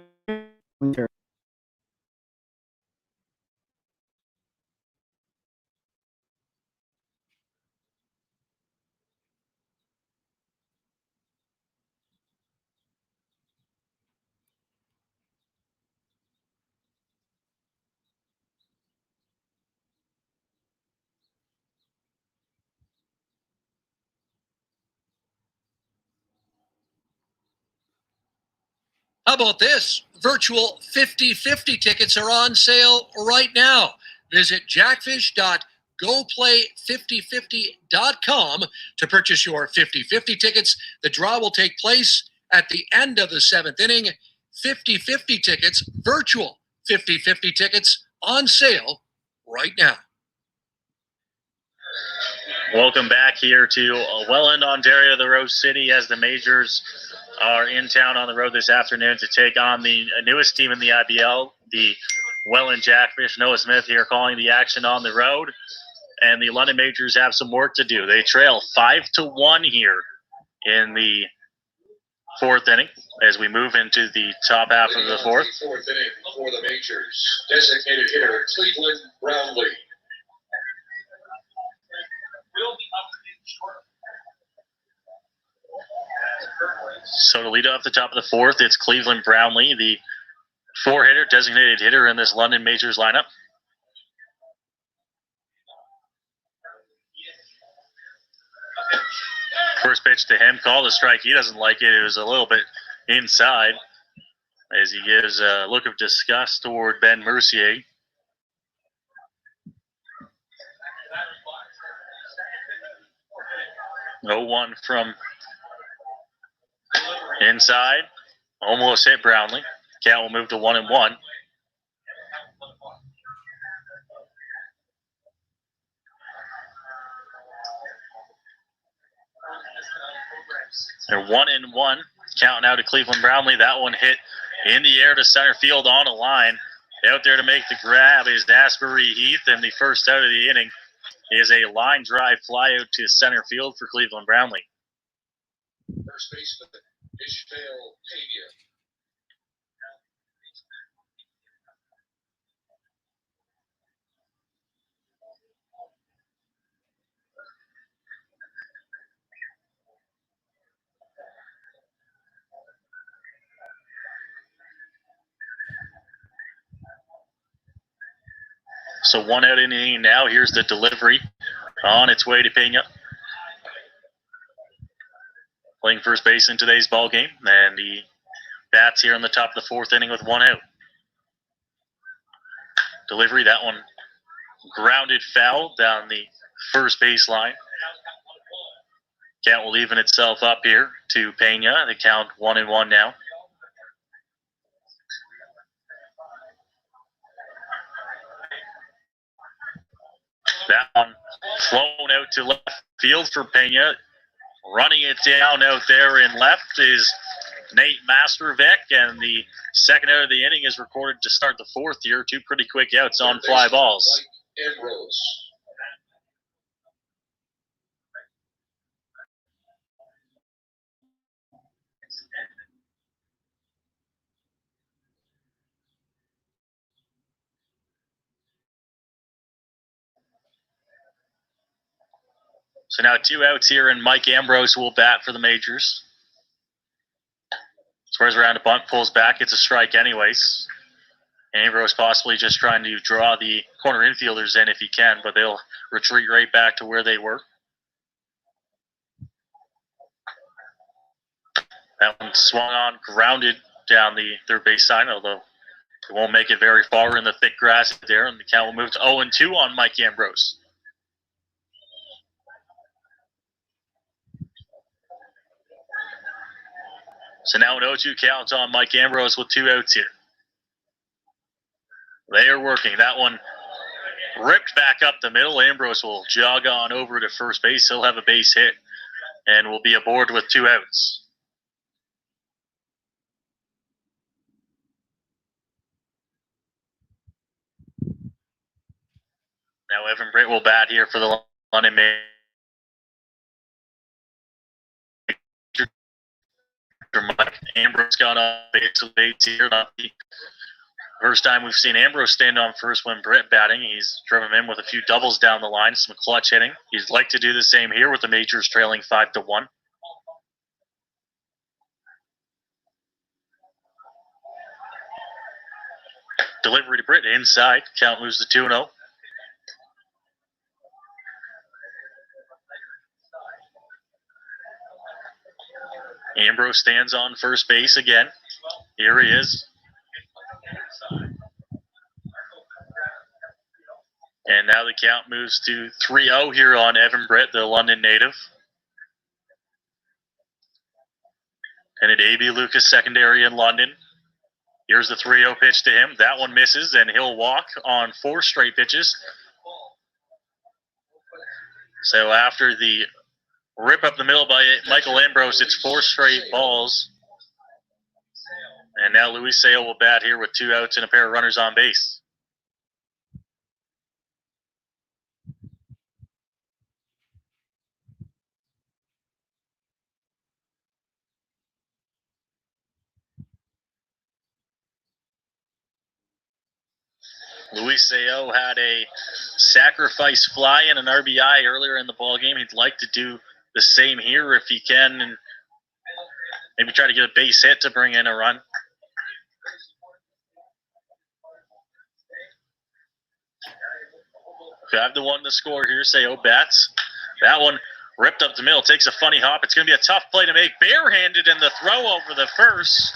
How about this? Virtual 50/50 tickets are on sale right now. Visit jackfish.goplay5050.com to purchase your 50/50 tickets. The draw will take place at the end of the 7th inning. 50/50 tickets, virtual 50/50 tickets on sale right now. Welcome back here to Welland, Ontario, the Rose City, as the Majors are in town on the road this afternoon to take on the newest team in the IBL, the Welland Jackfish. Noah Smith here calling the action on the road, and the London Majors have some work to do. They trail 5-1 here in the 4th inning as we move into the top half of the 4th. 4th inning for the Majors. Designated hitter Cleveland Brownlee. So to lead off the top of the fourth, it's Cleveland Brownlee, the four-hitter, designated hitter in this London Majors lineup. First pitch to him, called a strike. He doesn't like it. It was a little bit inside as he gives a look of disgust toward Ben Mercier. No one from inside. Almost hit Brownlee. Count will move to 1-1. They're 1-1. Count now to Cleveland Brownlee. That one hit in the air to center field on a line. Out there to make the grab is Asbury Heath, and the first out of the inning is a line drive fly out to center field for Cleveland Brownlee. First baseman, Ishmael Pena. So one out in the inning now. Here's the delivery on its way to Pena. Playing first base in today's ball game, and the bats here in the top of the fourth inning with one out. Delivery, that one grounded foul down the first baseline. Count will even itself up here to Pena. The count 1-1 now. That one flown out to left field for Pena. Running it down out there in left is Nate Mastervic, and the second out of the inning is recorded to start the fourth here. Two pretty quick outs on fly balls. Ambrose. So now two outs here, and Mike Ambrose will bat for the Majors. Swears around a bunt, pulls back. It's a strike anyways. Ambrose possibly just trying to draw the corner infielders in if he can, but they'll retreat right back to where they were. That one swung on, grounded down the third base side, although it won't make it very far in the thick grass there, and the count will move to 0-2 on Mike Ambrose. So now an 0-2 count on Mike Ambrose with two outs here. They are working. That one ripped back up the middle. Ambrose will jog on over to first base. He'll have a base hit and will be aboard with two outs. Now Evan Britt will bat here for the London Majors. Mike Ambrose got on base with base here. Not the first time we've seen Ambrose stand on first when Britt batting. He's driven him in with a few doubles down the line, some clutch hitting. He'd like to do the same here with the Majors trailing 5-1. Delivery to Britt inside. Count moves to 2-0. Ambrose stands on first base again. Here he is. And now the count moves to 3-0 here on Evan Britt, the London native. And at A.B. Lucas secondary in London. Here's the 3-0 pitch to him. That one misses, and he'll walk on 4 straight pitches. So after the rip up the middle by Michael Ambrose, it's 4 straight balls. And now Luis Sale will bat here with 2 outs and a pair of runners on base. Luis Seo had a sacrifice fly and an RBI earlier in the ballgame. He'd like to do the same here if he can Maybe try to get a base hit to bring in a run. Have the one to score here, Sayo bats. That one ripped up the middle, takes a funny hop. It's going to be a tough play to make. Barehanded in the throw over the first.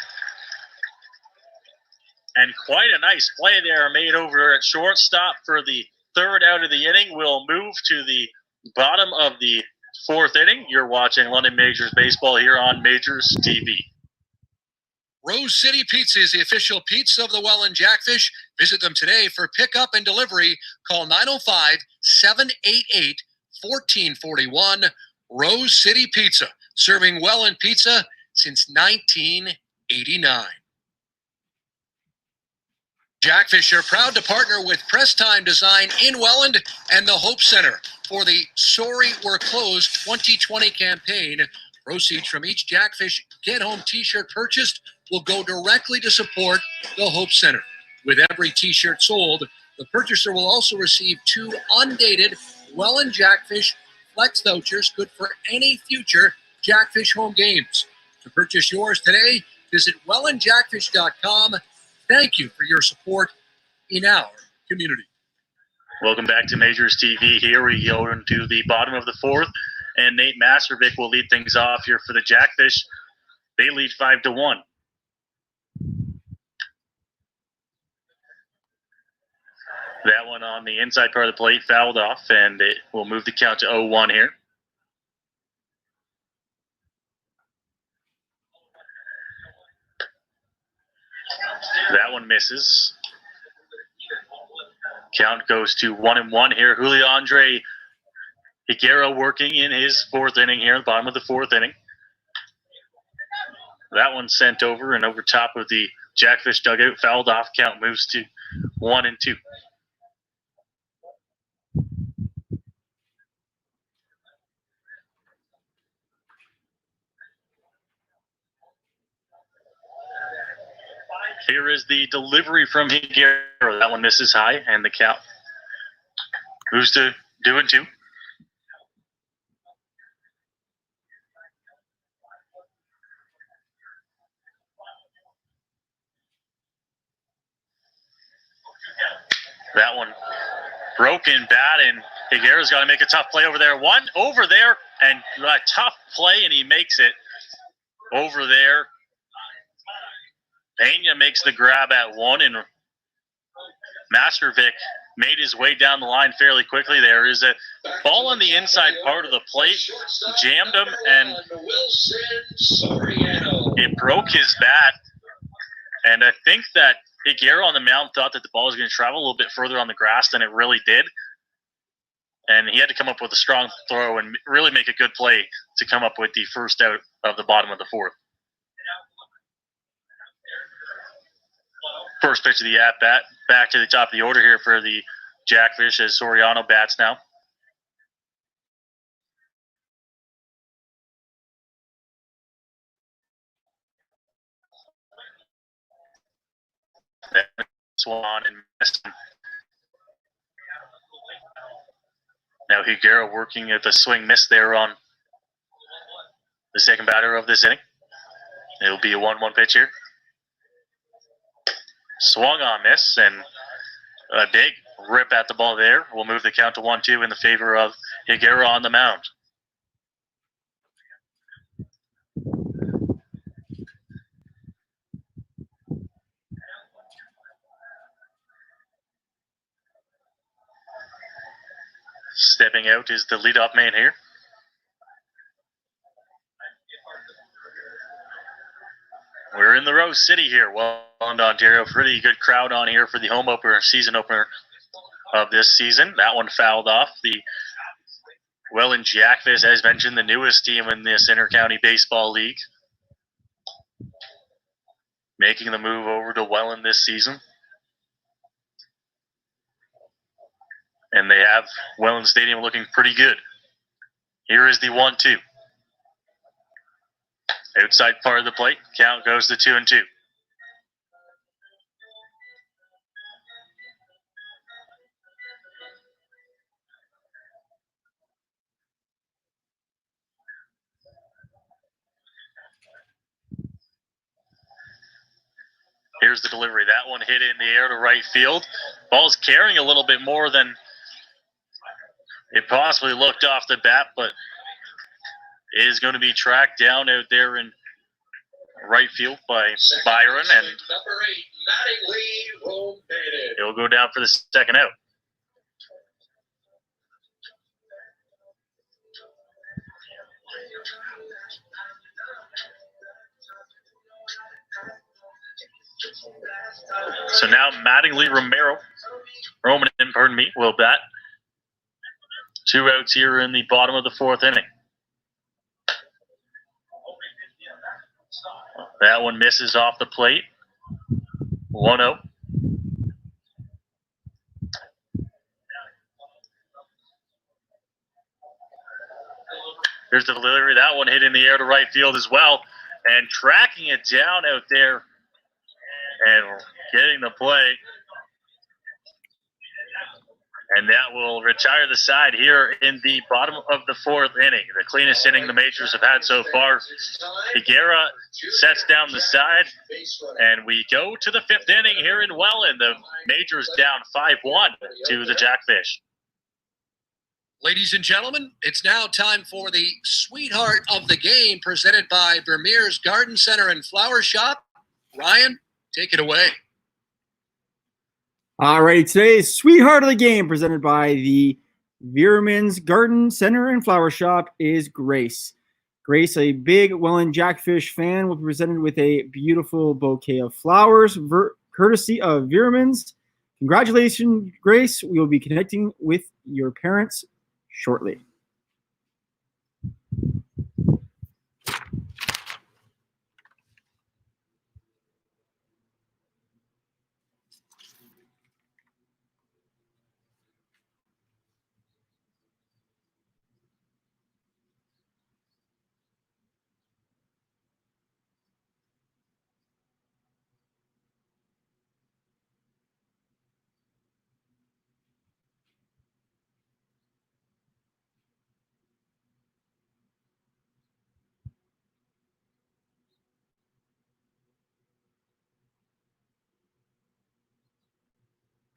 And quite a nice play there made over at shortstop for the third out of the inning. We'll move to the bottom of the fourth inning. You're watching London Majors Baseball here on Majors TV. Rose City Pizza is the official pizza of the Welland Jackfish. Visit them today for pickup and delivery. Call 905-788-1441. Rose City Pizza, serving Welland pizza since 1989. Jackfish are proud to partner with Press Time Design in Welland and the Hope Center for the Sorry We're Closed 2020 campaign. Proceeds from each Jackfish Get Home t-shirt purchased will go directly to support the Hope Center. With every t-shirt sold, the purchaser will also receive 2 undated Welland Jackfish Flex vouchers good for any future Jackfish home games. To purchase yours today, visit wellandjackfish.com. Thank you for your support in our community. Welcome back to Majors TV. Here we go into the bottom of the fourth, and Nate Mastervic will lead things off here for the Jackfish. They lead 5-1. That one on the inside part of the plate fouled off, and it will move the count to 0-1 here. That one misses. Count goes to 1-1 here. Julio Andre Higuera working in his fourth inning here, the bottom of the fourth inning. That one sent over and over top of the Jackfish dugout, fouled off. Count moves to 1-2. Here is the delivery from Higuera. That one misses high, and the count moves to 2-2. That one broken bat, and Higuera's got to make a tough play over there. One over there, and a tough play, and he makes it over there. Pena makes the grab at 1, and Mastervic made his way down the line fairly quickly. There is a ball on the inside part of the plate, jammed him, and it broke his bat. And I think that Higuera on the mound thought that the ball was going to travel a little bit further on the grass than it really did. And he had to come up with a strong throw and really make a good play to come up with the first out of the bottom of the fourth. First pitch of the at-bat, back to the top of the order here for the Jackfish as Soriano bats now. Swan and missed him. Now Higuera working at the swing miss there on the second batter of this inning. It'll be a 1-1 pitch here. Swung on miss, and a big rip at the ball there. We'll move the count to 1-2 in the favor of Higuera on the mound. Stepping out is the leadoff man here. We're in the Rose City here, Welland, Ontario. Pretty good crowd on here for the home opener, season opener of this season. That one fouled off. The Welland Jackfish, as mentioned, the newest team in this Inter-County Baseball League, making the move over to Welland this season. And they have Welland Stadium looking pretty good. Here is the 1-2. Outside part of the plate, count goes to 2-2. Here's the delivery. That one hit in the air to right field. Ball's carrying a little bit more than it possibly looked off the bat, but is going to be tracked down out there in right field by Byron, and it'll go down for the second out. So now Mattingly Roman, will bat. 2 outs here in the bottom of the 4th inning. That one misses off the plate. 1-0. Here's the delivery. That one hit in the air to right field as well. And tracking it down out there and getting the play. And that will retire the side here in the bottom of the 4th inning. The cleanest inning the Majors have had so far. Higuera sets down the side. And we go to the 5th inning here in Welland. The Majors down 5-1 to the Jackfish. Ladies and gentlemen, it's now time for the sweetheart of the game presented by Vermeer's Garden Center and Flower Shop. Ryan, take it away. All right, today's sweetheart of the game presented by the Veerman's Garden Center and Flower Shop is Grace. Grace, a big Welland Jackfish fan, will be presented with a beautiful bouquet of flowers courtesy of Veerman's. Congratulations, Grace. We will be connecting with your parents shortly.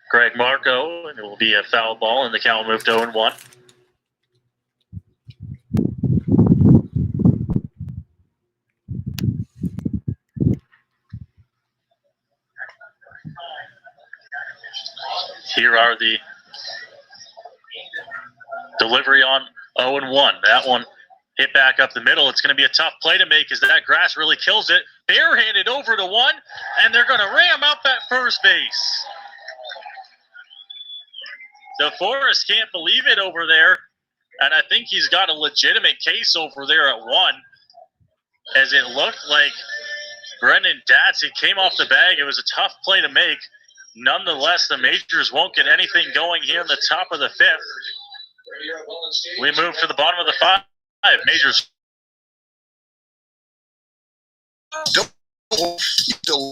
Greg Marco, and it will be a foul ball, and the count will move to 0-1. Here are the delivery on 0-1. That one hit back up the middle. It's going to be a tough play to make as that grass really kills it. Barehanded over to one, and they're going to ram up at first base. DeForest can't believe it over there, and I think he's got a legitimate case over there at one, as it looked like Brendan Datsey came off the bag. It was a tough play to make. Nonetheless, the Majors won't get anything going here in the top of the 5th. We move to the bottom of the 5. Majors. Don't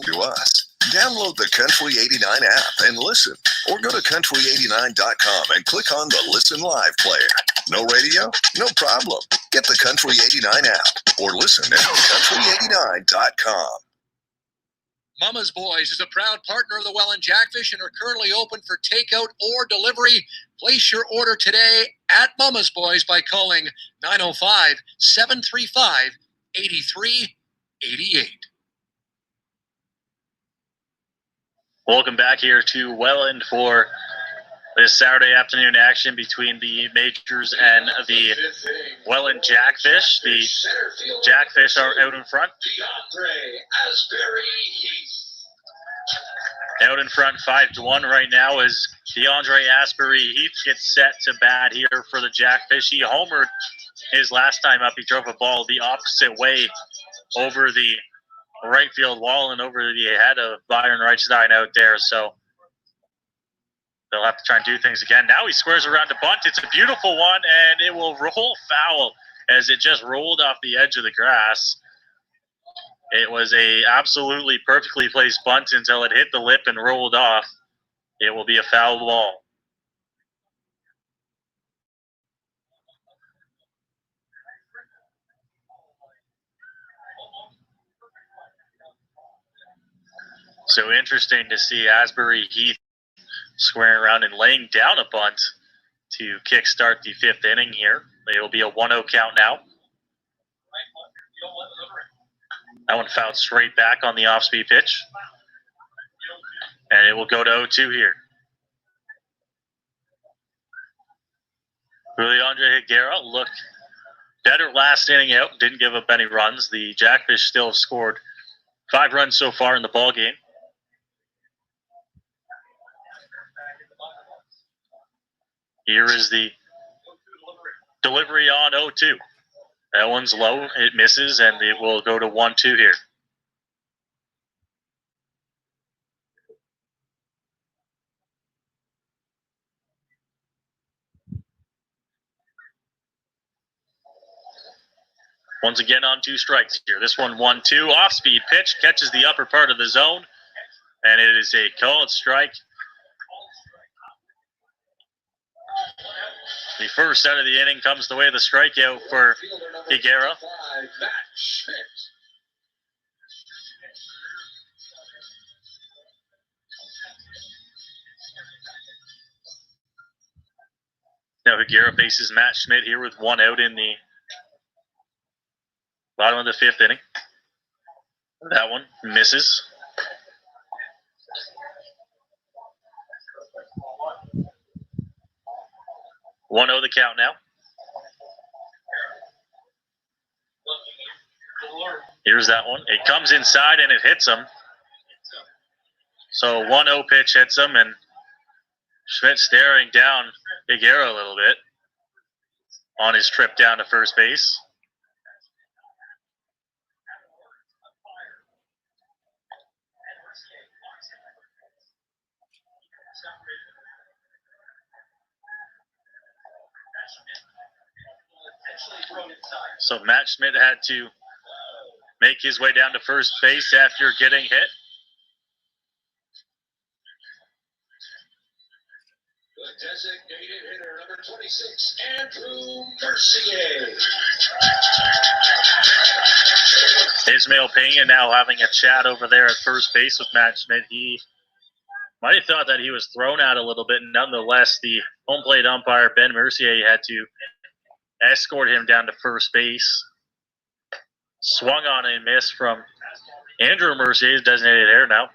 to us. Download the Country 89 app and listen, or go to country89.com and click on the Listen Live player. No radio? No problem. Get the Country 89 app or listen at country89.com. Mama's Boys is a proud partner of the Welland Jackfish and are currently open for takeout or delivery. Place your order today at Mama's Boys by calling 905-735-8388. Welcome back here to Welland for this Saturday afternoon action between the Majors and the Welland Jackfish. The Jackfish are out in front. Out in front 5-1 right now as DeAndre Asbury Heath gets set to bat here for the Jackfish. He homered his last time up. He drove a ball the opposite way over the right field wall and over the head of Byron Reichstein out there. So they'll have to try and do things again. Now he squares around to bunt. It's a beautiful one, and it will roll foul as it just rolled off the edge of the grass. It was a absolutely perfectly placed bunt until it hit the lip and rolled off. It will be a foul ball. So interesting to see Asbury Heath squaring around and laying down a bunt to kickstart the 5th inning here. It'll be a 1-0 count now. That one fouled straight back on the off-speed pitch. And it will go to 0-2 here. Andre Higuera looked better last inning out. Didn't give up any runs. The Jackfish still have scored 5 runs so far in the ball game. Here is the delivery on 0-2. That one's low. It misses, and it will go to 1-2 here. Once again on 2 strikes here. This one 1-2. Off-speed pitch. Catches the upper part of the zone. And it is a called strike. The first out of the inning comes the way of the strikeout for Higuera. Now Higuera faces Matt Schmidt here with 1 out in the bottom of the 5th inning. That one misses. One 0 the count now. Here's that one. It comes inside and it hits him. So 1-0 pitch hits him, and Schmidt staring down Higuera a little bit on his trip down to first base. So Matt Schmidt had to make his way down to first base after getting hit. The designated hitter, number 26, Andrew Mercier. Ismail Pena now having a chat over there at first base with Matt Schmidt. He might have thought that he was thrown out a little bit. Nonetheless, the home plate umpire, Ben Mercier, had to escort him down to first base. Swung on a miss from Andrew Mercier's designated hitter now.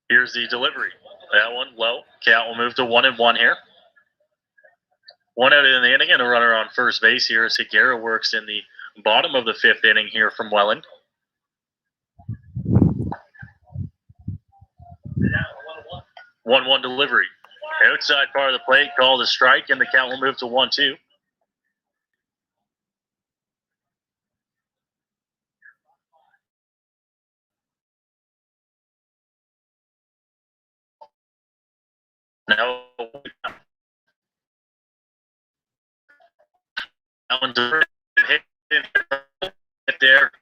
Here's the delivery. That one low. Count will move to 1-1 here. 1 out in the inning and a runner on first base here as Higuera works in the bottom of the 5th inning here from Welland. One delivery. Outside part of the plate, called a strike, and the count will move to 1-2. Now, that one hit there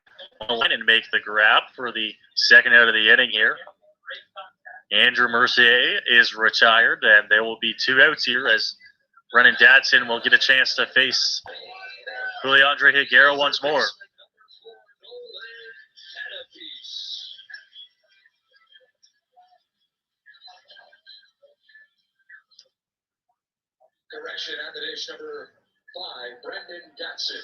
on the line and make the grab for the 2nd out of the inning here. Andrew Mercier is retired, and there will be 2 outs here as Brennan Dadson will get a chance to face Andre Higuera once more. Correction on the dish, number 5, Brendan Gatson.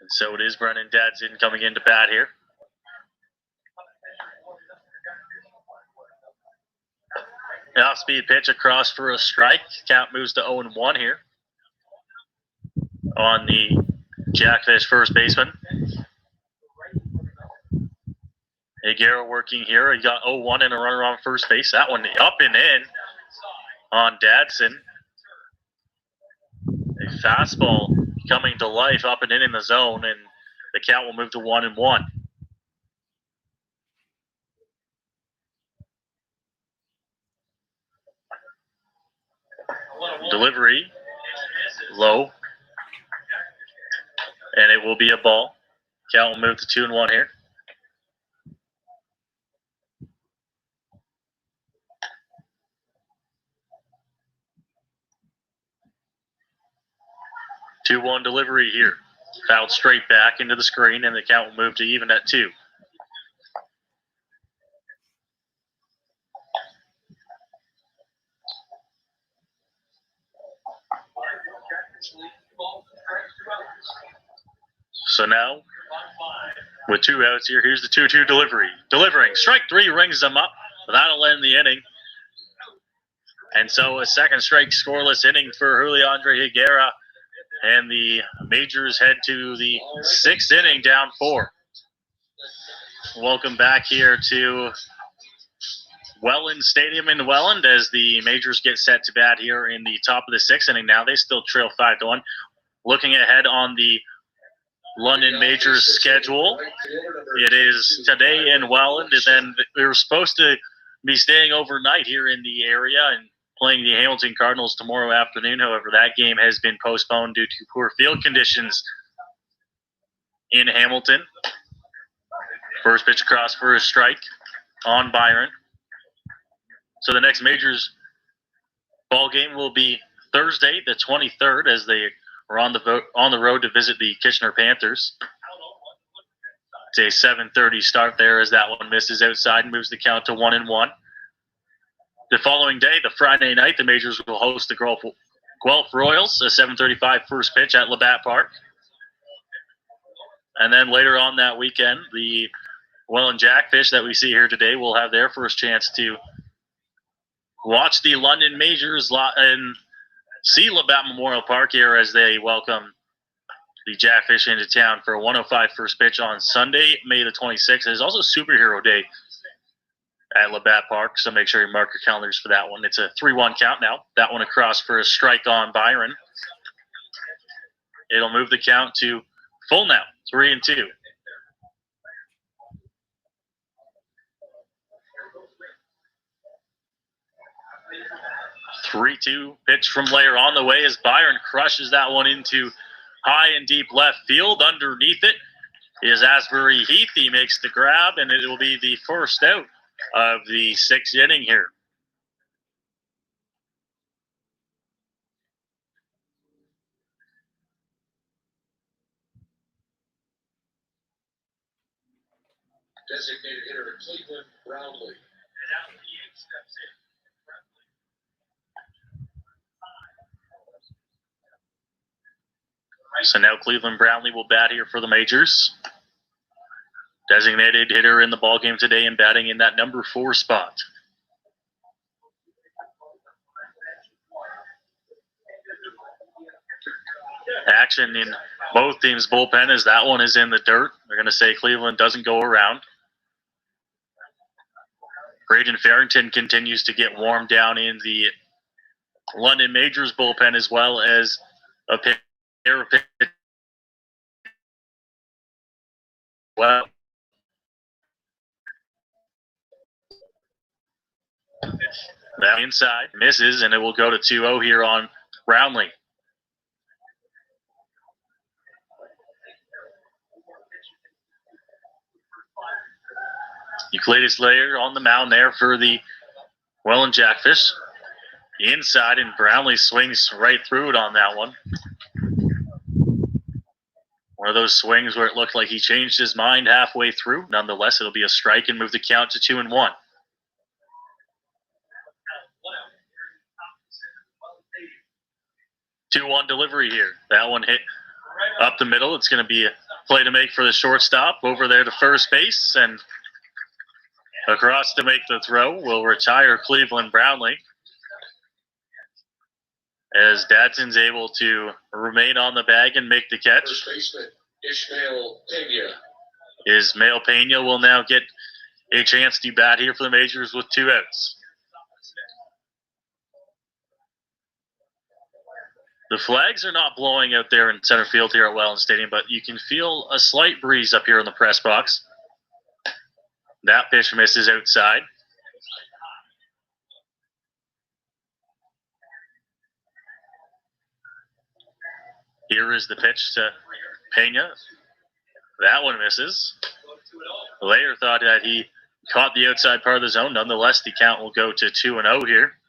And so it is Brennan Dadson coming into bat here. An off-speed pitch across for a strike. Count moves to 0-1 here on the Jackfish first baseman. Higuera working here. He got 0-1 and a runner on first base. That one up and in on Dadson. A fastball coming to life up and in the zone, and the count will move to 1-1. Delivery low, and it will be a ball. Count will move to 2-1 here. 2-1 delivery here. Fouled straight back into the screen, and the count will move to even at 2. So now, with 2 outs here, here's the 2-2 delivery. Delivering. Strike 3 rings them up. That'll end the inning. And so a second straight scoreless inning for Juliandre Higuera. And the Majors head to the 6th inning, down 4. Welcome back here to Welland Stadium in Welland as the Majors get set to bat here in the top of the 6th inning. Now they still trail 5-1. Looking ahead on the London Majors schedule, it is today in Welland, and then we were supposed to be staying overnight here in the area and playing the Hamilton Cardinals tomorrow afternoon. However, that game has been postponed due to poor field conditions in Hamilton. First pitch across for a strike on Byron. So the next Majors ball game will be Thursday, the 23rd, as they are on the road to visit the Kitchener Panthers. It's a 7:30 start there as that one misses outside and moves the count to 1-1. The following day, the Friday night, the Majors will host the Guelph Royals, a 7:35 first pitch at Labatt Park. And then later on that weekend, the Welland Jackfish that we see here today will have their first chance to watch the London Majors and see Labatt Memorial Park here as they welcome the Jackfish into town for a 1:05 first pitch on Sunday, May the 26th. There's also Superhero Day at Labatt Park, so make sure you mark your calendars for that one. It's a 3-1 count now. That one across for a strike on Byron. It'll move the count to full now, 3-2. Three-two pitch from Lair on the way as Byron crushes that one into high and deep left field. Underneath it is Asbury Heath. He makes the grab, and it will be the first out of the 6th inning here. Designated hitter Cleveland Brownlee. So now Cleveland Brownlee will bat here for the Majors. Designated hitter in the ballgame today and batting in that number 4 spot. Action in both teams' bullpen as that one is in the dirt. They're going to say Cleveland doesn't go around. Braden Farrington continues to get warmed down in the London Majors bullpen, as well as a pair of pitch. Well, that inside misses, and it will go to 2-0 here on Brownlee. Euclides Lair on the mound there for the Welland Jackfish. Inside, and Brownlee swings right through it on that one. One of those swings where it looked like he changed his mind halfway through. Nonetheless, it'll be a strike and move the count to 2-1. 2-1 delivery here. That one hit up the middle. It's going to be a play to make for the shortstop. Over there to first base, and across to make the throw will retire Cleveland Brownlee, as Dadson's able to remain on the bag and make the catch. First baseman Ismael Pena. Ismael Pena will now get a chance to bat here for the Majors with 2 outs. The flags are not blowing out there in center field here at Welland Stadium, but you can feel a slight breeze up here in the press box. That pitch misses outside. Here is the pitch to Pena. That one misses. Lair thought that he caught the outside part of the zone. Nonetheless, the count will go to 2-0 here.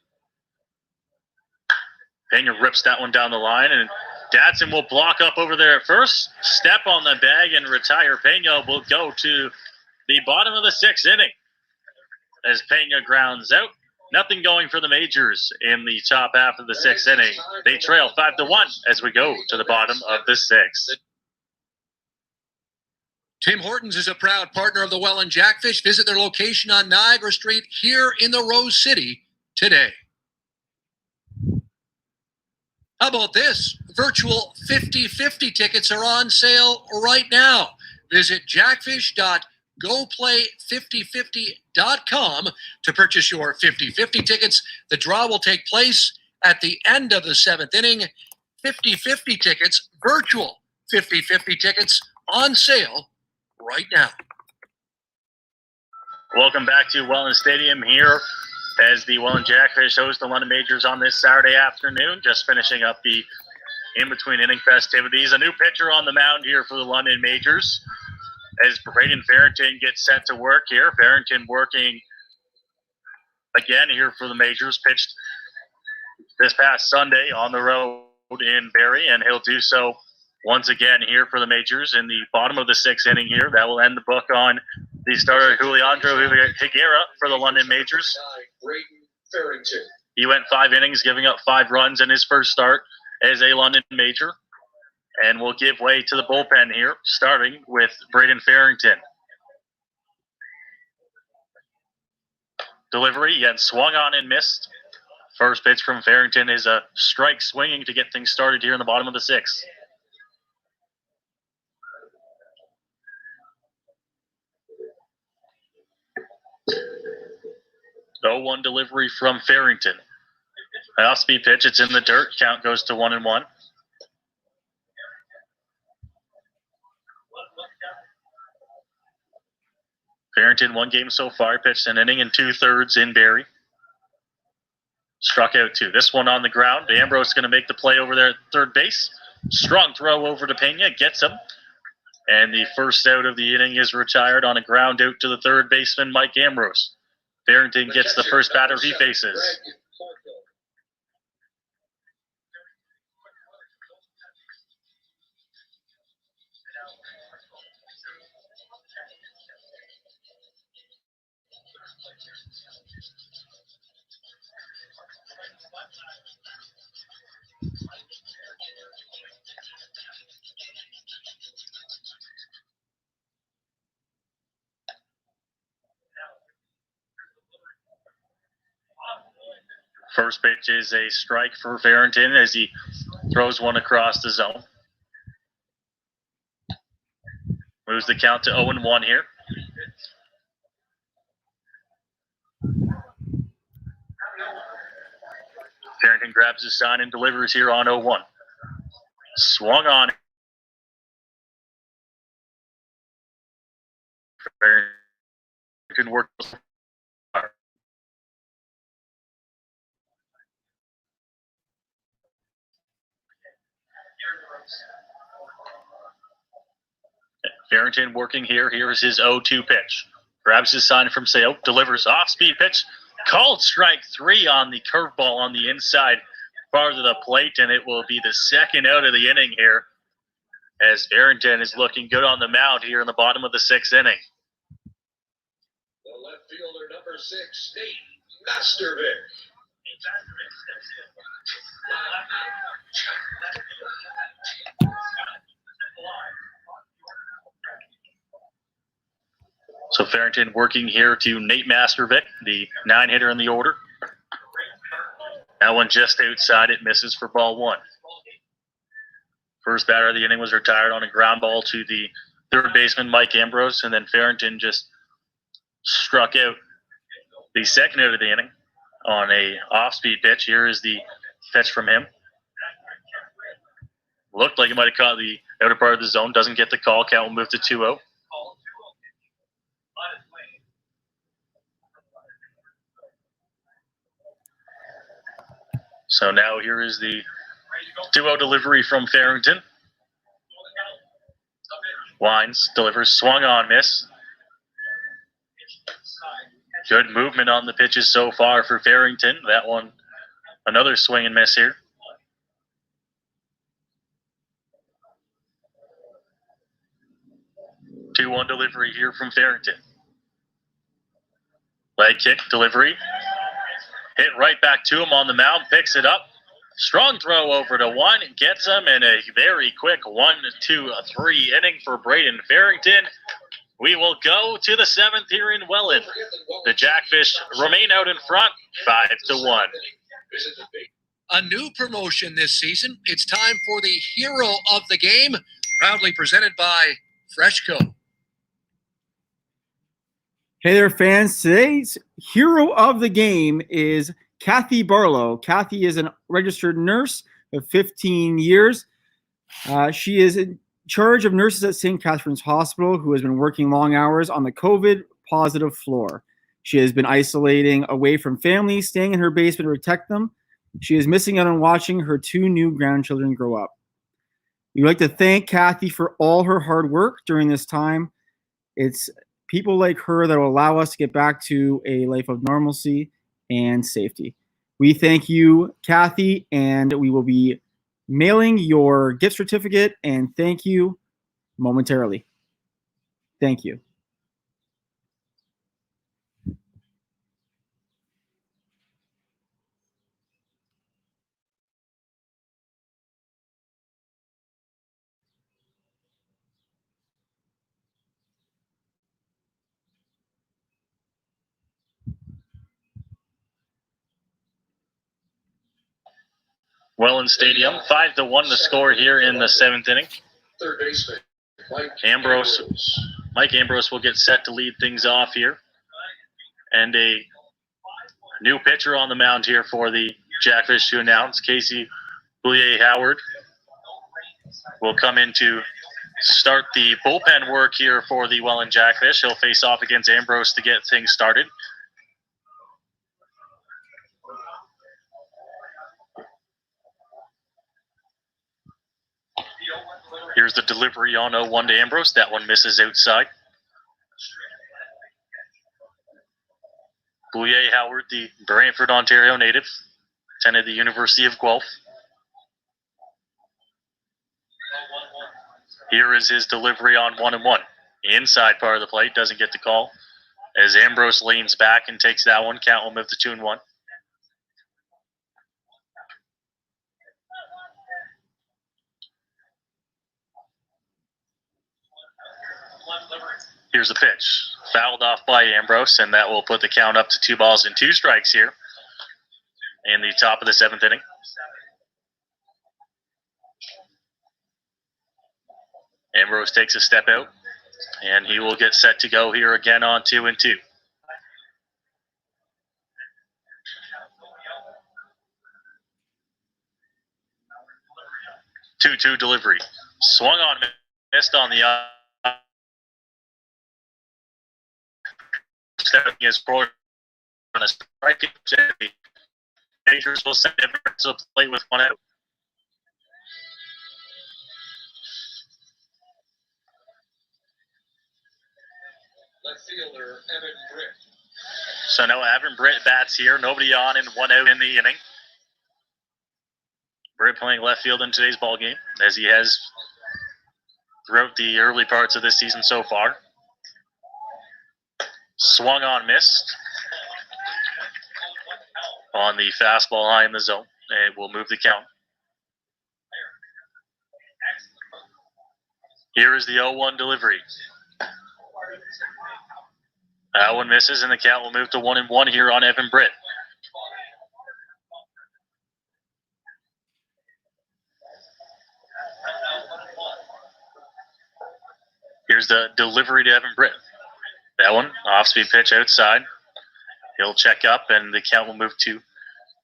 Pena rips that one down the line, and Datsun will block up over there at first, step on the bag and retire. Pena will go to the bottom of the 6th inning as Pena grounds out. Nothing going for the Majors in the top half of the 6th inning. They trail 5-1 as we go to the bottom of the 6th. Tim Hortons is a proud partner of the Welland Jackfish. Visit their location on Niagara Street here in the Rose City today. How about this? Virtual 50/50 tickets are on sale right now. Visit jackfish.goplay5050.com to purchase your 50/50 tickets. The draw will take place at the end of the 7th inning. 50/50 tickets, virtual 50/50 tickets on sale right now. Welcome back to Welland Stadium here as the Welland Jackfish host the London Majors on this Saturday afternoon. Just finishing up the in-between inning festivities. A new pitcher on the mound here for the London Majors as Braden Farrington gets set to work here. Farrington working again here for the Majors. Pitched this past Sunday on the road in Barrie, and he'll do so once again here for the Majors in the bottom of the 6th inning here. That will end the book on the starter Juliandro Higuera for the London Majors. He went 5 innings, giving up 5 runs in his first start as a London Major. And we'll give way to the bullpen here, starting with Braden Farrington. Delivery, again, swung on and missed. First pitch from Farrington is a strike swinging to get things started here in the bottom of the 6th. 0-1 delivery from Farrington. Off-speed pitch, it's in the dirt. Count goes to 1-1. Farrington, 1 game so far, pitched an inning and 2/3 in Barrie. Struck out 2. This one on the ground. Ambrose going to make the play over there at third base. Strong throw over to Pena, gets him. And the first out of the inning is retired on a ground out to the third baseman, Mike Ambrose. Farrington gets the first batter he faces. First pitch is a strike for Farrington as he throws one across the zone. Moves the count to 0-1 here. Farrington grabs his sign and delivers here on 0-1. Swung on. Farrington work. Farrington working here. Here is his 0-2 pitch. Grabs his sign from Sale. Delivers off-speed pitch. Called strike 3 on the curveball on the inside part of the plate, and it will be the second out of the inning here as Farrington is looking good on the mound here in the bottom of the 6th inning. The left fielder, number 6, Nate Mastervic. So Farrington working here to Nate Mastervic, the 9-hitter in the order. That one just outside, it misses for ball 1. First batter of the inning was retired on a ground ball to the third baseman, Mike Ambrose, and then Farrington just struck out the second out of the inning on a off-speed pitch. Here is the pitch from him. Looked like he might have caught the outer part of the zone. Doesn't get the call. Count will move to 2-0. So now here is the 2-0 delivery from Farrington. Wines, delivers, swung on, miss. Good movement on the pitches so far for Farrington. That one, another swing and miss here. 2-1 delivery here from Farrington. Leg kick delivery. Hit right back to him on the mound, picks it up. Strong throw over to one, gets him in a very quick 1-2-3 inning for Braden Farrington. We will go to the 7th here in Welland. The Jackfish remain out in front, 5-1. A new promotion this season. It's time for the hero of the game, proudly presented by Freshco. Hey there, fans. Today's hero of the game is Kathy Barlow. Kathy is a registered nurse of 15 years. She is in charge of nurses at St. Catherine's Hospital who has been working long hours on the COVID-positive floor. She has been isolating away from family, staying in her basement to protect them. She is missing out on watching her 2 new grandchildren grow up. We'd like to thank Kathy for all her hard work during this time. It's people like her that will allow us to get back to a life of normalcy and safety. We thank you, Kathy, and we will be mailing your gift certificate and thank you momentarily. Thank you. Welland Stadium, 5-1 the score here in the 7th inning. Third baseman, Mike Ambrose will get set to lead things off here. And a new pitcher on the mound here for the Jackfish to announce. Casey Boulier-Howard will come in to start the bullpen work here for the Welland Jackfish. He'll face off against Ambrose to get things started. Here's the delivery on 0-1 to Ambrose. That one misses outside. Boulier-Howard, the Brantford, Ontario native, attended the University of Guelph. Here is his delivery on 1-1. Inside part of the plate, doesn't get the call. As Ambrose leans back and takes that one, count will move to 2-1. Here's the pitch. Fouled off by Ambrose, and that will put the count up to 2 balls and 2 strikes here in the top of the 7th inning. Ambrose takes a step out, and he will get set to go here again on 2-2. Two delivery. Swung on, missed on the stepping his forward on a strike. Majors will send him to the plate with 1 out. left fielder Evan Britt. So no Evan Britt bats here. Nobody on and 1 out in the inning. Britt playing left field in today's ball game, as he has throughout the early parts of this season so far. Swung on, missed on the fastball high in the zone. It will move the count. Here is the 0-1 delivery. That one misses, and the count will move to 1-1 here on Evan Britt. Here's the delivery to Evan Britt. That one, off-speed pitch outside. He'll check up, and the count will move to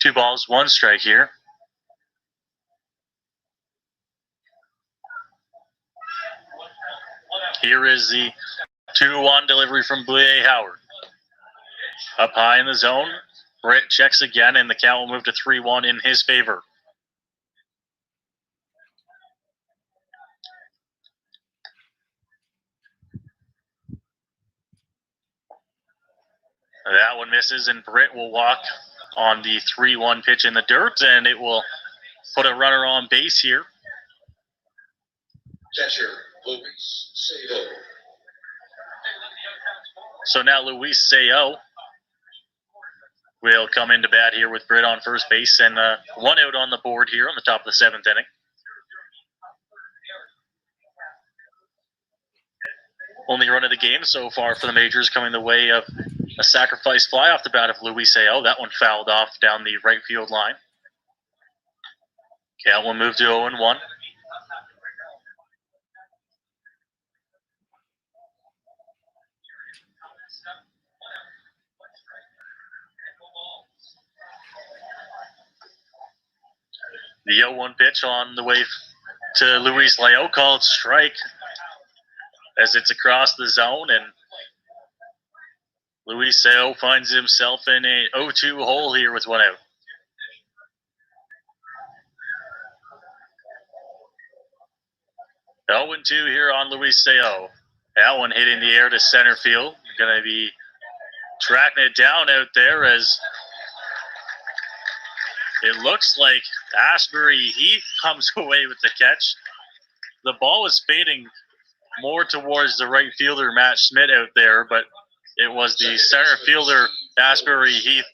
2 balls, 1 strike here. Here is the 2-1 delivery from Boulier-Howard. Up high in the zone. Britt checks again, and the count will move to 3-1 in his favor. That one misses, and Britt will walk on the 3-1 pitch in the dirt, and it will put a runner on base here. Catcher, Luis Sabo. So now Luis Sayo will come into bat here with Britt on first base, and 1 out on the board here on the top of the 7th inning. Only run of the game so far for the Majors, coming the way of a sacrifice fly off the bat of Luis Sayo. That one fouled off down the right field line. Cal will move to 0-1. The 0-1 pitch on the way to Luis Sayo, called strike as it's across the zone, and Luis Sayo finds himself in a 0-2 hole here with 1 out. Oh, 0-2 here on Luis Sayo. That one hit in the air to center field. Going to be tracking it down out there as it looks like Asbury Heath comes away with the catch. The ball was fading more towards the right fielder, Matt Schmidt, out there, but it was the center fielder, Asbury Heath,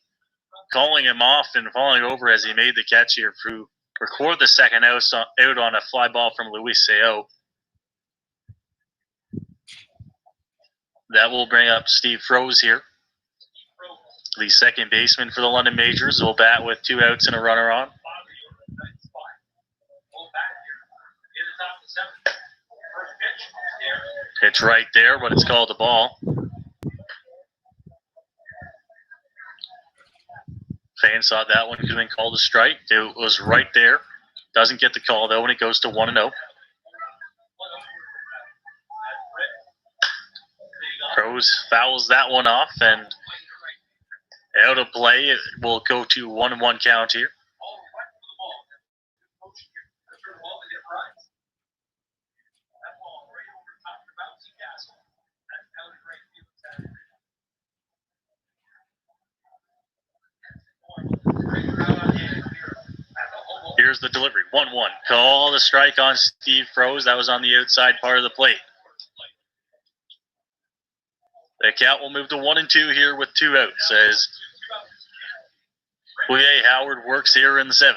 calling him off and falling over as he made the catch here to record the second out on a fly ball from Luis Sayo. That will bring up Steve Froese here. The second baseman for the London Majors will bat with 2 outs and a runner on. Pitch right there, but it's called a ball. Fans thought that one could have been called a strike. It was right there. Doesn't get the call, though, when it goes to 1-0. Rose fouls that one off, and out of play. It will go to 1-1 count here. Here's the delivery, 1-1. Call the strike on Steve Froese. That was on the outside part of the plate. The count will move to 1-2 here with 2 outs as William Howard works here in the 7th.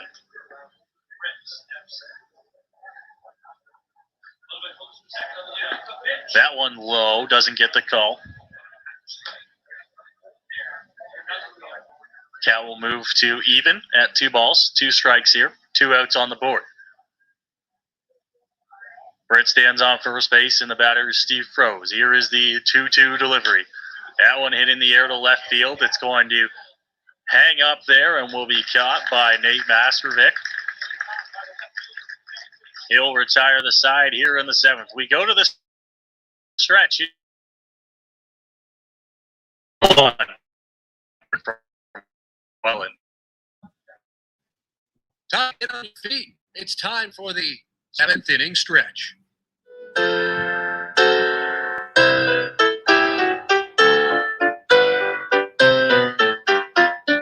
That one low, doesn't get the call. Count will move to even at 2 balls, 2 strikes here, 2 outs on the board. Britt stands on first base, and the batter is Steve Froese. Here is the 2-2 delivery. That one hit in the air to left field. It's going to hang up there and will be caught by Nate Mastrovic. He'll retire the side here in the 7th. We go to the stretch. Welland. Time get on your feet. It's time for the 7th inning stretch.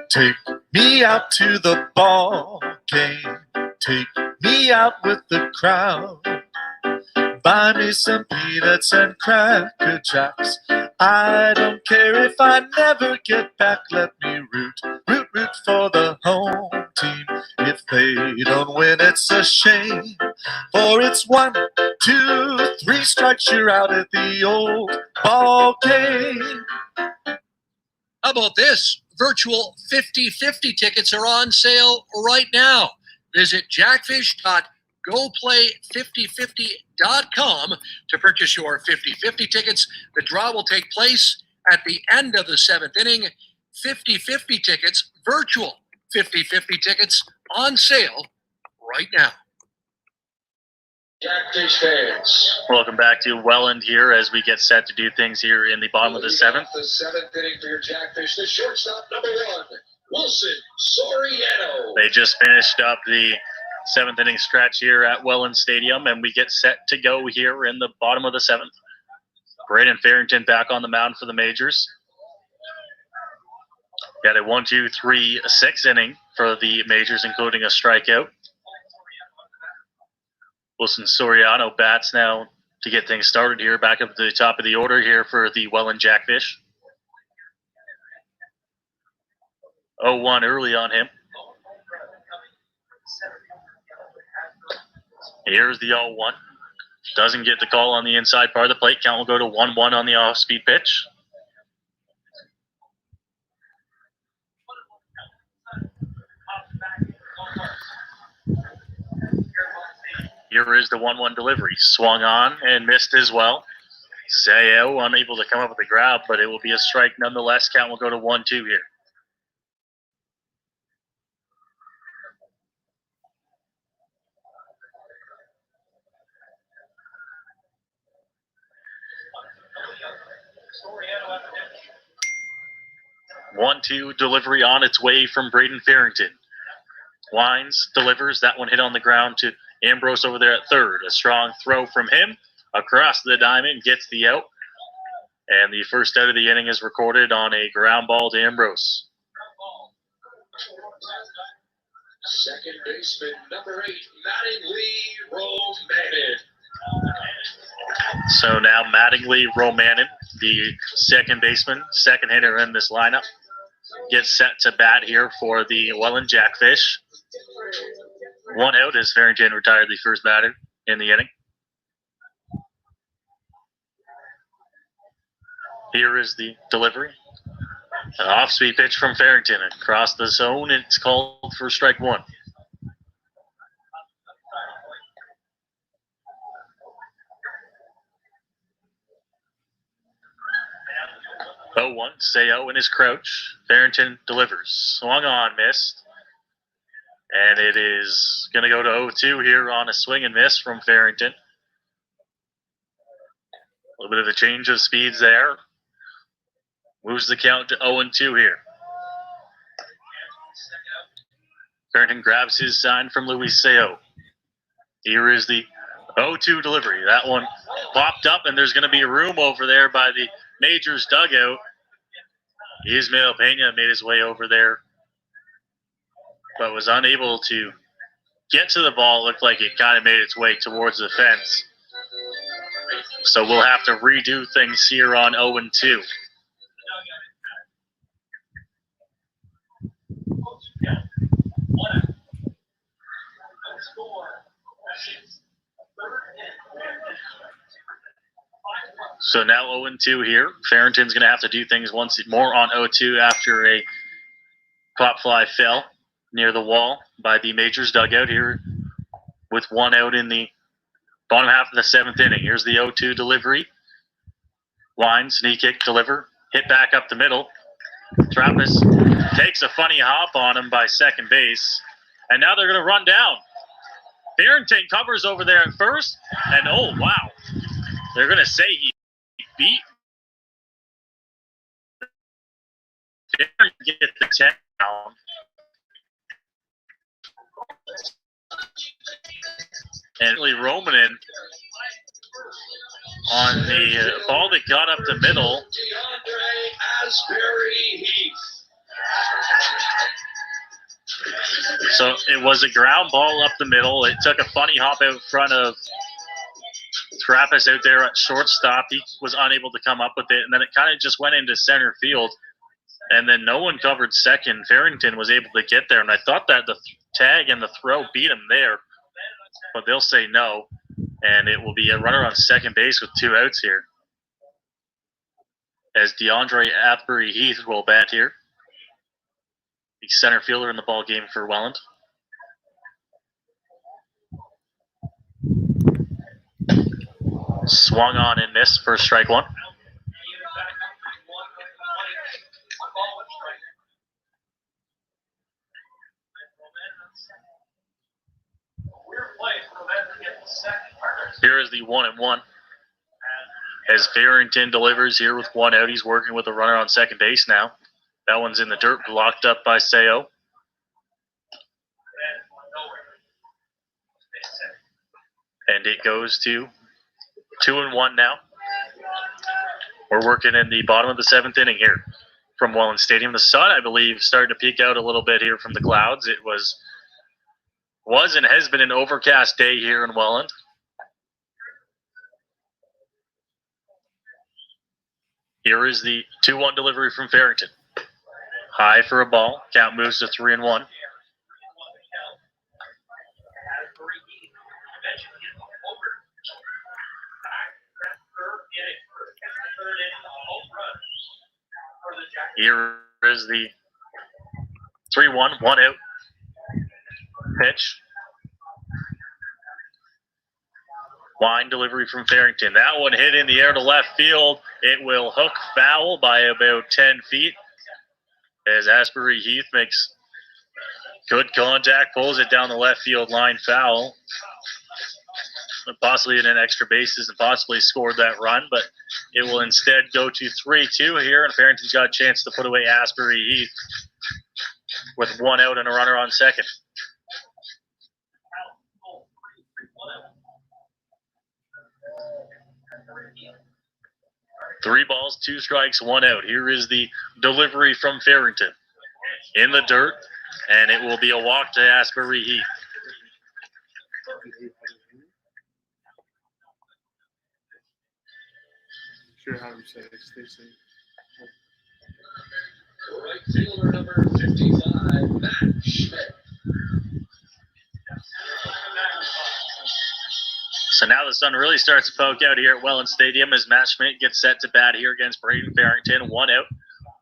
Take me out to the ball game. Take me out with the crowd. Buy me some peanuts and Cracker Jacks. I don't care if I never get back. Let me root for the home team. If they don't win, it's a shame. For it's 1, 2, 3 strikes, you're out at the old ball game. How about this? Virtual 50/50 tickets are on sale right now. Visit jackfish.goplay5050.com to purchase your 50/50 tickets. The draw will take place at the end of the 7th inning. 50/50 tickets, virtual 50/50 tickets on sale right now. Jackfish fans. Welcome back to Welland here as we get set to do things here in the bottom of the 7th. The 7th inning for your Jackfish. The shortstop, number 1, Wilson Soriano. They just finished up the 7th inning stretch here at Welland Stadium, and we get set to go here in the bottom of the 7th. Braden Farrington back on the mound for the Majors. Got a 1, 2, 3, 6 inning for the Majors, including a strikeout. Wilson Soriano bats now to get things started here, back up to the top of the order here for the Welland Jackfish. 0-1 early on him. Here's the 0-1. Doesn't get the call on the inside part of the plate. Count will go to 1-1 on the off-speed pitch. Here is the 1-1 delivery. Swung on and missed as well. Sayo unable to come up with a grab, but it will be a strike nonetheless. Count will go to 1-2 here. One-two delivery on its way from Braden Farrington. Wines delivers. That one hit on the ground to Ambrose over there at third. A strong throw from him across the diamond, gets the out. And the first out of the inning is recorded on a ground ball to Ambrose. Second baseman, number 8, Mattingly Romanin. So now Mattingly Romanin, the second baseman, second hitter in this lineup, gets set to bat here for the Welland Jackfish. One out as Farrington retired the first batter in the inning. Here is the delivery. An off-speed pitch from Farrington across the zone. It's called for strike one. Oh, 1, Sayo in his crouch. Farrington delivers. Swung on, missed. And it is going to go to 0-2 here on a swing and miss from Farrington. A little bit of a change of speeds there. Moves the count to 0-2 here. Farrington grabs his sign from Luis Sayo. Here is the 0-2 delivery. That one popped up, and there's going to be a room over there by the Majors dugout. Ismael Pena made his way over there, but was unable to get to the ball. Looked like it kind of made its way towards the fence. So we'll have to redo things here on 0-2. So now 0-2 here. Farrington's going to have to do things once more on 0-2 after a pop fly fell near the wall by the Majors dugout here with one out in the bottom half of the seventh inning. Here's the 0-2 delivery. Wines, knee kick, deliver. Hit back up the middle. Trappist takes a funny hop on him by second base. And now they're going to run down. Farrington covers over there at first. And oh, wow. They're going to say he beat. Get the 10 down. And Lee Romanin on the ball that got up the middle. So it was a ground ball up the middle. It took a funny hop out front of Trappist out there at shortstop. He was unable to come up with it, and then it kind of just went into center field. And then no one covered second. Farrington was able to get there, and I thought that the tag and the throw beat him there. But they'll say no, and it will be a runner on second base with 2 outs here. As DeAndre Athbury Heath will bat here. The center fielder in the ball game for Welland. Swung on and missed for strike one. Here is the 1-1. As Farrington delivers here with 1 out, he's working with a runner on second base now. That one's in the dirt, blocked up by Sayo. And it goes to 2-1 now. We're working in the bottom of the 7th inning here from Welland Stadium. The sun, I believe, started to peek out a little bit here from the clouds. It was and has been an overcast day here in Welland. Here is the 2-1 delivery from Farrington. High for a ball. Count moves to 3-1. Here is the 3-1, 1 out. Pitch. Line delivery from Farrington. That one hit in the air to left field. It will hook foul by about 10 feet as Asbury Heath makes good contact, pulls it down the left field line, foul. Possibly in an extra bases and possibly scored that run, but it will instead go to 3-2 here, and Farrington's got a chance to put away Asbury Heath with 1 out and a runner on second. Three balls, 2 strikes, 1 out. Here is the delivery from Farrington. In the dirt, and it will be a walk to Asbury Heath. Sure, how to say it. Right fielder number 55, Matt Schmidt. So now the sun really starts to poke out here at Welland Stadium as Matt Schmidt gets set to bat here against Braden Farrington. 1 out,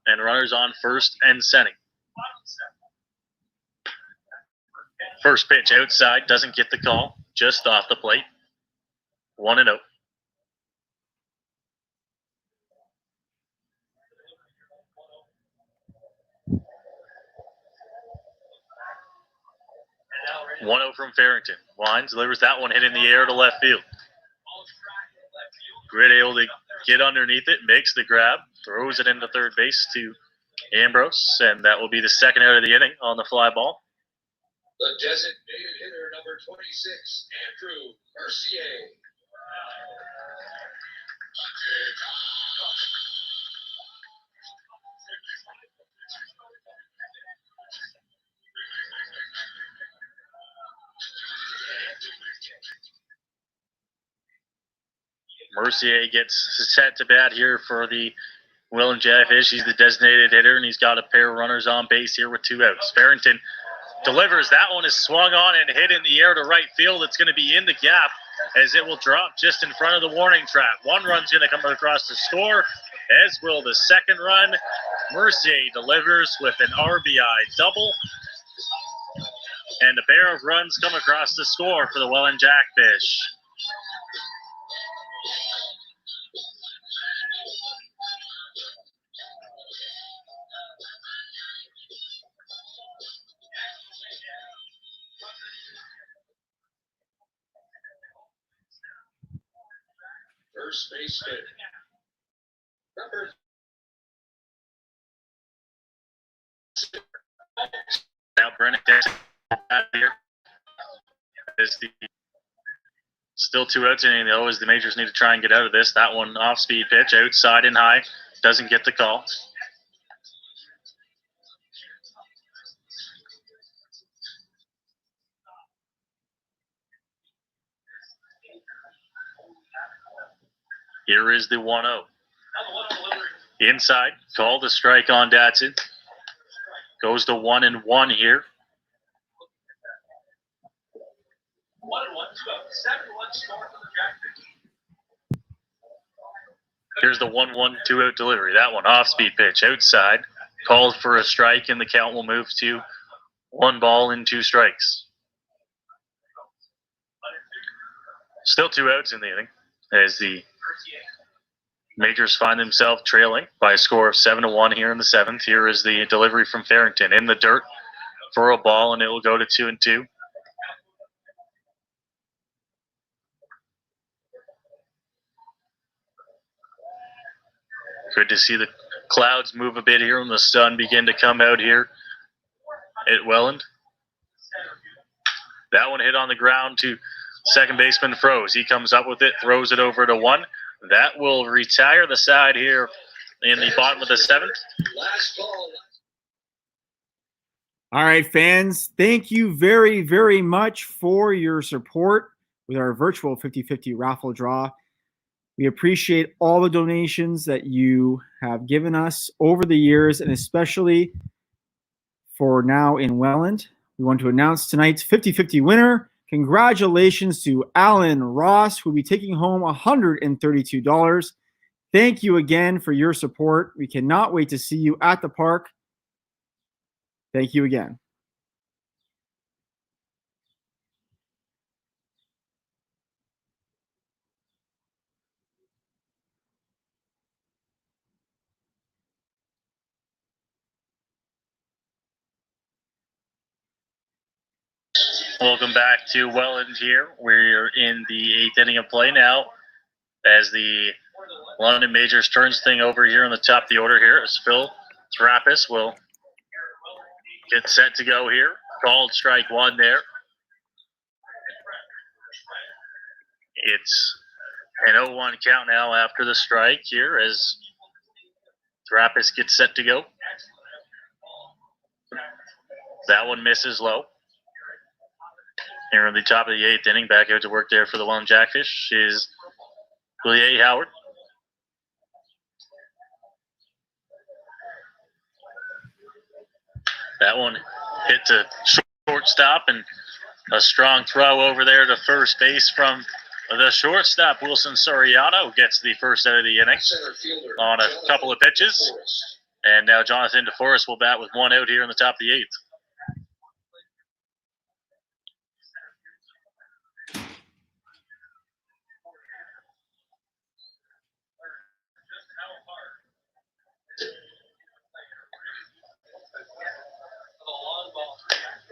and runners on first and second. First pitch outside, doesn't get the call, just off the plate. 1-0. One 0 from Farrington. Wines delivers that one, hit in the air to left field. Grid able to get underneath it, makes the grab, throws it into third base to Ambrose, and that will be the second out of the inning on the fly ball. The designated hitter number 26, Andrew Mercier. Mercier gets set to bat here for the Welland Jackfish. He's the designated hitter, and he's got a pair of runners on base here with 2 outs. Farrington delivers. That one is swung on and hit in the air to right field. It's going to be in the gap as it will drop just in front of the warning track. One run's going to come across to score, as will the second run. Mercier delivers with an RBI double, and a pair of runs come across the score for the Welland Jackfish. First baseman, number Now Brennan out here. Is the still 2 outs inning though, as the Majors need to try and get out of this. That one off speed pitch outside and high, doesn't get the call. Here is the 1-0. Inside, call the strike on Datsun. Goes to 1-1 here. 7-1 Here's the 1-1 2-out delivery. That one off speed pitch outside. Called for a strike, and the count will move to 1 ball and 2 strikes. Still 2 outs in the inning as the Majors find themselves trailing by a score of 7-1 here in the 7th. Here is the delivery from Farrington in the dirt for a ball, and it will go to 2-2. Good to see the clouds move a bit here and the sun begin to come out here at Welland. That one hit on the ground to second baseman Froze. He comes up with it, throws it over to 1. That will retire the side here in the bottom of the 7th. Last ball. All right, fans, thank you very, very much for your support with our virtual 50-50 raffle draw. We appreciate all the donations that you have given us over the years, and especially for now in Welland. We want to announce tonight's 50-50 winner. Congratulations to Alan Ross, who will be taking home $132. Thank you again for your support. We cannot wait to see you at the park. Thank you again. Welcome back to Welland here. We're in the 8th inning of play now as the London Majors turns thing over here on the top of the order here as Phil Trappist will get set to go here. Called strike one there. It's an 0-1 count now after the strike here as Trappist gets set to go. That one misses low. Here in the top of the 8th inning, back out to work there for the Welland Jackfish is Willie Howard. That one hit to shortstop and a strong throw over there to first base from the shortstop. Wilson Soriano gets the first out of the inning on a couple of pitches. And now Jonathan DeForest will bat with one out here in the top of the 8th.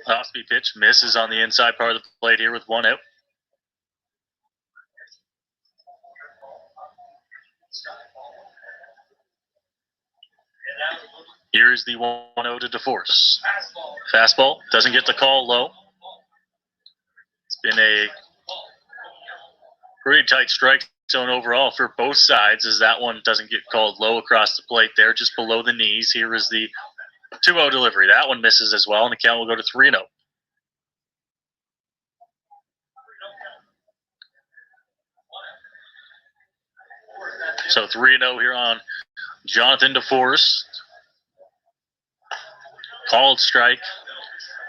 Off-speed pitch misses on the inside part of the plate here with one out. Here's the 1-0 to DeForest. Fastball doesn't get the call low. It's been a pretty tight strike zone overall for both sides as that one doesn't get called low across the plate there, just below the knees. Here is the 2-0 delivery. That one misses as well, and the count will go to 3-0. So 3-0 here on Jonathan DeForest. Called strike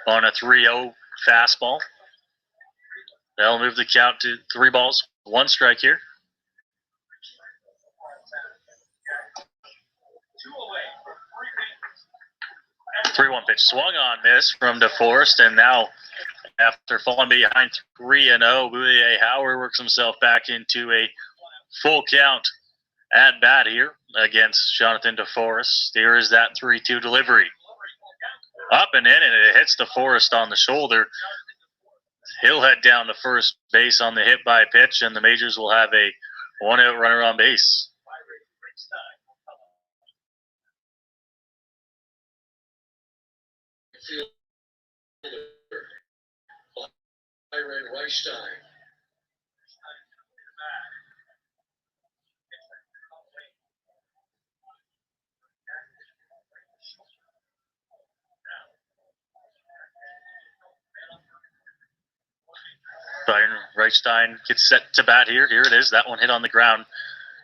on a 3-0 fastball. That'll move the count to 3 balls, 1 strike here. 3-1 pitch swung on, miss from DeForest, and now after falling behind 3-0, Willie Howard works himself back into a full count at bat here against Jonathan DeForest. Here is that 3-2 delivery. Up and in, and it hits DeForest on the shoulder. He'll head down to first base on the hit by pitch, and the Majors will have a 1-out runner on base. Byron Reichstein. Byron Reichstein gets set to bat here. Here it is. That one hit on the ground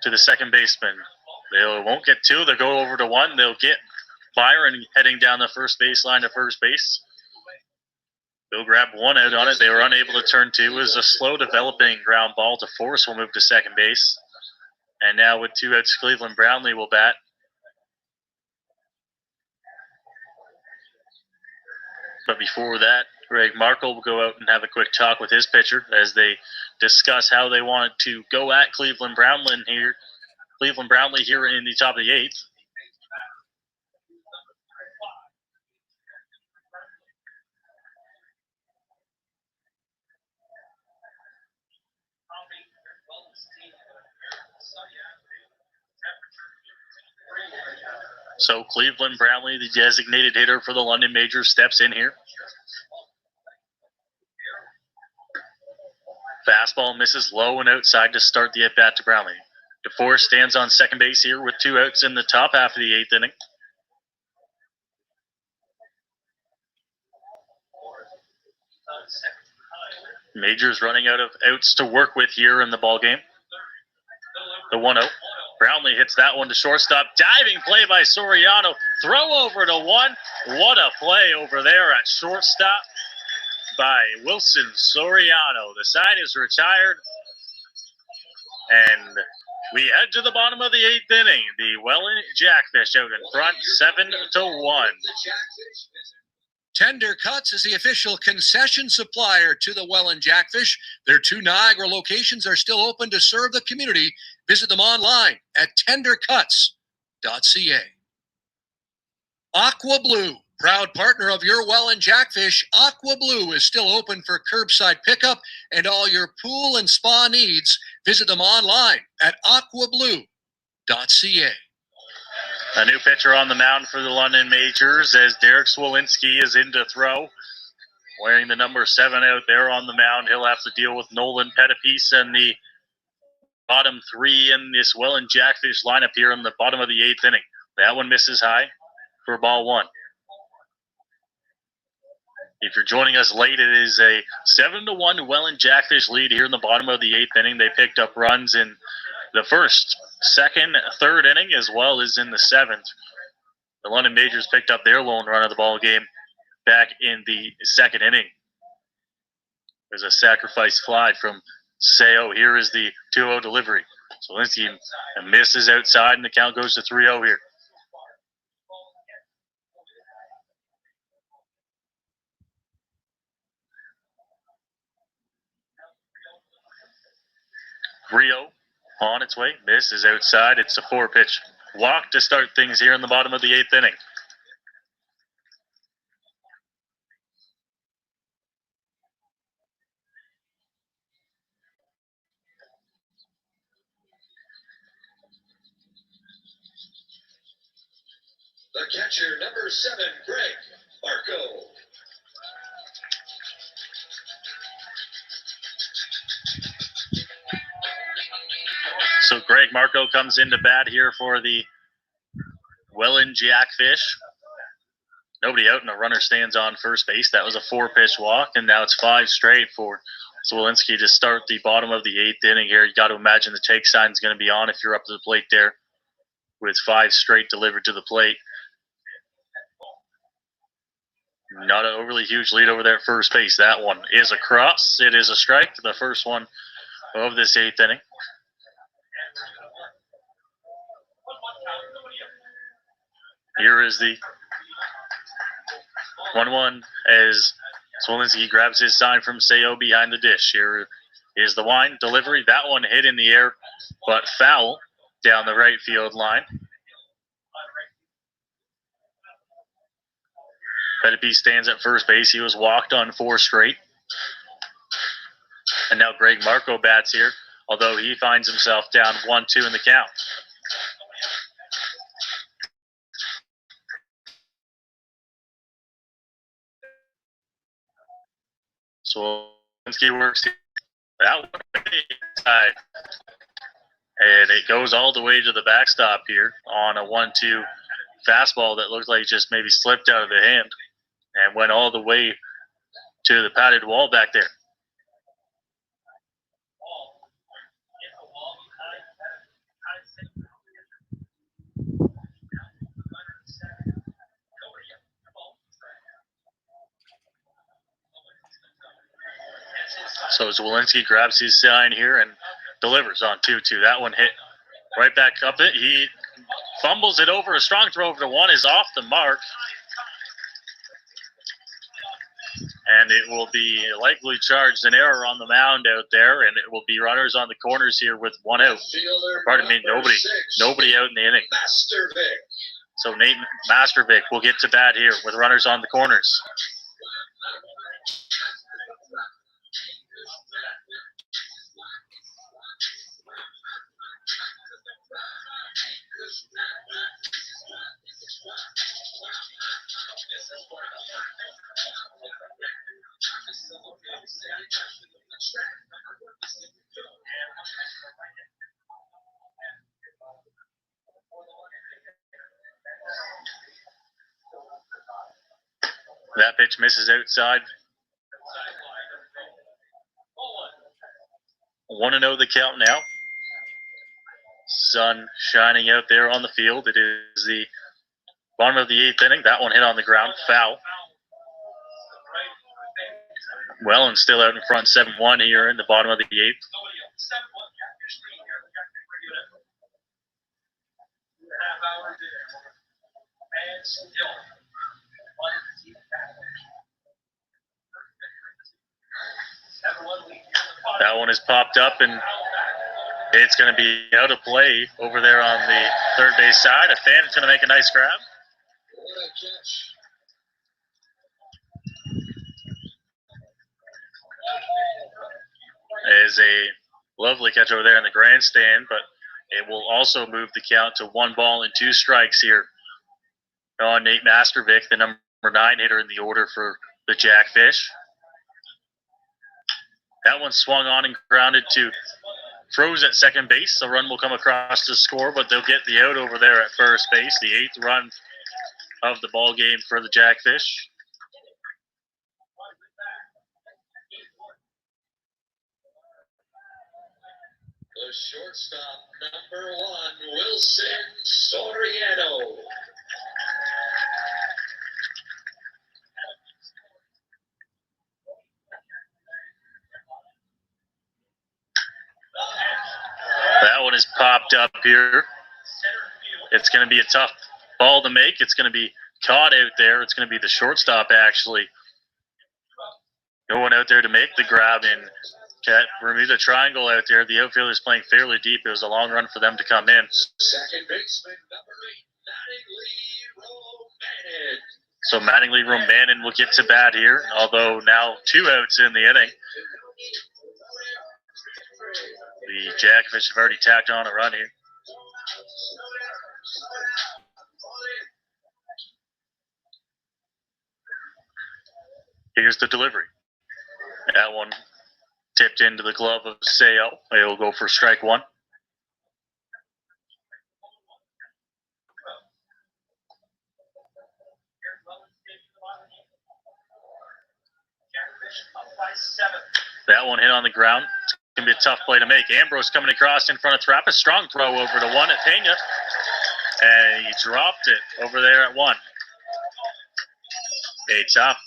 to the second baseman. They won't get 2. They'll go over to 1. They'll get Byron heading down the first baseline to first base. They'll grab 1 out on it. They were unable to turn 2. It was a slow developing ground ball. DeForest will move to second base. And now with 2 outs, Cleveland Brownlee will bat. But before that, Greg Markle will go out and have a quick talk with his pitcher as they discuss how they want to go at Cleveland Brownlee here in the top of the 8th. So Cleveland Brownlee, the designated hitter for the London Majors, steps in here. Fastball misses low and outside to start the at-bat to Brownlee. DeForest stands on second base here with 2 outs in the top half of the 8th inning. Majors running out of outs to work with here in the ballgame. The 1-0. Brownlee hits that one to shortstop. Diving play by Soriano. throw over to one. What a play over there at shortstop by Wilson Soriano. The side is retired, and we head to the bottom of the 8th inning. The Welland Jackfish out in front, 7-1. Tender Cuts is the official concession supplier to the Welland Jackfish. Their 2 Niagara locations are still open to serve the community. Visit them online at tendercuts.ca. Aqua Blue, proud partner of your Welland Jackfish. Aqua Blue is still open for curbside pickup and all your pool and spa needs. Visit them online at aquablue.ca. A new pitcher on the mound for the London Majors as Derek Swolinski is in to throw. Wearing the number 7 out there on the mound. He'll have to deal with Nolan Pettipiece and the bottom 3 in this Welland Jackfish lineup here in the bottom of the 8th inning. That one misses high for ball 1. If you're joining us late, it is a 7-1 Welland Jackfish lead here in the bottom of the 8th inning. They picked up runs in the first, second, third inning, as well as in the 7th. The London Majors picked up their lone run of the ball game back in the 2nd inning. There's a sacrifice fly from Seo. Here is the 2-0 delivery. So Lindsay misses outside, and the count goes to 3-0 here. Rio on its way. Misses outside. It's a 4-pitch walk to start things here in the bottom of the 8th inning. The catcher, number 7, Greg Marco. So Greg Marco comes into bat here for the Welland Jackfish. Nobody out, and a runner stands on first base. That was a 4-pitch walk, and now it's 5 straight for Swolinski to start the bottom of the 8th inning here. You got to imagine the take sign is going to be on if you're up to the plate there with 5 straight delivered to the plate. Not an overly huge lead over there at first base. That one is across. It is a strike, the first one of this 8th inning. Here is the 1-1 as Swolinski grabs his sign from Seo behind the dish. Here is the wind delivery. That one hit in the air, but foul down the right field line. Pettipiece stands at first base. He was walked on 4 straight. And now Greg Marco bats here, although he finds himself down 1-2 in the count. So Swolinski works that one inside. And it goes all the way to the backstop here on a 1-2 fastball that looked like it just maybe slipped out of the hand and went all the way to the padded wall back there. So Swolinski grabs his sign here and delivers on 2-2. That one hit right back up it. He fumbles it over. A strong throw over to 1 is off the mark. And it will be likely charged an error on the mound out there, and it will be runners on the corners here with 1 out. Pardon me, nobody out in the inning. So Nate Mastervic will get to bat here with runners on the corners. That pitch misses outside. 1-0 the count now. Sun shining out there on the field. It is the Bottom of the 8th inning. That one hit on the ground. Foul. Welland still out in front 7-1 here in the bottom of the 8th. That one is popped up, and it's going to be out of play over there on the third base side. A fan's going to make a nice grab. Is a lovely catch over there in the grandstand, but it will also move the count to 1-2 strikes here on Nate Mastervic, the number 9 hitter in the order for the Jackfish. That one swung on and grounded to Froze at second base. A run will come across to score, but they'll get the out over there at first base. The 8th run of the ball game for the Jackfish. The shortstop, number 1, Wilson Soriano. That one is popped up here. It's going to be a tough ball to make. It's going to be caught out there. It's going to be the shortstop actually going out there to make the grab and Bermuda triangle out there. The outfielder's playing fairly deep. It was a long run for them to come in. Second baseman, number 8, Mattingly Romanen. So Mattingly Romanen will get to bat here, although now 2 outs in the inning. The Jackfish have already tacked on a run here. Here's the delivery. That one tipped into the glove of Sayo. He'll go for strike 1. That one hit on the ground. It's going to be a tough play to make. Ambrose coming across in front of Trappist. Strong throw over to 1 at Pena. And he dropped it over there at 1. A tough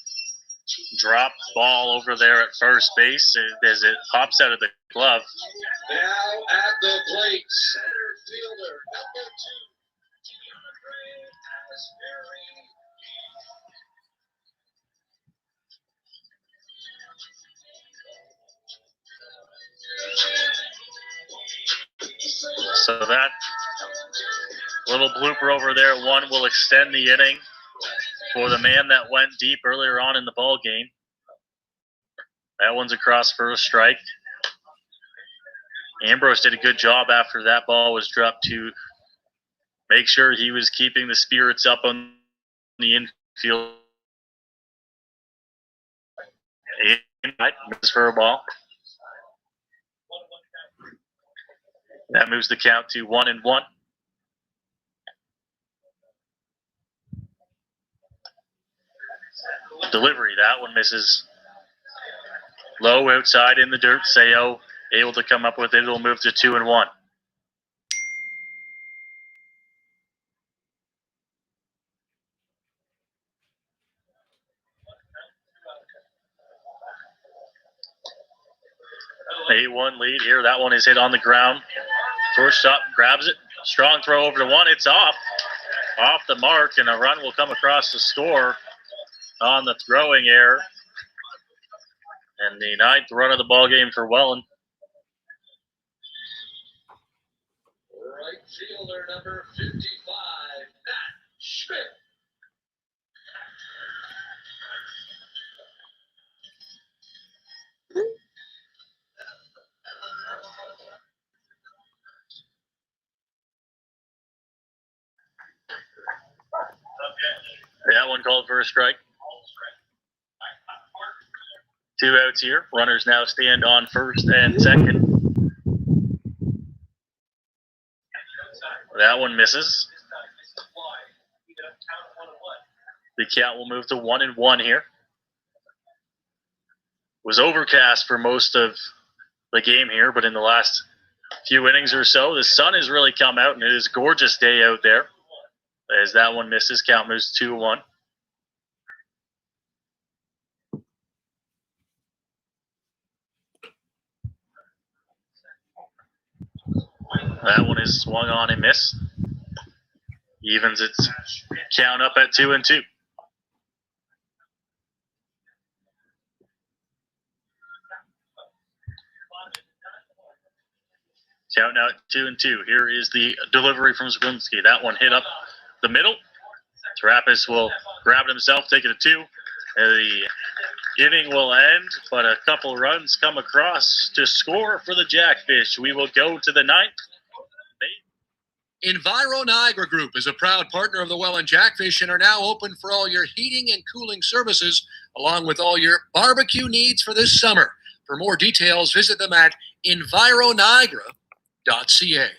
drop ball over there at first base as it pops out of the glove. Now at the plate, center fielder, number 2, So that little blooper over there at 1 will extend the inning for the man that went deep earlier on in the ball game. That one's across for a strike. Ambrose did a good job after that ball was dropped to make sure he was keeping the spirits up on the infield. Misses for a ball. That moves the count to 1-1. Delivery, that one misses. Low outside in the dirt. Sayo able to come up with it. It'll move to 2-1. The 8-1 lead here. That one is hit on the ground. Shortstop grabs it. Strong throw over to 1. It's off the mark, and a run will come across the score on the throwing error. And the 9th run of the ball game for Welland. right fielder, number 55, Matt Schmidt. That one called for a strike. 2 outs here. Runners now stand on first and second. That one misses. The count will move to 1-1 here. Was overcast for most of the game here, but in the last few innings or so, the sun has really come out, and it is a gorgeous day out there. As that one misses, count moves 2-1. That one is swung on and missed. Evens its count up at 2-2. Count now at 2-2. Here is the delivery from Zaglinski. That one hit up the middle. Trappist will grab it himself, take it to 2. The inning will end, but a couple runs come across to score for the Jackfish. We will go to the 9th. Enviro Niagara Group is a proud partner of the Welland Jackfish and are now open for all your heating and cooling services, along with all your barbecue needs for this summer. For more details, visit them at environiagara.ca.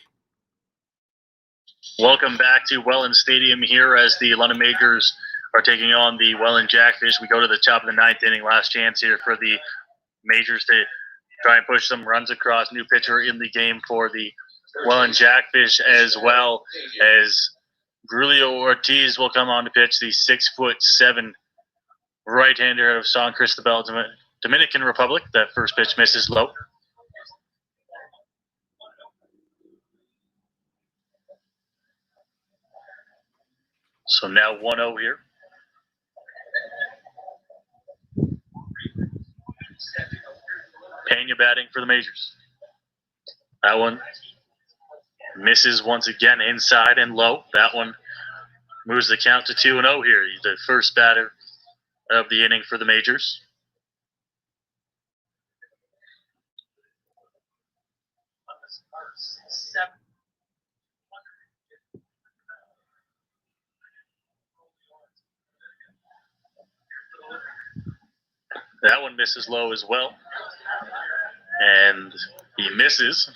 Welcome back to Welland Stadium here as the London Majors are taking on the Welland Jackfish. We go to the top of the 9th inning. Last chance here for the Majors to try and push some runs across. New pitcher in the game for the Welland Jackfish, as well as Brulio Ortiz will come on to pitch, the 6'7" right-hander out of San Cristobal, Dominican Republic. That first pitch misses low. So now 1-0 here. Pena batting for the Majors. That one misses once again inside and low. That one moves the count to 2-0 here. He's the first batter of the inning for the Majors. That one misses low as well. And he misses.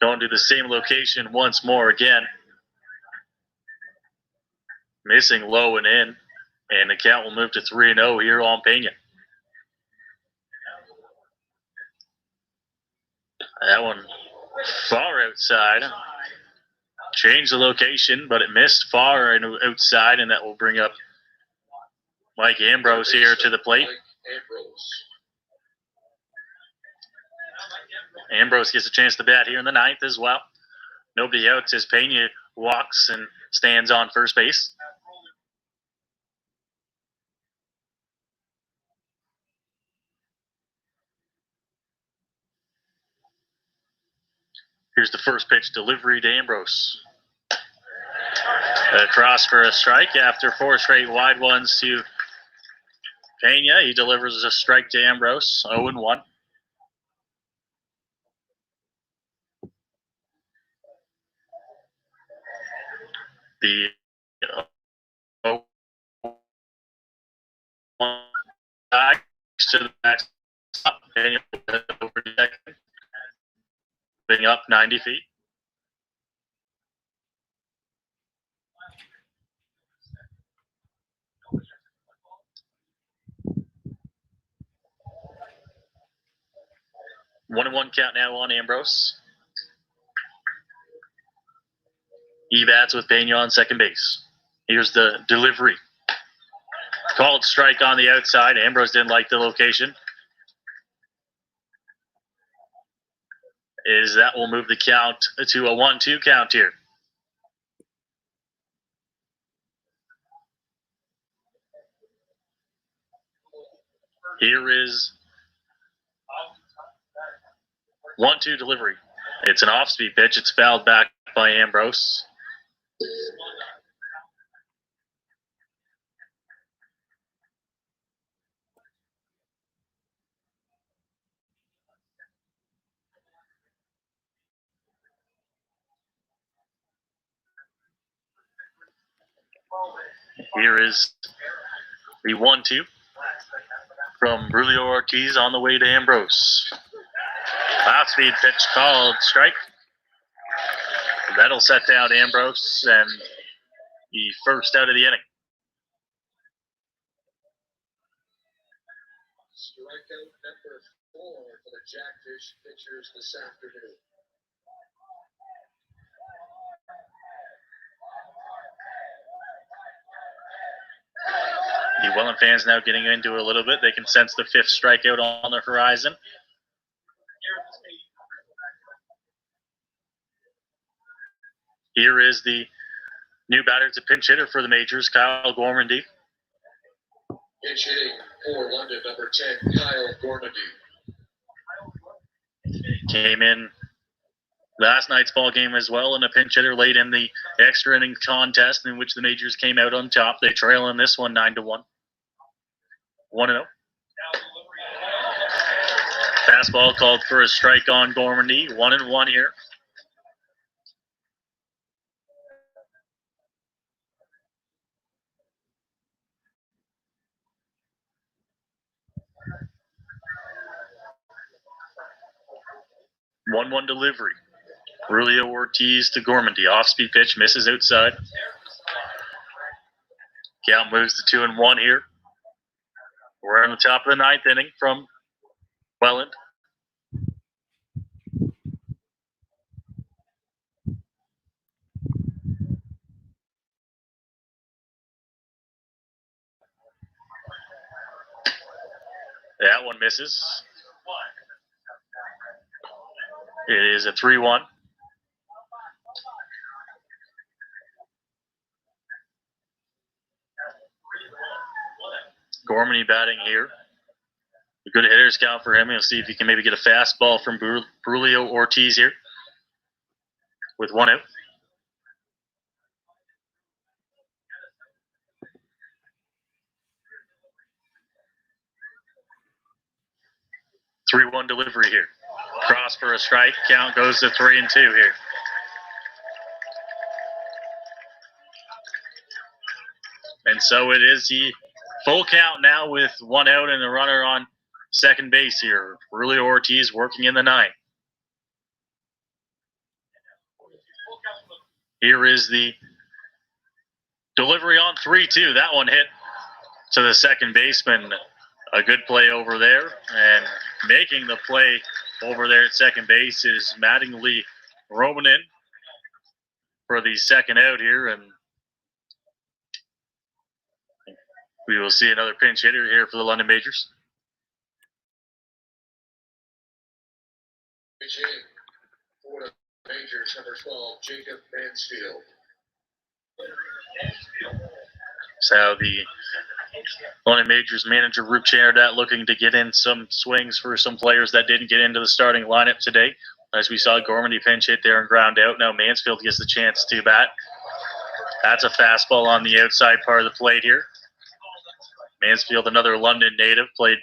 Going to the same location once more again. Missing low and in. And the count will move to 3-0 here on Pena. That one far outside. Changed the location, but it missed far and outside, and that will bring up Mike Ambrose here to the plate. Ambrose gets a chance to bat here in the 9th as well. Nobody out as Pena walks and stands on first base. Here's the first pitch delivery to Ambrose. Across for a strike after 4 straight wide ones to Pena. He delivers a strike to Ambrose, 0-1. The back to the backstop. Pena over the second. Being up 90 feet. One and one count now on Ambrose. He bats with Pena on second base. Here's the delivery. Called strike on the outside. Ambrose didn't like the location. That will move the count to a 1-2 count here. Here is 1-2 delivery. It's an off-speed pitch. It's fouled back by Ambrose. Here is the 1-2 from Brulio Ortiz on the way to Ambrose. Off-speed pitch called strike. That'll set down Ambrose and the first out of the inning. Strikeout number 4 for the Jackfish pitchers this afternoon. The Welland fans now getting into it a little bit. They can sense the 5th strikeout on the horizon. Here is the new batter. It's a pinch hitter for the Majors, Kyle Gormandy. Pinch hitting for London, number 10, Kyle Gormandy. Came in last night's ball game as well, and a pinch hitter late in the extra inning contest in which the Majors came out on top. They trail in this one 9-1. 1-0. Fastball called for a strike on Gormandy. 1-1 here. One delivery. Rulio Ortiz to Gormandy. Off-speed pitch, misses outside. Count moves to 2-1 here. We're on the top of the 9th inning from Welland. That one misses. It is a 3-1. Gormandy batting here. A good hitter's count for him. He'll see if he can maybe get a fastball from Brulio Ortiz here with 1 out. Three-one delivery here. Cross for a strike. Count goes to 3-2 here. And so it is the full count now with 1 out and a runner on second base here. Rulio Ortiz working in the 9th. Here is the delivery on 3-2. That one hit to the second baseman. A good play over there. And making the play over there at second base is Mattingly Romanin for the second out here. And we will see another pinch hitter here for the London Majors. Pinch hitting for the Majors, number 12, Jacob Mansfield. So the London Majors manager, Rup Channerdat, looking to get in some swings for some players that didn't get into the starting lineup today. As we saw, Gormandy pinch hit there and ground out. Now Mansfield gets the chance to bat. That's a fastball on the outside part of the plate here. Mansfield, another London native, played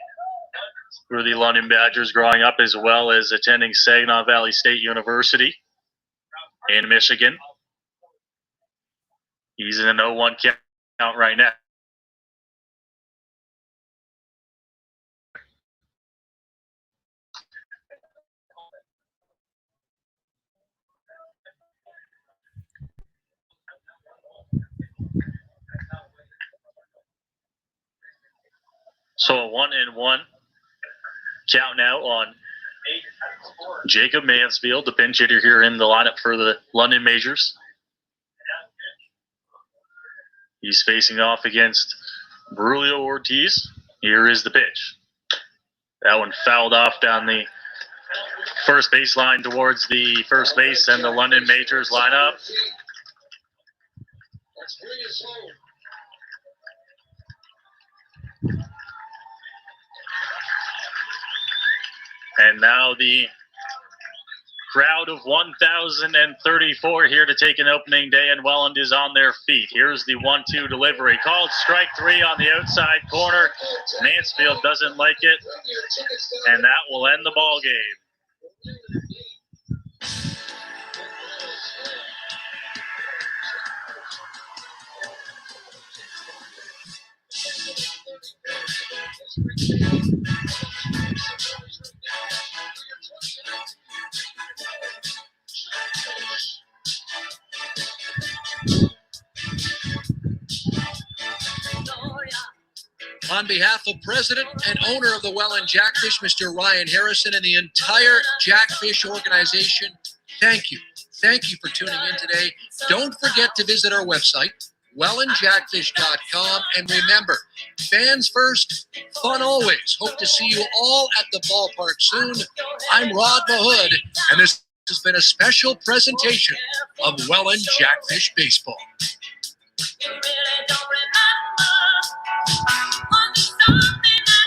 for the London Badgers growing up as well as attending Saginaw Valley State University in Michigan. He's in an 0-1 count right now. So a 1-1 count now on Jacob Mansfield, the pinch hitter here in the lineup for the London Majors. He's facing off against Brulio Ortiz. Here is the pitch. That one fouled off down the first baseline towards the first base and the London Majors lineup. And now the crowd of 1,034 here to take an opening day, and Welland is on their feet. Here's the 1-2 delivery. Called strike 3 on the outside corner. Mansfield doesn't like it, and that will end the ball game. On behalf of President and owner of the Welland Jackfish, Mr. Ryan Harrison, and the entire Jackfish organization, thank you. Thank you for tuning in today. Don't forget to visit our website, WellandJackfish.com. And remember, fans first, fun always. Hope to see you all at the ballpark soon. I'm Rod Mahood, and this has been a special presentation of Welland Jackfish Baseball. You really don't remember.